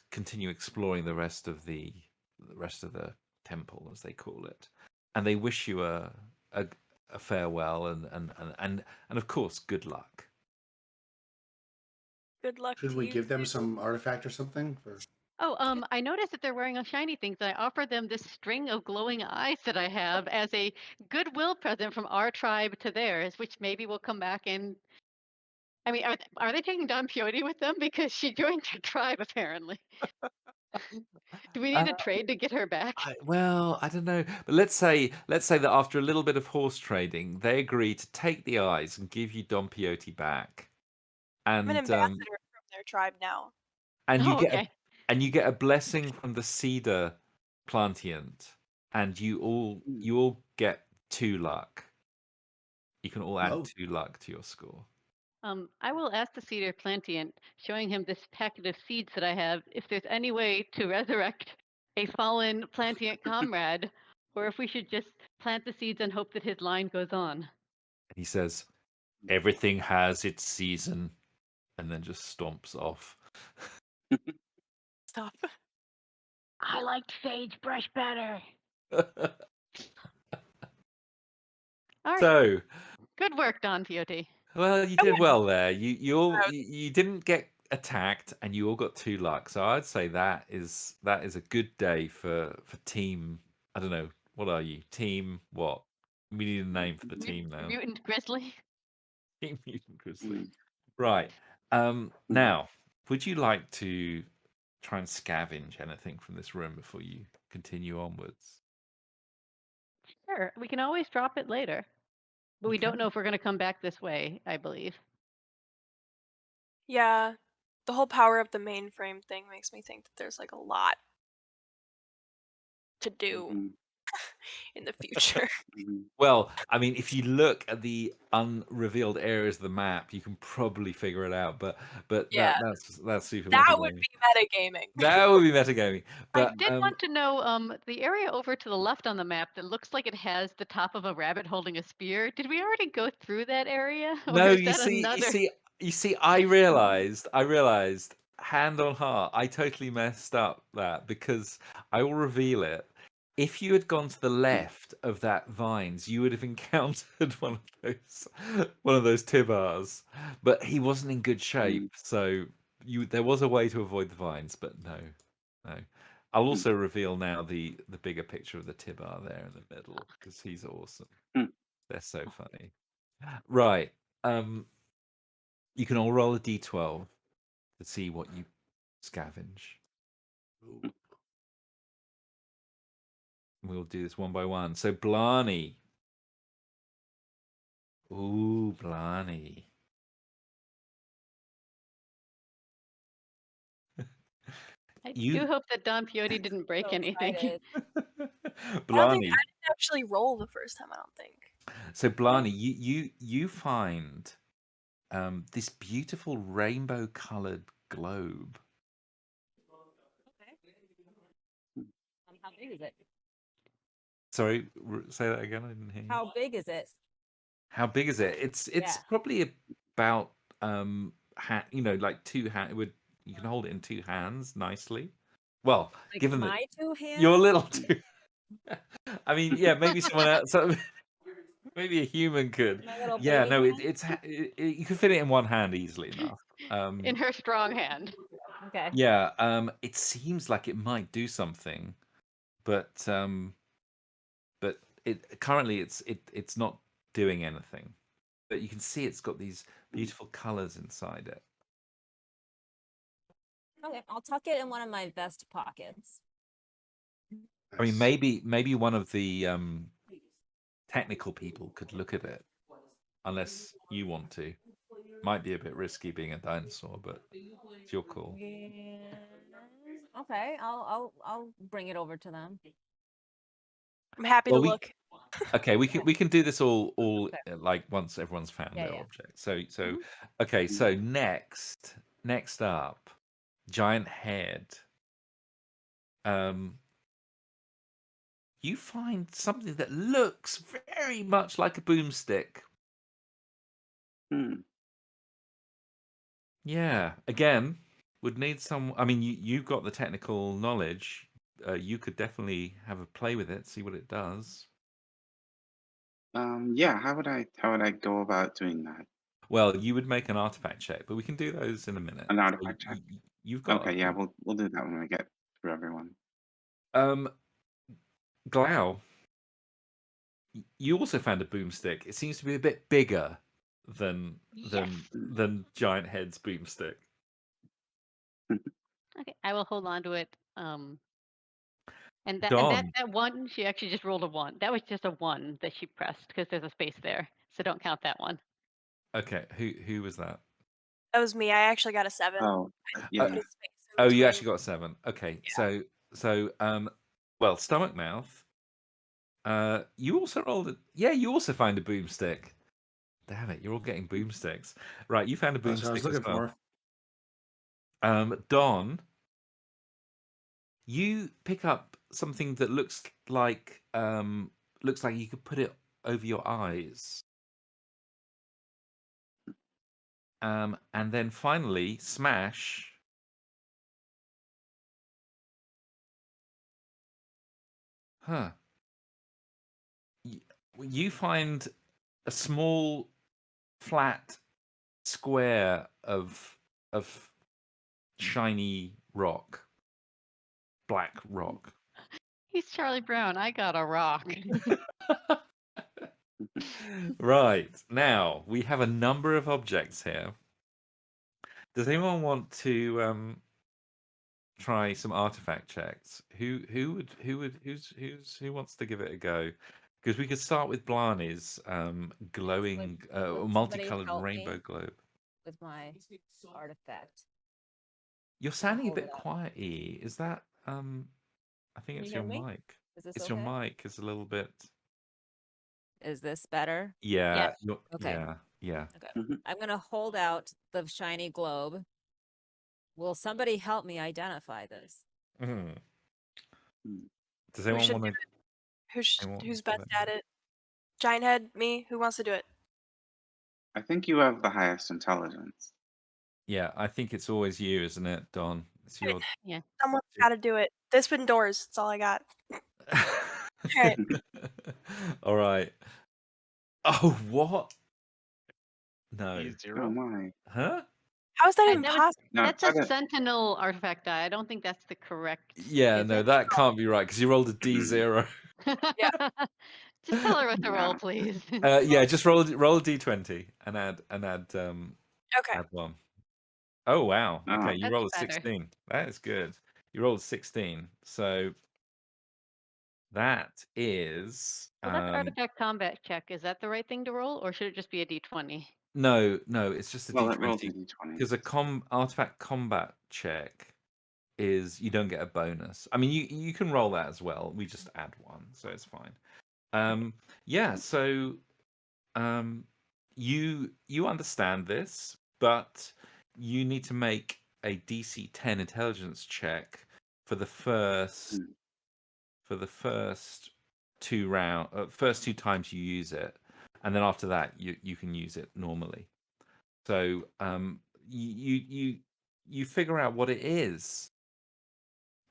continue exploring the rest of the temple, as they call it, and they wish you a, a farewell and of course good luck. Good luck should to we you give them too. some artifact or something for? Oh, I noticed that they're wearing a shiny things. I offer them this string of glowing eyes that I have as a goodwill present from our tribe to theirs, which maybe will come back and. I mean, are they taking Don Quixote with them because she joined your tribe apparently? Do we Uh, need a trade to get her back? well, I don't know, but let's say that after a little bit of horse trading, they agree to take the eyes and give you Don Quixote back, I'm an and ambassador from their tribe now. and you Oh, get a okay. blessing from the cedar plantiant, and Mm. you all get 2 luck. You can all add Oh, 2 luck to your score. I will ask the cedar plantian, showing him this packet of seeds that I have, if there's any way to resurrect a fallen plantian comrade, or if we should just plant the seeds and hope that his line goes on. He says, "Everything has its season," and then just stomps off. Stop. I liked sagebrush better. All right. So, Good work, Don Quixote. well, you did well there. You didn't get attacked, and you all got 2 luck. So I'd say that is a good day for team. I don't know, what are you? Team what? We need a name for the team now. Mutant Grizzly. Team Mutant Grizzly. Right. Now, would you like to try and scavenge anything from this room before you continue onwards? Sure, we can always drop it later. But we don't know if we're going to come back this way, I believe. Yeah, the whole power up the mainframe thing makes me think that there's like a lot to do in the future. Well, I mean, if you look at the unrevealed areas of the map, you can probably figure it out. But Yeah. that's super That would metagaming. be metagaming. That would be metagaming. But I did want to know the area over to the left on the map that looks like it has the top of a rabbit holding a spear. Did we already go through that area? no, or is you that see, another? you see, I realized, hand on heart, I totally messed up that, because I will reveal it. If you had gone to the left of that vines, you would have encountered one of those Tibars, but he wasn't in good shape, so there was a way to avoid the vines, but no. I'll also reveal now the bigger picture of the Tibar there in the middle, because he's awesome. They're so funny. Right. You can all roll a d12 to see what you scavenge. We'll do this one by one. So Blarney. Ooh, Blarney. I do hope that Don Quixote didn't break So anything. excited. Blarney. I didn't actually roll the first time, I don't think. So Blarney, you find this beautiful rainbow-colored globe. How big is it? Sorry, say that again. I didn't hear you. How big is it? How big is it? It's Yeah. probably about like 2 hand. You can hold it in 2 hands nicely. Well, Like given that my 2 hands? you're a little too. I mean, yeah, maybe someone else. Maybe a human could. My little Yeah, baby no, hand? you can fit it in 1 hand easily enough. In her strong hand. Okay. Yeah, it seems like it might do something, but currently it's not doing anything. But you can see it's got these beautiful colors inside it. Okay, I'll tuck it in one of my vest pockets. I mean, maybe one of the technical people could look at it, unless you want to. Might be a bit risky being a dinosaur, but it's your call. Okay, I'll bring it over to them. I'm happy to look. Okay, we can do this all like once everyone's found their object. So okay, so next up, giant head. You find something that looks very much like a boomstick. Yeah, again, would need some. I mean, you've got the technical knowledge. You could definitely have a play with it, see what it does. Yeah, how would I go about doing that? Well, you would make an artifact check, but we can do those in a minute. An artifact check. You've got Okay, yeah, we'll do that when we get through everyone. Glau, you also found a boomstick. It seems to be a bit bigger than Giant Head's boomstick. Okay, I will hold on to it. And that Dawn. that one, she actually just rolled a 1. That was just a 1 that she pressed because there's a space there. So don't count that one. Okay, who was that? That was me. I actually got a 7. Oh, yeah. Oh, you actually got a 7. Okay, Yeah. so well, stomach mouth. You also rolled it. Yeah, you also find a boomstick. damn it! You're all getting boomsticks. Right, you found a That's what I was boomstick as looking well. for. Don, you pick up something that looks like you could put it over your eyes. And then finally, Smash. Huh. You find a small, flat square of shiny rock, black rock. He's Charlie Brown. I got a rock. Right. Now, we have a number of objects here. Does anyone want to try some artifact checks? Who wants to give it a go? Because we could start with Blarney's glowing Would somebody multicolored help rainbow me globe. with my artifact? You're sounding a hold bit it up. quiet, E. Is that I think Can it's you your hear me? mic. Is this It's okay? your mic. It's a little bit. Is this better? Yeah. Yes. Okay. Yeah. Okay. Mhm. I'm gonna hold out the shiny globe. Will somebody help me identify this? Mhm. Hmm. Does Who anyone should want do to? it? Who's best at it? Giant head, me. Who wants to do it? I think you have the highest intelligence. Yeah, I think it's always you, isn't it, Don? It's your. Yeah. Someone's got to do it. This one doors. That's all I got. Alright. All right. Oh, what? No. Oh E0. my. Huh? How is that I've even never. possible? No, That's try a to. sentinel artifact die. I don't think that's the correct. Yeah, Is no, it? that can't be right because you rolled a D0. Just tell her what to roll, Yeah. please. Yeah, just roll a D20 and add Okay. one. Oh wow. Oh. Okay, you That's rolled a better. 16. That is good. You rolled a 16. So that is Well, that's artifact combat check. Is that the right thing to roll, or should it just be a d20? no, it's just a Well, it rolls D20 a d20. because a artifact combat check is you don't get a bonus. I mean, you can roll that as well. We just add one, so it's fine. Yeah. So, you understand this, but you need to make a DC 10 intelligence check for the first Hmm. first two times you use it, and then after that you can use it normally. So you figure out what it is.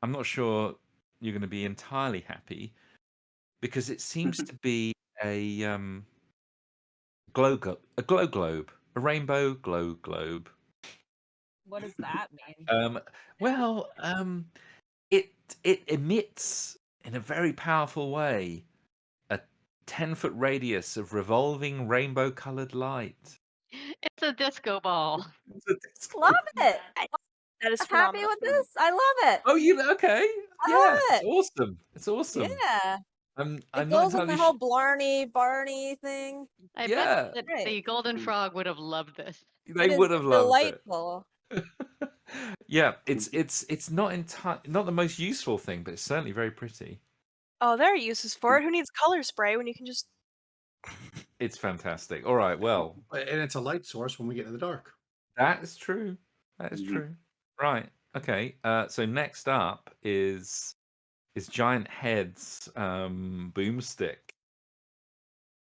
I'm not sure you're going to be entirely happy because it seems to be a glow globe, a rainbow glow globe. What does that mean? Well, it emits in a very powerful way a 10-foot radius of revolving rainbow-colored light. It's a disco ball. It's a disco Love it. That is Happy phenomenal. with this? I love it. Oh, okay? I Yeah, love it's it. awesome. It's awesome. Yeah. I'm It not goes with entirely my whole Blarney, Barney thing. I bet Yeah, that Right. the golden frog would have loved this. they It is would have loved it. delightful. Yeah, it's not the most useful thing, but it's certainly very pretty. Oh, there are uses for it. Who needs color spray when you can just? It's fantastic. All right, well, And it's a light source when we get in the dark. that is true. That is Mhm. true. Right. Okay. So next up is Giant Head's boomstick.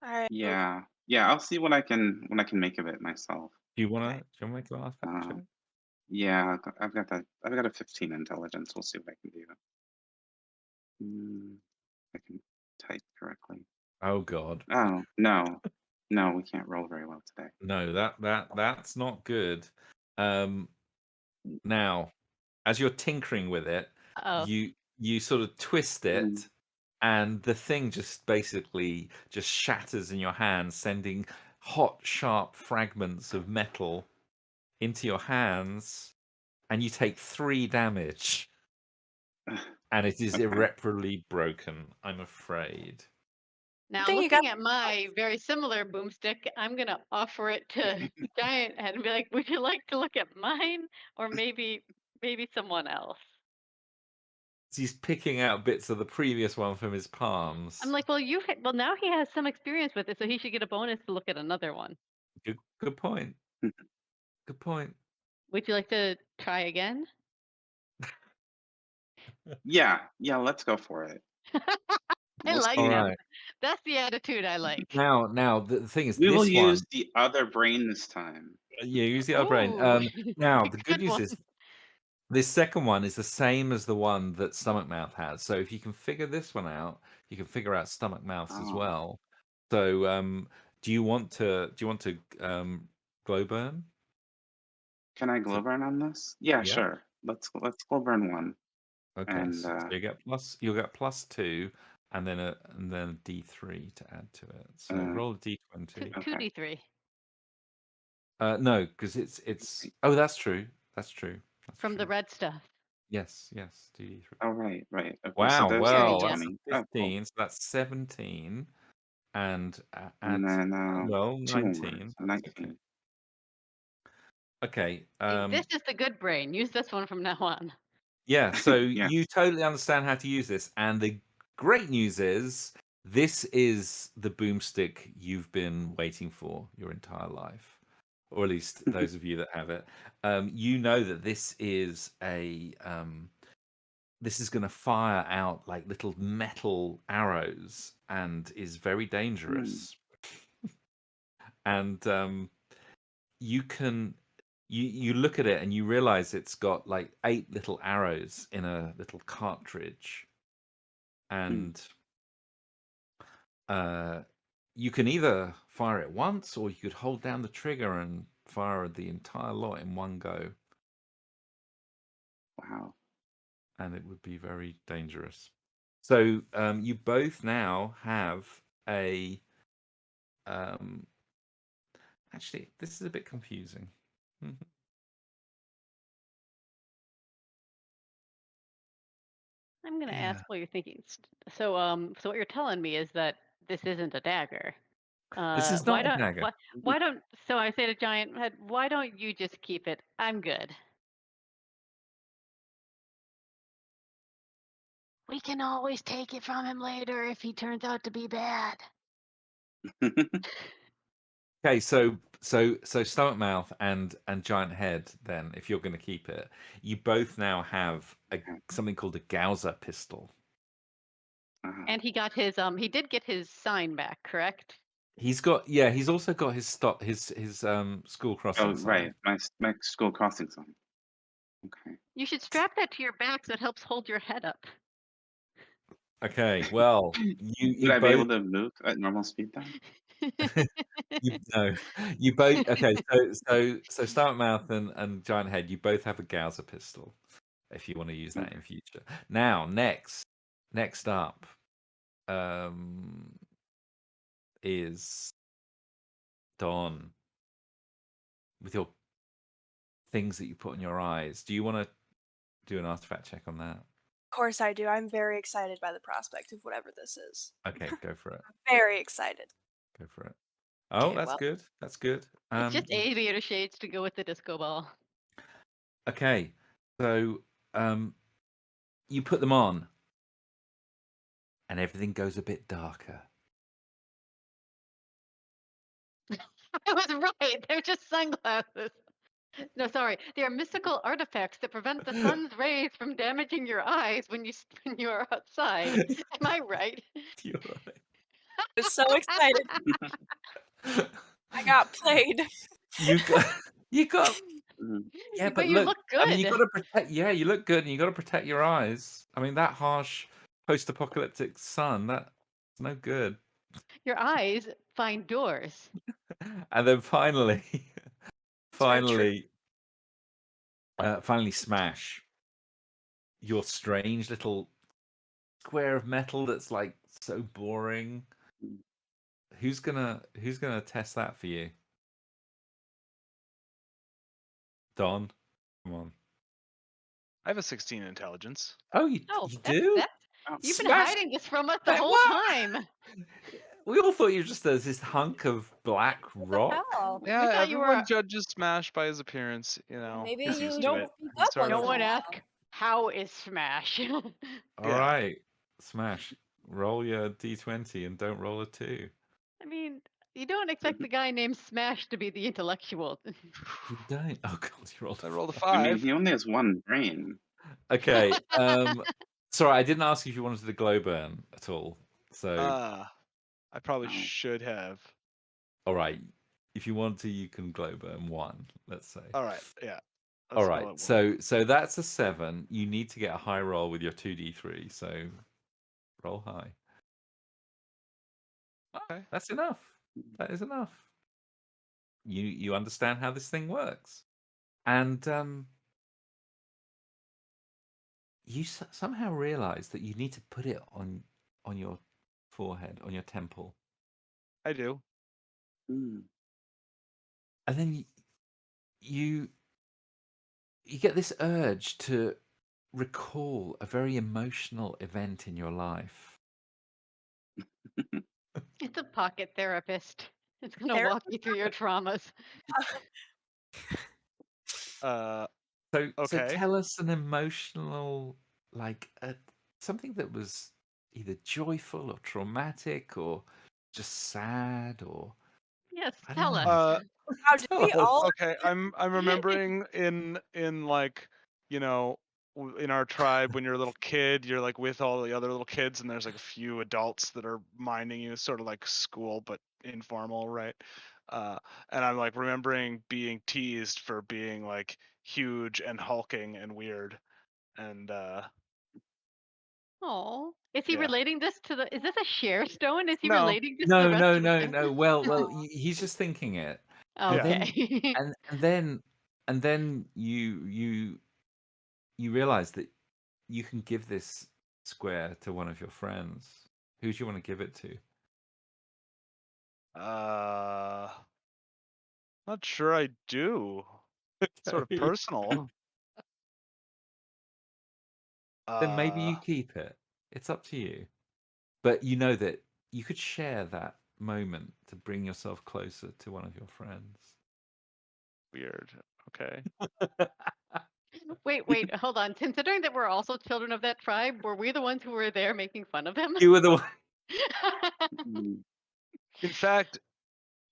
All right. Yeah. Yeah. I'll see what I can make of it myself. Do you wanna Okay. make an artifact check? Yeah. I've got a 15 intelligence. We'll see what I can do. I can type correctly. Oh God. Oh no, no, we can't roll very well today. No, that's not good. Now, as you're tinkering with it, Oh, you sort of twist Mm. it, and the thing just basically just shatters in your hand, sending hot, sharp fragments of metal into your hands, and you take 3 damage, and it is Okay. irreparably broken, I'm afraid. now thing you got. looking at my very similar boomstick, I'm gonna offer it to Giant Head and be like, "Would you like to look at mine, or maybe someone else?" He's picking out bits of the previous one from his palms. I'm like, "Well, now he has some experience with it, so he should get a bonus to look at another one." Good point. Good point. Would you like to try again? Yeah, let's go for it. I We'll like All see. that. right. That's the attitude I like. Now the thing is, We will this use one, the other brain this time. yeah, use the other brain. Ooh, Now a the good good news one. is this second one is the same as the one that Stomach Mouth has. So if you can figure this one out, you can figure out Stomach Mouth's as Oh, well. So do you want to glow burn? can I To, glow burn on this? Yeah, yeah. sure. Let's glow burn one. Okay. And So you'll get +2, and then a D3 to add to it. So roll a D20. Okay. 2d3 No, because it's. Oh, that's true. That's true. That's from the true. red stuff. Yes. 2D3. Oh, right. Okay, so Wow. there's There a you Well, go. that's D20. Oh, cool. 15. So that's 17, and And add then well 2 more, 19. so That's okay. 19. Okay. See, this is the good brain. Use this one from now on. Yeah. So Yes. you totally understand how to use this, and the great news is this is the boomstick you've been waiting for your entire life, or at least those of you that have it. You know that this is this is going to fire out like little metal arrows and is very dangerous. And you can you look at it and you realize it's got like 8 little arrows in a little cartridge, and you can either fire it once, or you could hold down the trigger and fire the entire lot in one go, Wow. and it would be very dangerous. So you both now have a actually, this is a bit confusing. I'm gonna Yeah. ask what you're thinking. So so what you're telling me is that this isn't a dagger. This is Why not a don't dagger. why don't so I say to Giant Head, why don't you just keep it? I'm good. We can always take it from him later if he turns out to be bad. Okay, so stomach mouth and giant head. Then, if you're going to keep it, you both now have something called a Gauser pistol. And he got his he did get his sign back, correct? He's also got his school crossing Oh, sign. right. My school crossing sign. Okay. You should strap that to your back so it helps hold your head up. Okay, well, Would I be able to move at normal speed then? you both. Okay, so stomach mouth and giant head, you both have a Gauser pistol, if you want to use that in future. Now, next up, is Dawn, with your things that you put in your eyes. Do you want to do an artifact check on that? Of course I do. I'm very excited by the prospect of whatever this is. Okay, go for it. Very excited. Go for it. Oh, Okay, that's well. good. That's good. It's just aviator shades to go with the disco ball. Okay, so you put them on, and everything goes a bit darker. I was right. They're just sunglasses. No, sorry. They are mystical artifacts that prevent the sun's rays from damaging your eyes when you are outside. Am I right? You're right. I was so excited. I got played. You got. Yeah, But but you look. look I mean, you got good. to protect. Yeah, you look good, and you got to protect your eyes. I mean, that harsh post-apocalyptic sun, that's no good. Your eyes find doors. And then finally, very true. finally, smash your strange little square of metal that's like so boring. Who's gonna test that for you? Don, come on. I have a 16 intelligence. Oh, you do? You've been Smash- hiding this from us the Wait, whole what? time. We all thought you were just this hunk of black rock. Hell. Yeah, thought you were everyone a- judges Smash by his appearance. You know, Maybe he's you used to don't it. speak He's up sort No of- one asked, how is Smash? All right, Smash. Roll your d20 and don't roll a 2. I mean, You don't expect the guy named Smash to be the intellectual. You don't. Oh god, you rolled I a rolled a I mean, 5. he only has one brain. Okay. Sorry, I didn't ask if you wanted the glow burn at all. So, I probably Oh. should have. all right. If you want to, you can glow burn 1, let's say. All right, yeah. All Let's right. roll it one. So that's a 7. You need to get a high roll with your 2d3. So roll high. Oh, Okay. that's enough. That is enough. You understand how this thing works, and you somehow realize that you need to put it on your forehead, on your temple, I do. Hmm. and then you get this urge to recall a very emotional event in your life. It's a pocket therapist. It's gonna Ther- walk you through your traumas. Uh, So Okay. tell us an emotional, like something that was either joyful or traumatic or just sad or Yes, I don't tell know. us. Wow, did we Tell us. all? okay, I'm remembering in like, you know, in our tribe when you're a little kid, you're like with all the other little kids and there's like a few adults that are minding you, sort of like school but informal, right? And I'm like remembering being teased for being like huge and hulking and weird. And Oh, is he yeah. relating this to the? Is this a share stone? Is he No. relating this to the No, rest no, of the no, family? no. Well, Aw. he's just thinking it, and then Okay. and then you realize that you can give this square to one of your friends. Who do you want to give it to? Not sure I do. It's sort of Okay. personal. Then maybe you keep it. It's up to you. But you know that you could share that moment to bring yourself closer to one of your friends. Weird. Okay. Wait, hold on. Considering that we're also children of that tribe, were we the ones who were there making fun of him? You were the one. Hmm. In fact,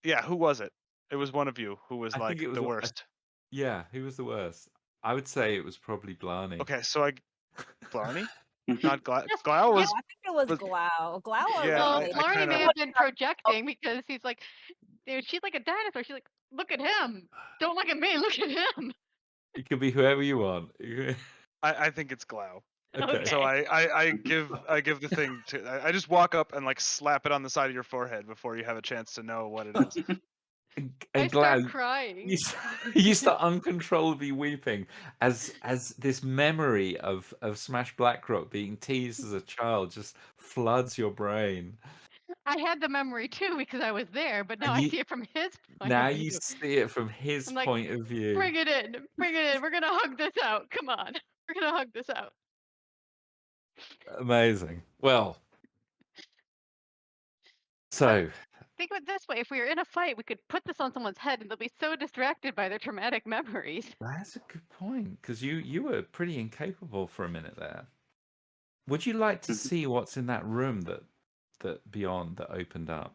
yeah, who was it? It was one of you who was I think like it was. the worst. Yeah, who was the worst? I would say it was probably Blarney. Okay, so Blarney? Not Glau. Yes, Glau No, yes. was, I think it was was Glau. Glau or yeah, Well, Ray. I Blarney kind may of have been projecting because he's like, dude, she's like a dinosaur. She's like, look at him. Don't look at me. Look at him. It could be whoever you want. I think it's Glau. Okay. So Okay. I give the thing to I just walk up and like slap it on the side of your forehead before you have a chance to know what it is. And I start Glau, crying. you start uncontrollably weeping as this memory of Smash Blackrock being teased as a child just floods your brain. I had the memory too because I was there, but now And I see it from his point now of you view. see it from his I'm like, point of view. bring it in. Bring it in. We're going to hug this out. Come on. We're going to hug this out. Amazing. Well, so Think of it this way. If we were in a fight, we could put this on someone's head and they'll be so distracted by their traumatic memories. that's a good point because you were pretty incapable for a minute there. Would you like to see what's in that room that beyond that opened up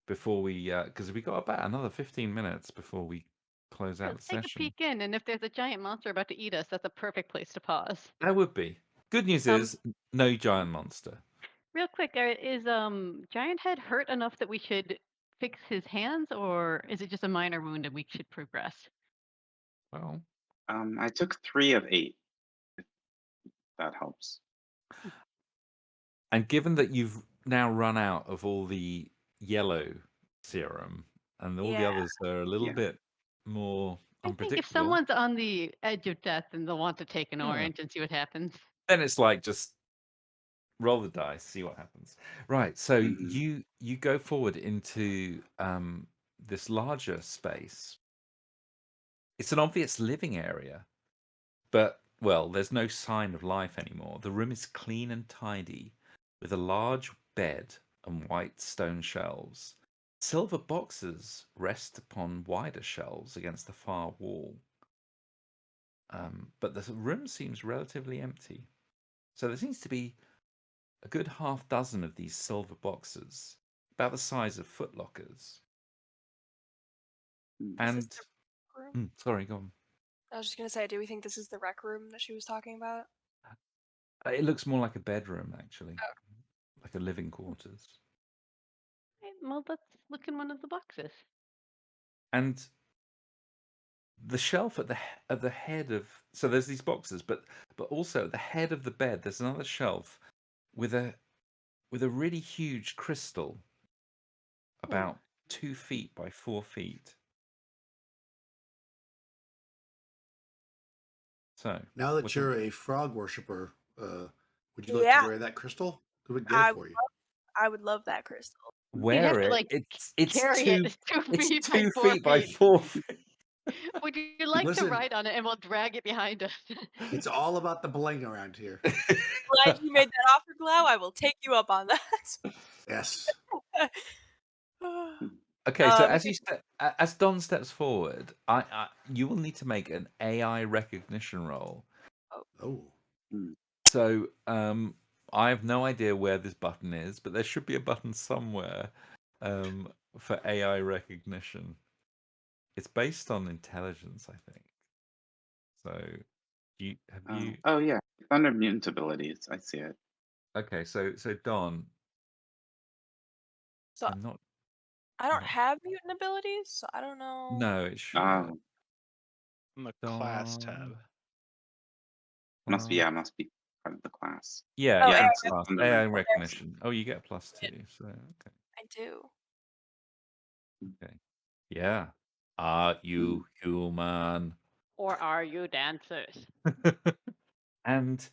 before we because we got about another 15 minutes before we close out the Let's take a session. peek in, and if there's a giant monster about to eat us, that's a perfect place to pause. That would be. Good news is no giant monster. Real quick, is Giant Head hurt enough that we should fix his hands, or is it just a minor wound and we should progress? Well, I took 3 of 8. If that helps. and given that you've now run out of all the yellow serum and all the Yeah. others are a little Yeah. bit more I think if unpredictable, someone's on the edge of death, then they'll want to take an Yeah. orange and see what happens. then it's like just roll the dice, see what happens. Right. So Mhm. you go forward into this larger space. It's an obvious living area, but well, there's no sign of life anymore. The room is clean and tidy, with a large bed and white stone shelves. Silver boxes rest upon wider shelves against the far wall. But the room seems relatively empty. So there seems to be a good half dozen of these silver boxes, about the size of footlockers. Mm. Is this And the rec room? sorry, go on. I was just gonna say, do we think this is the rec room that she was talking about? It looks more like a bedroom, actually, Oh. like a living quarters. Well, let's look in one of the boxes. And the shelf at the head of, so there's these boxes, but also at the head of the bed there's another shelf with a really huge crystal about 2 feet by 4 feet. So Now that what's you're a frog worshiper, would you like to Yeah, wear that crystal? Who would get it I for you? I would love that crystal. You'd have wear to it? like It's carry two it 2 it's feet by 2 4 feet by feet. 4 feet. Would you like to Listen. ride on it and we'll drag it behind us? It's all about the bling around here. Glad you made that offer, Glau. I will take you up on that. Yes. Okay, so Um, as Don steps forward, you will need to make an AI recognition roll. Oh. So I have no idea where this button is, but there should be a button somewhere for AI recognition. It's based on intelligence, I think. So you Oh yeah, it's under mutant abilities. I see it. Okay, so Don, so I'm not. I don't not- have mutant abilities, so I don't know. No, it should. Oh, On the class tab. Don. must be part of the class. Yeah, Oh, yeah, AI it's class, under AI my- recognition. Oh, you get a +2. So okay, I do. okay, yeah. Are you human? Or are you dancers? And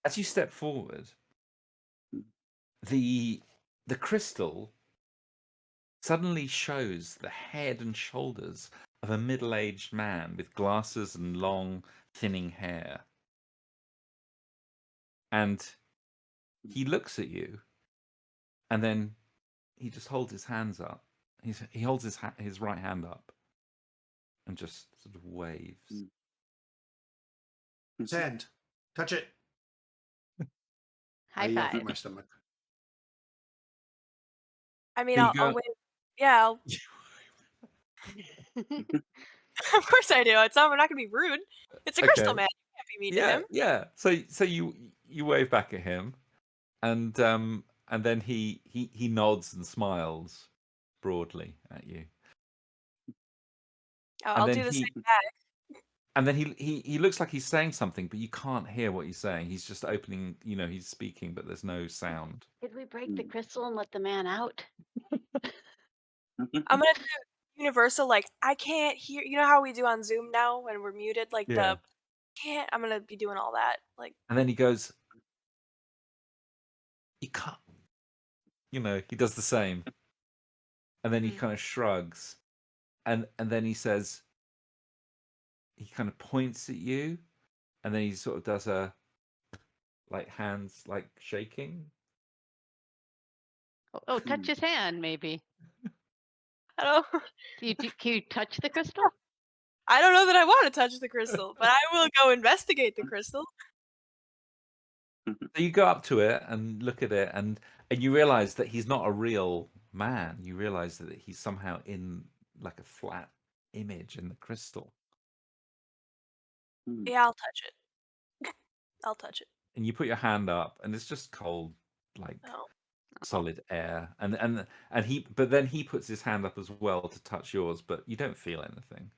as you step forward, the crystal suddenly shows the head and shoulders of a middle-aged man with glasses and long, thinning hair. And he looks at you, and then he just holds his hands up. He holds his right hand up, and just sort of waves. His hand. Touch it. High I yell five. through my stomach. I mean, So you I'll go- wait. Yeah, I'll... of course I do. We're not gonna be rude. It's a crystal Okay. man. You can't be mean to Yeah, him. yeah. So you wave back at him, and then he nods and smiles broadly at you. I'll then do the he- same back. And then he looks like he's saying something, but you can't hear what he's saying. He's just opening, he's speaking, but there's no sound. Did we break the crystal and let the man out? I'm gonna do universal. Like I can't hear. You know how we do on Zoom now when we're muted. Like Yeah. can't. I'm gonna be doing all that. Like And then he goes, "You can't." He does the same. And then he kind of shrugs, and then he says, he kind of points at you, and then he sort of does a like hands like shaking. Oh, touch his hand, maybe. I don't. Can you touch the crystal? I don't know that I want to touch the crystal, but I will go investigate the crystal. So you go up to it and look at it, and you realize that he's not a real man. You realize that he's somehow in like a flat image in the crystal. Yeah, I'll touch it. I'll touch it. And you put your hand up, and it's just cold, like Oh. solid air. And then he puts his hand up as well to touch yours, but you don't feel anything.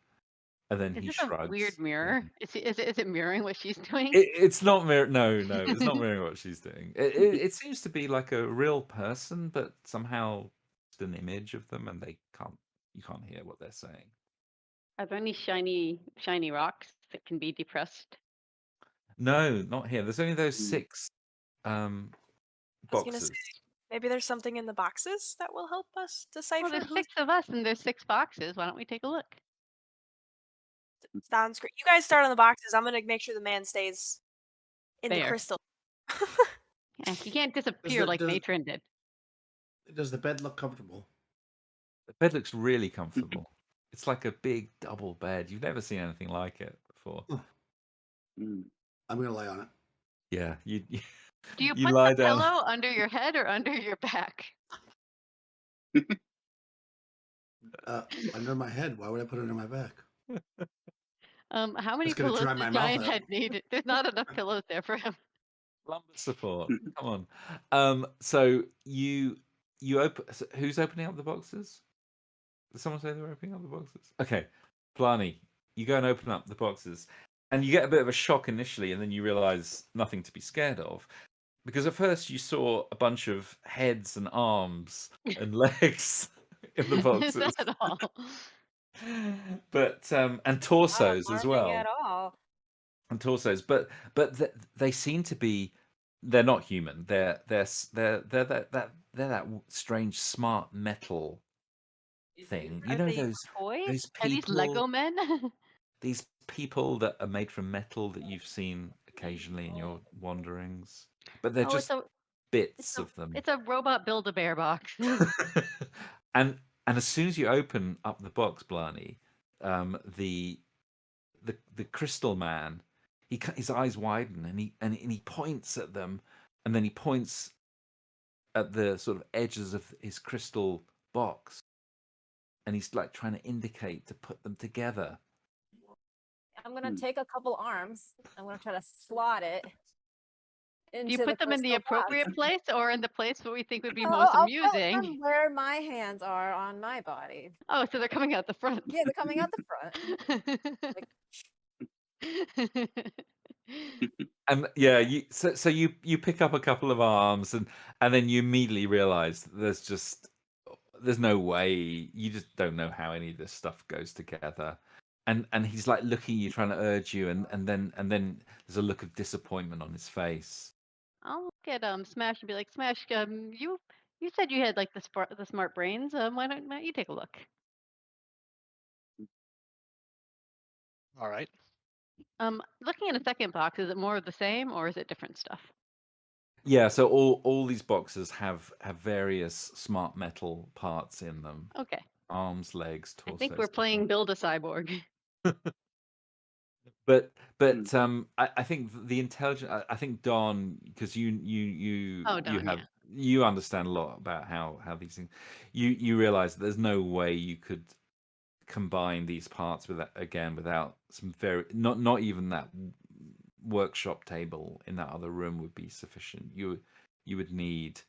And then Is he this shrugs. a weird mirror? Is it mirroring what she's doing? It's not no, it's not mirroring what she's doing. It seems to be like a real person, but somehow just an image of them, and you can't hear what they're saying. Are there any shiny rocks that can be depressed? No, not here. There's only those 6 I was gonna boxes. say, maybe there's something in the boxes that will help us decipher Well, there's who's 6 of us and there's 6 boxes. Why don't we take a look? sounds great. You guys start on the boxes. I'm gonna make sure the man stays in the There. crystal. Yeah, he can't disappear like Matron did. Does the bed look comfortable? The bed looks really comfortable. It's like a big double bed. You've never seen anything like it before. I'm gonna lay on it. Yeah, you Do you you put lie the down. pillow under your head or under your back? Under my head. Why would I put it under my back? How many It's gonna pillows dry does my mouth Giant out. Head need? There's not enough pillows there for him. Lumbar support. Come on. So you open. So who's opening up the boxes? Did someone say they were opening up the boxes? Okay, Plani, you go and open up the boxes, and you get a bit of a shock initially, and then you realize nothing to be scared of, because at first you saw a bunch of heads and arms and legs in the Is boxes, that all? but and Not torsos as alarming at well, all. and torsos, but they seem to be. They're not human. They're that strange smart metal thing. You Are know they those toys? Are these people. Lego men? These people that are made from metal that you've seen occasionally in your wanderings, but they're Oh, it's just a bits of them. it's a robot Build-A-Bear box. and as soon as you open up the box, Blarney, the crystal man, his eyes widen and he points at them, and then he points at the sort of edges of his crystal box, and he's like trying to indicate to put them together. I'm gonna take a couple arms. I'm gonna try to slot it into Do you put them in the crystal box. appropriate place or in the place where we think would be No, most I'll put amusing? them where my hands are on my body. Oh, so they're coming out the front. Yeah, they're coming out the front. And yeah, so you pick up a couple of arms, and then you immediately realize that there's no way. You just don't know how any of this stuff goes together. And he's like looking at you, trying to urge you, and then there's a look of disappointment on his face. I'll look at Smash and be like, Smash, you said you had like the smart brains. Why don't you take a look? All right. Looking at a second box, is it more of the same or is it different stuff? Yeah, so all these boxes have various smart metal parts in them: Okay. arms, legs, I torsos. think we're playing Build a Cyborg. But I think the intelligent. I think Don, because Oh, Don, yeah. you understand a lot about how these things. You realize that there's no way you could combine these parts without some very not even that workshop table in that other room would be sufficient. You would need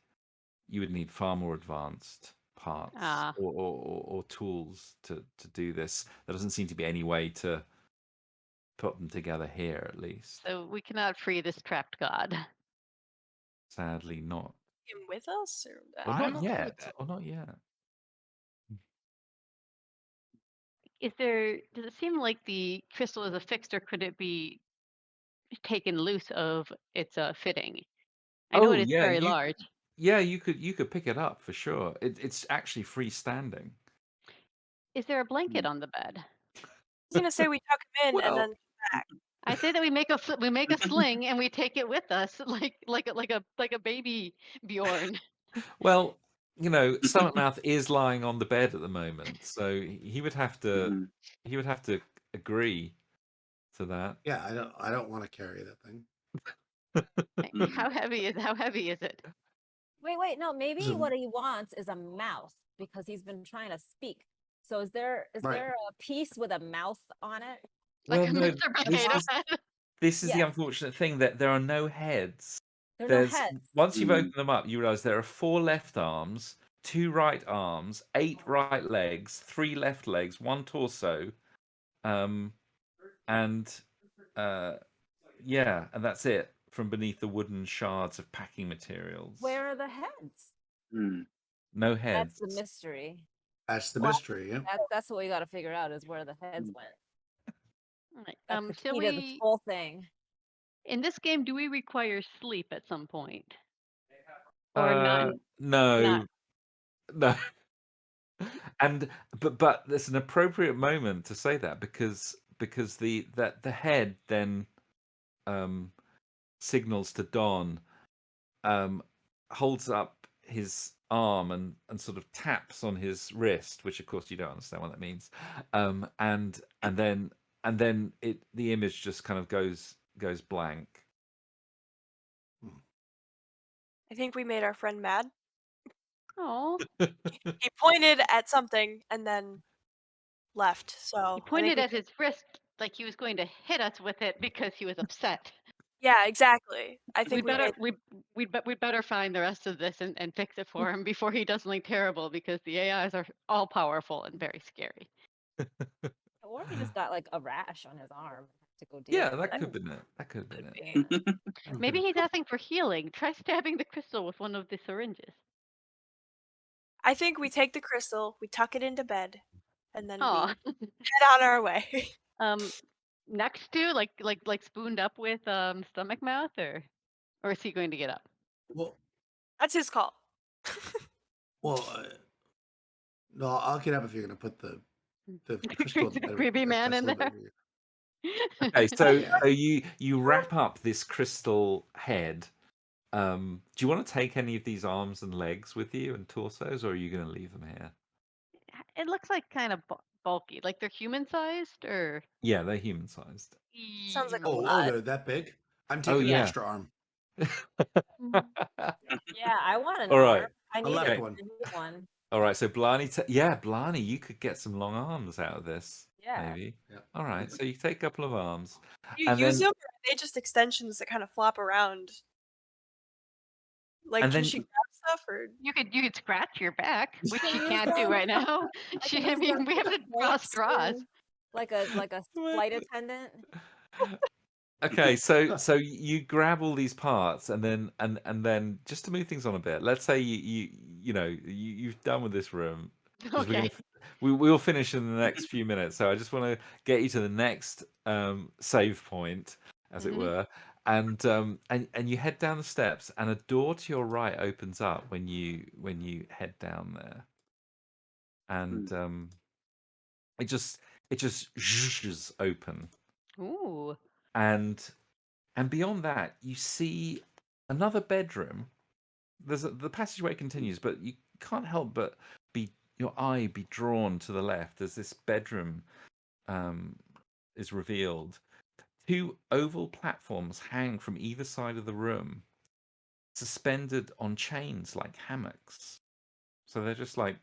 far more advanced parts Ah. or tools to do this. There doesn't seem to be any way to put them together here, at least. So we cannot free this trapped god. Sadly, not. Him with us? Or, Or I'm not okay with yet. that. Or not yet. Does it seem like the crystal is affixed or could it be taken loose of its fitting? I know Oh it is yeah, very large. you could pick it up for sure. It's actually freestanding. Is there a blanket on the bed? I was gonna say we tuck him in and Well, then come back. I say that we make a sling and we take it with us like a baby Bjorn. well, Stomach Mouth is lying on the bed at the moment, so he would have to agree to that. Yeah, I don't want to carry that thing. How heavy is it? Wait, no, maybe Zoom. what he wants is a mouth because he's been trying to speak. So is there Right. there a piece with a mouth on it? Like Well, a no, Mr. Potato Head? this is the Yes. unfortunate thing, that there are no heads. There are no heads. Once you've opened them up, you realize there are 4 left arms, 2 right arms, 8 right legs, 3 left legs, 1 torso, and yeah, and that's it from beneath the wooden shards of packing materials. Where are the heads? No heads. That's the mystery. That's the Well, mystery. Yeah. That's what we got to figure out is where the heads went. Right. That's the Shall key to this whole thing. in this game, do we require sleep at some point? Or none? No. Not. No. And but there's an appropriate moment to say that, because the head then signals to Don, holds up his arm and sort of taps on his wrist, which of course you don't understand what that means, and then the image just kind of goes blank. I think we made our friend mad. Oh, He pointed at something and then left. So he I think pointed we at his wrist like he was going to hit us with it because he was upset. yeah, exactly. I think We'd we better made we'd better find the rest of this and fix it for him before he does something terrible because the AIs are all powerful and very scary. Or he just got like a rash on his arm to go deal Yeah, with that it. could have been it. That could have been could it. be. Maybe he's asking for healing. Try stabbing the crystal with one of the syringes. I think we take the crystal, we tuck it into bed, and then we Oh, head on our way. next to like spooned up with stomach mouth, or is he going to get up? Well, That's his call. well, no, I'll get up if you're gonna put the crystal in There's the a bed. creepy man That's in a little there. bit weird. Okay, so Yeah. so you wrap up this crystal head. Do you want to take any of these arms and legs with you and torsos, or are you going to leave them here? It looks like kind of bulky, like they're human sized, or Yeah, they're human sized. Sounds like a Oh, lot. they're that big. I'm Oh taking an yeah. extra arm, Yeah, I want an All arm. right. I a need left it. Okay. one. I need one. All right. So Blarney, yeah, Blarney, you could get some long arms out of this, Yeah. maybe. Yeah. All right. So you take a couple of arms, You and use then them, or are they just extensions that kind of flop around? Like, and can then she grab stuff, or you could scratch your back, which can she use can't do them. right now. I She, can I use them mean, we have for to draw hooks straws. and like a flight attendant. okay, so you grab all these parts, and then just to move things on a bit, let's say you've done with this room because Okay. we'll finish in the next few minutes. So I just want to get you to the next save point, as it Mhm. were, and you head down the steps, and a door to your right opens up when you head down there, and it just zhuzhes open, Ooh. and beyond that, you see another bedroom. The passageway continues, but you can't help but your eye be drawn to the left as this bedroom um, is revealed. Two oval platforms hang from either side of the room, suspended on chains like hammocks. So they're just like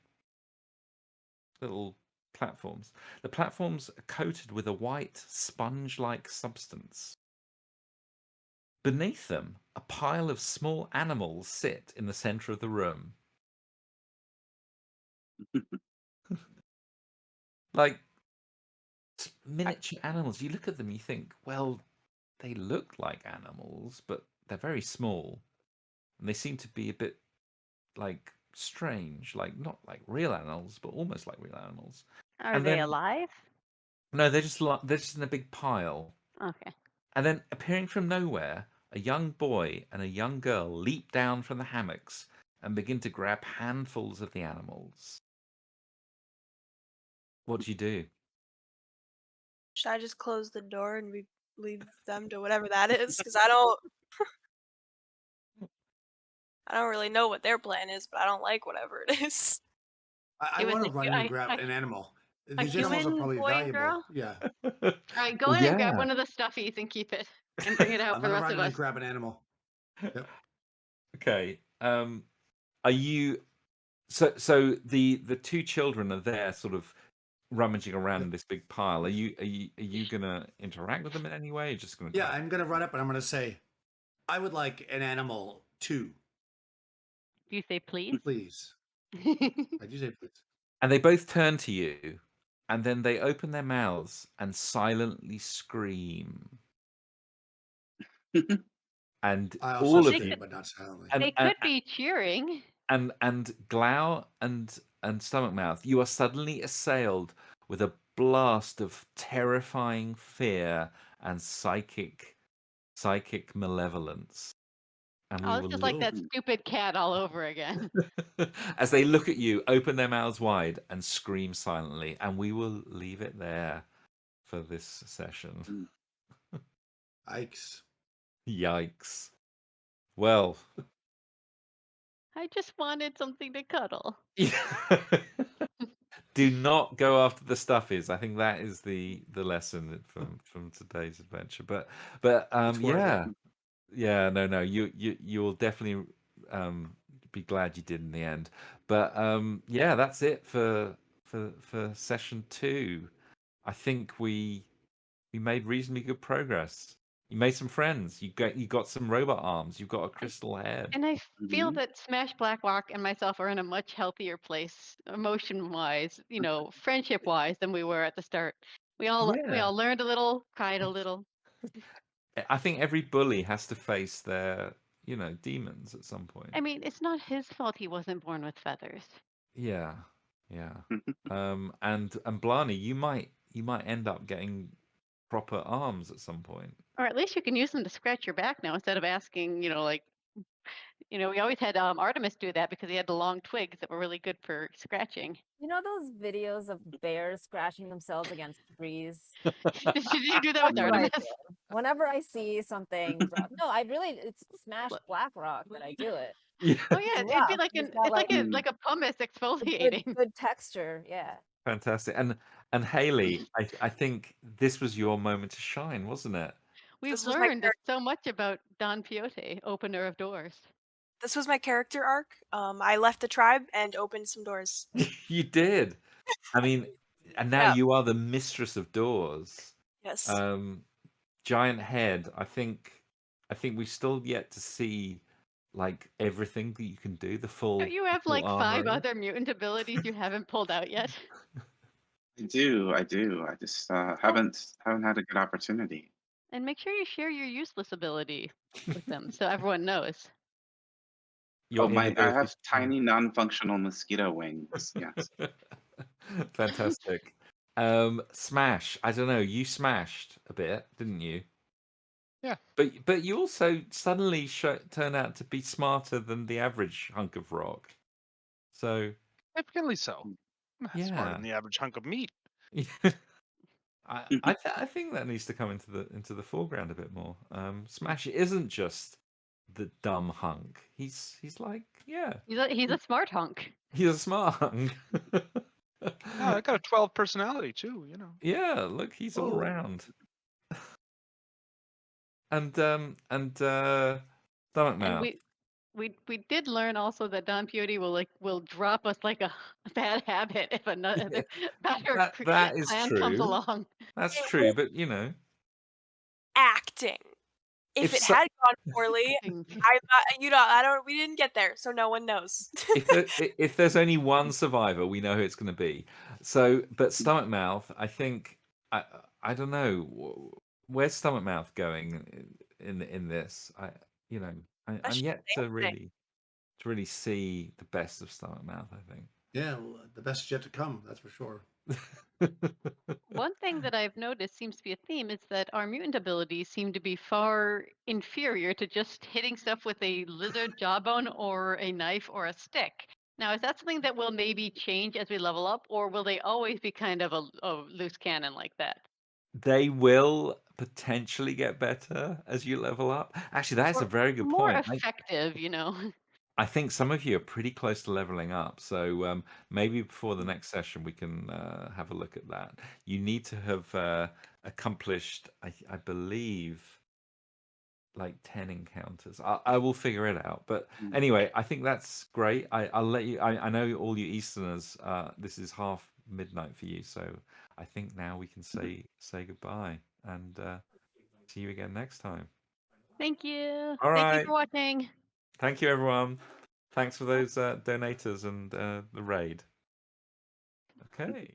little platforms. The platforms are coated with a white sponge-like substance. Beneath them, a pile of small animals sit in the center of the room. Like miniature animals. You look at them, you think, well, they look like animals, but they're very small. And they seem to be a bit like strange, like not like real animals, but almost like real animals. Are And they then alive? no, they're just in a big pile. Okay. And then appearing from nowhere, a young boy and a young girl leap down from the hammocks and begin to grab handfuls of the animals. What do you do? should I just close the door and we leave them to whatever that is? Because I don't really know what their plan is, but I don't like whatever it is. I It was want to run in and grab a an animal. a These animals are human probably boy and valuable. girl. Yeah, All right, go in and grab Yeah. one of the stuffies and keep it, and bring it out I'm for the gonna rest run of in us. and grab an animal. Yep. Okay. Are you so the two children are there sort of rummaging around in this big pile. Are you gonna interact with them in any way? Or just gonna Yeah, grab I'm gonna run up and I'm gonna say, I would like an animal too, Do you say please? please. I do say please. And they both turn to you, and then they open their mouths and silently scream. And I also all of scream, you, but not silently. and They and could be cheering. and Glau and Stomach Mouth, you are suddenly assailed with a blast of terrifying fear and psychic malevolence. And we Oh, it's will just like that Ooh. stupid cat all over again. as they look at you, open their mouths wide and scream silently, and we will leave it there for this session. Yikes. Yikes. Well, I just wanted something to cuddle. do not go after the stuffies. I think that is the lesson from today's adventure. But It's worth it. yeah, no, you will definitely be glad you did in the end. But yeah, that's it for session 2. I think we made reasonably good progress. You made some friends. You got some robot arms. You've got a crystal head. And I feel Mhm. that Smash Blackrock and myself are in a much healthier place, emotion-wise, friendship-wise, than we were at the start. We all Yeah. learned a little, cried a little. I think every bully has to face their, demons at some point. I mean, it's not his fault he wasn't born with feathers. Yeah. Yeah. And Blarney, you might end up getting proper arms at some point. Or at least you can use them to scratch your back now instead of asking, we always had Artemis do that because he had the long twigs that were really good for scratching. You know those videos of bears scratching themselves against trees? Did you do that with That's what I Artemis? do. Whenever I see something rough, no, it's Smash Blackrock that I do it. Yeah. Oh yeah, it'd be Rough, like it's an got it's like a Mm. like a pumice a exfoliating. good texture. Yeah. Fantastic. And Haley, I think this was your moment to shine, wasn't it? We've This was my learned so much about Don Quixote, opener of doors. This was my character arc. I left the tribe and opened some doors. You did. I mean, and now Yeah. you are the mistress of doors. Yes. Giant head. I think we've still yet to see like everything that you can do. The full. Don't you have full like 5 armory. other mutant abilities you haven't pulled out yet? I do. I just haven't had a good opportunity. And make sure you share your useless ability with them so everyone knows. Your I inability have to tiny non-functional mosquito wings. Yes. Fantastic. Smash. I don't know. You smashed a bit, didn't you? Yeah. But you also suddenly turn out to be smarter than the average hunk of rock. So Significantly so. I'm smarter yeah, than the average hunk of meat. I think that needs to come into the foreground a bit more. Smash isn't just the dumb hunk. He's like He's a smart hunk. he's a smart hunk. Yeah, I got a 12 personality too. Yeah, look, he's all Whoa. round. And stomach And mouth. we did learn also that Don Quixote will drop us like a bad habit if another better That is clan comes true. along. That's It true, was but acting. If it had gone poorly, we didn't get there, so no one knows. if there's only one survivor, we know who it's going to be. So, but stomach mouth, I think I don't know where's stomach mouth going in this. I'm yet to really see the best of stomach mouth. I think. Yeah, well, the best is yet to come. That's for sure. One thing that I've noticed seems to be a theme is that our mutant abilities seem to be far inferior to just hitting stuff with a lizard jawbone or a knife or a stick. Now, is that something that will maybe change as we level up, or will they always be kind of a loose cannon like that? They will potentially get better as you level up. Actually, that is a Or very good more point. effective. I think some of you are pretty close to leveling up, so maybe before the next session we can have a look at that. You need to have accomplished, I believe, like 10 encounters. I will figure it out. But anyway, I think that's great. I'll let you. I know all you Easterners. This is half midnight for you, so I think now we can say goodbye and see you again next time. Thank you. All Thank you right. for watching. Thank you, everyone. Thanks for those donators and the raid. Okay.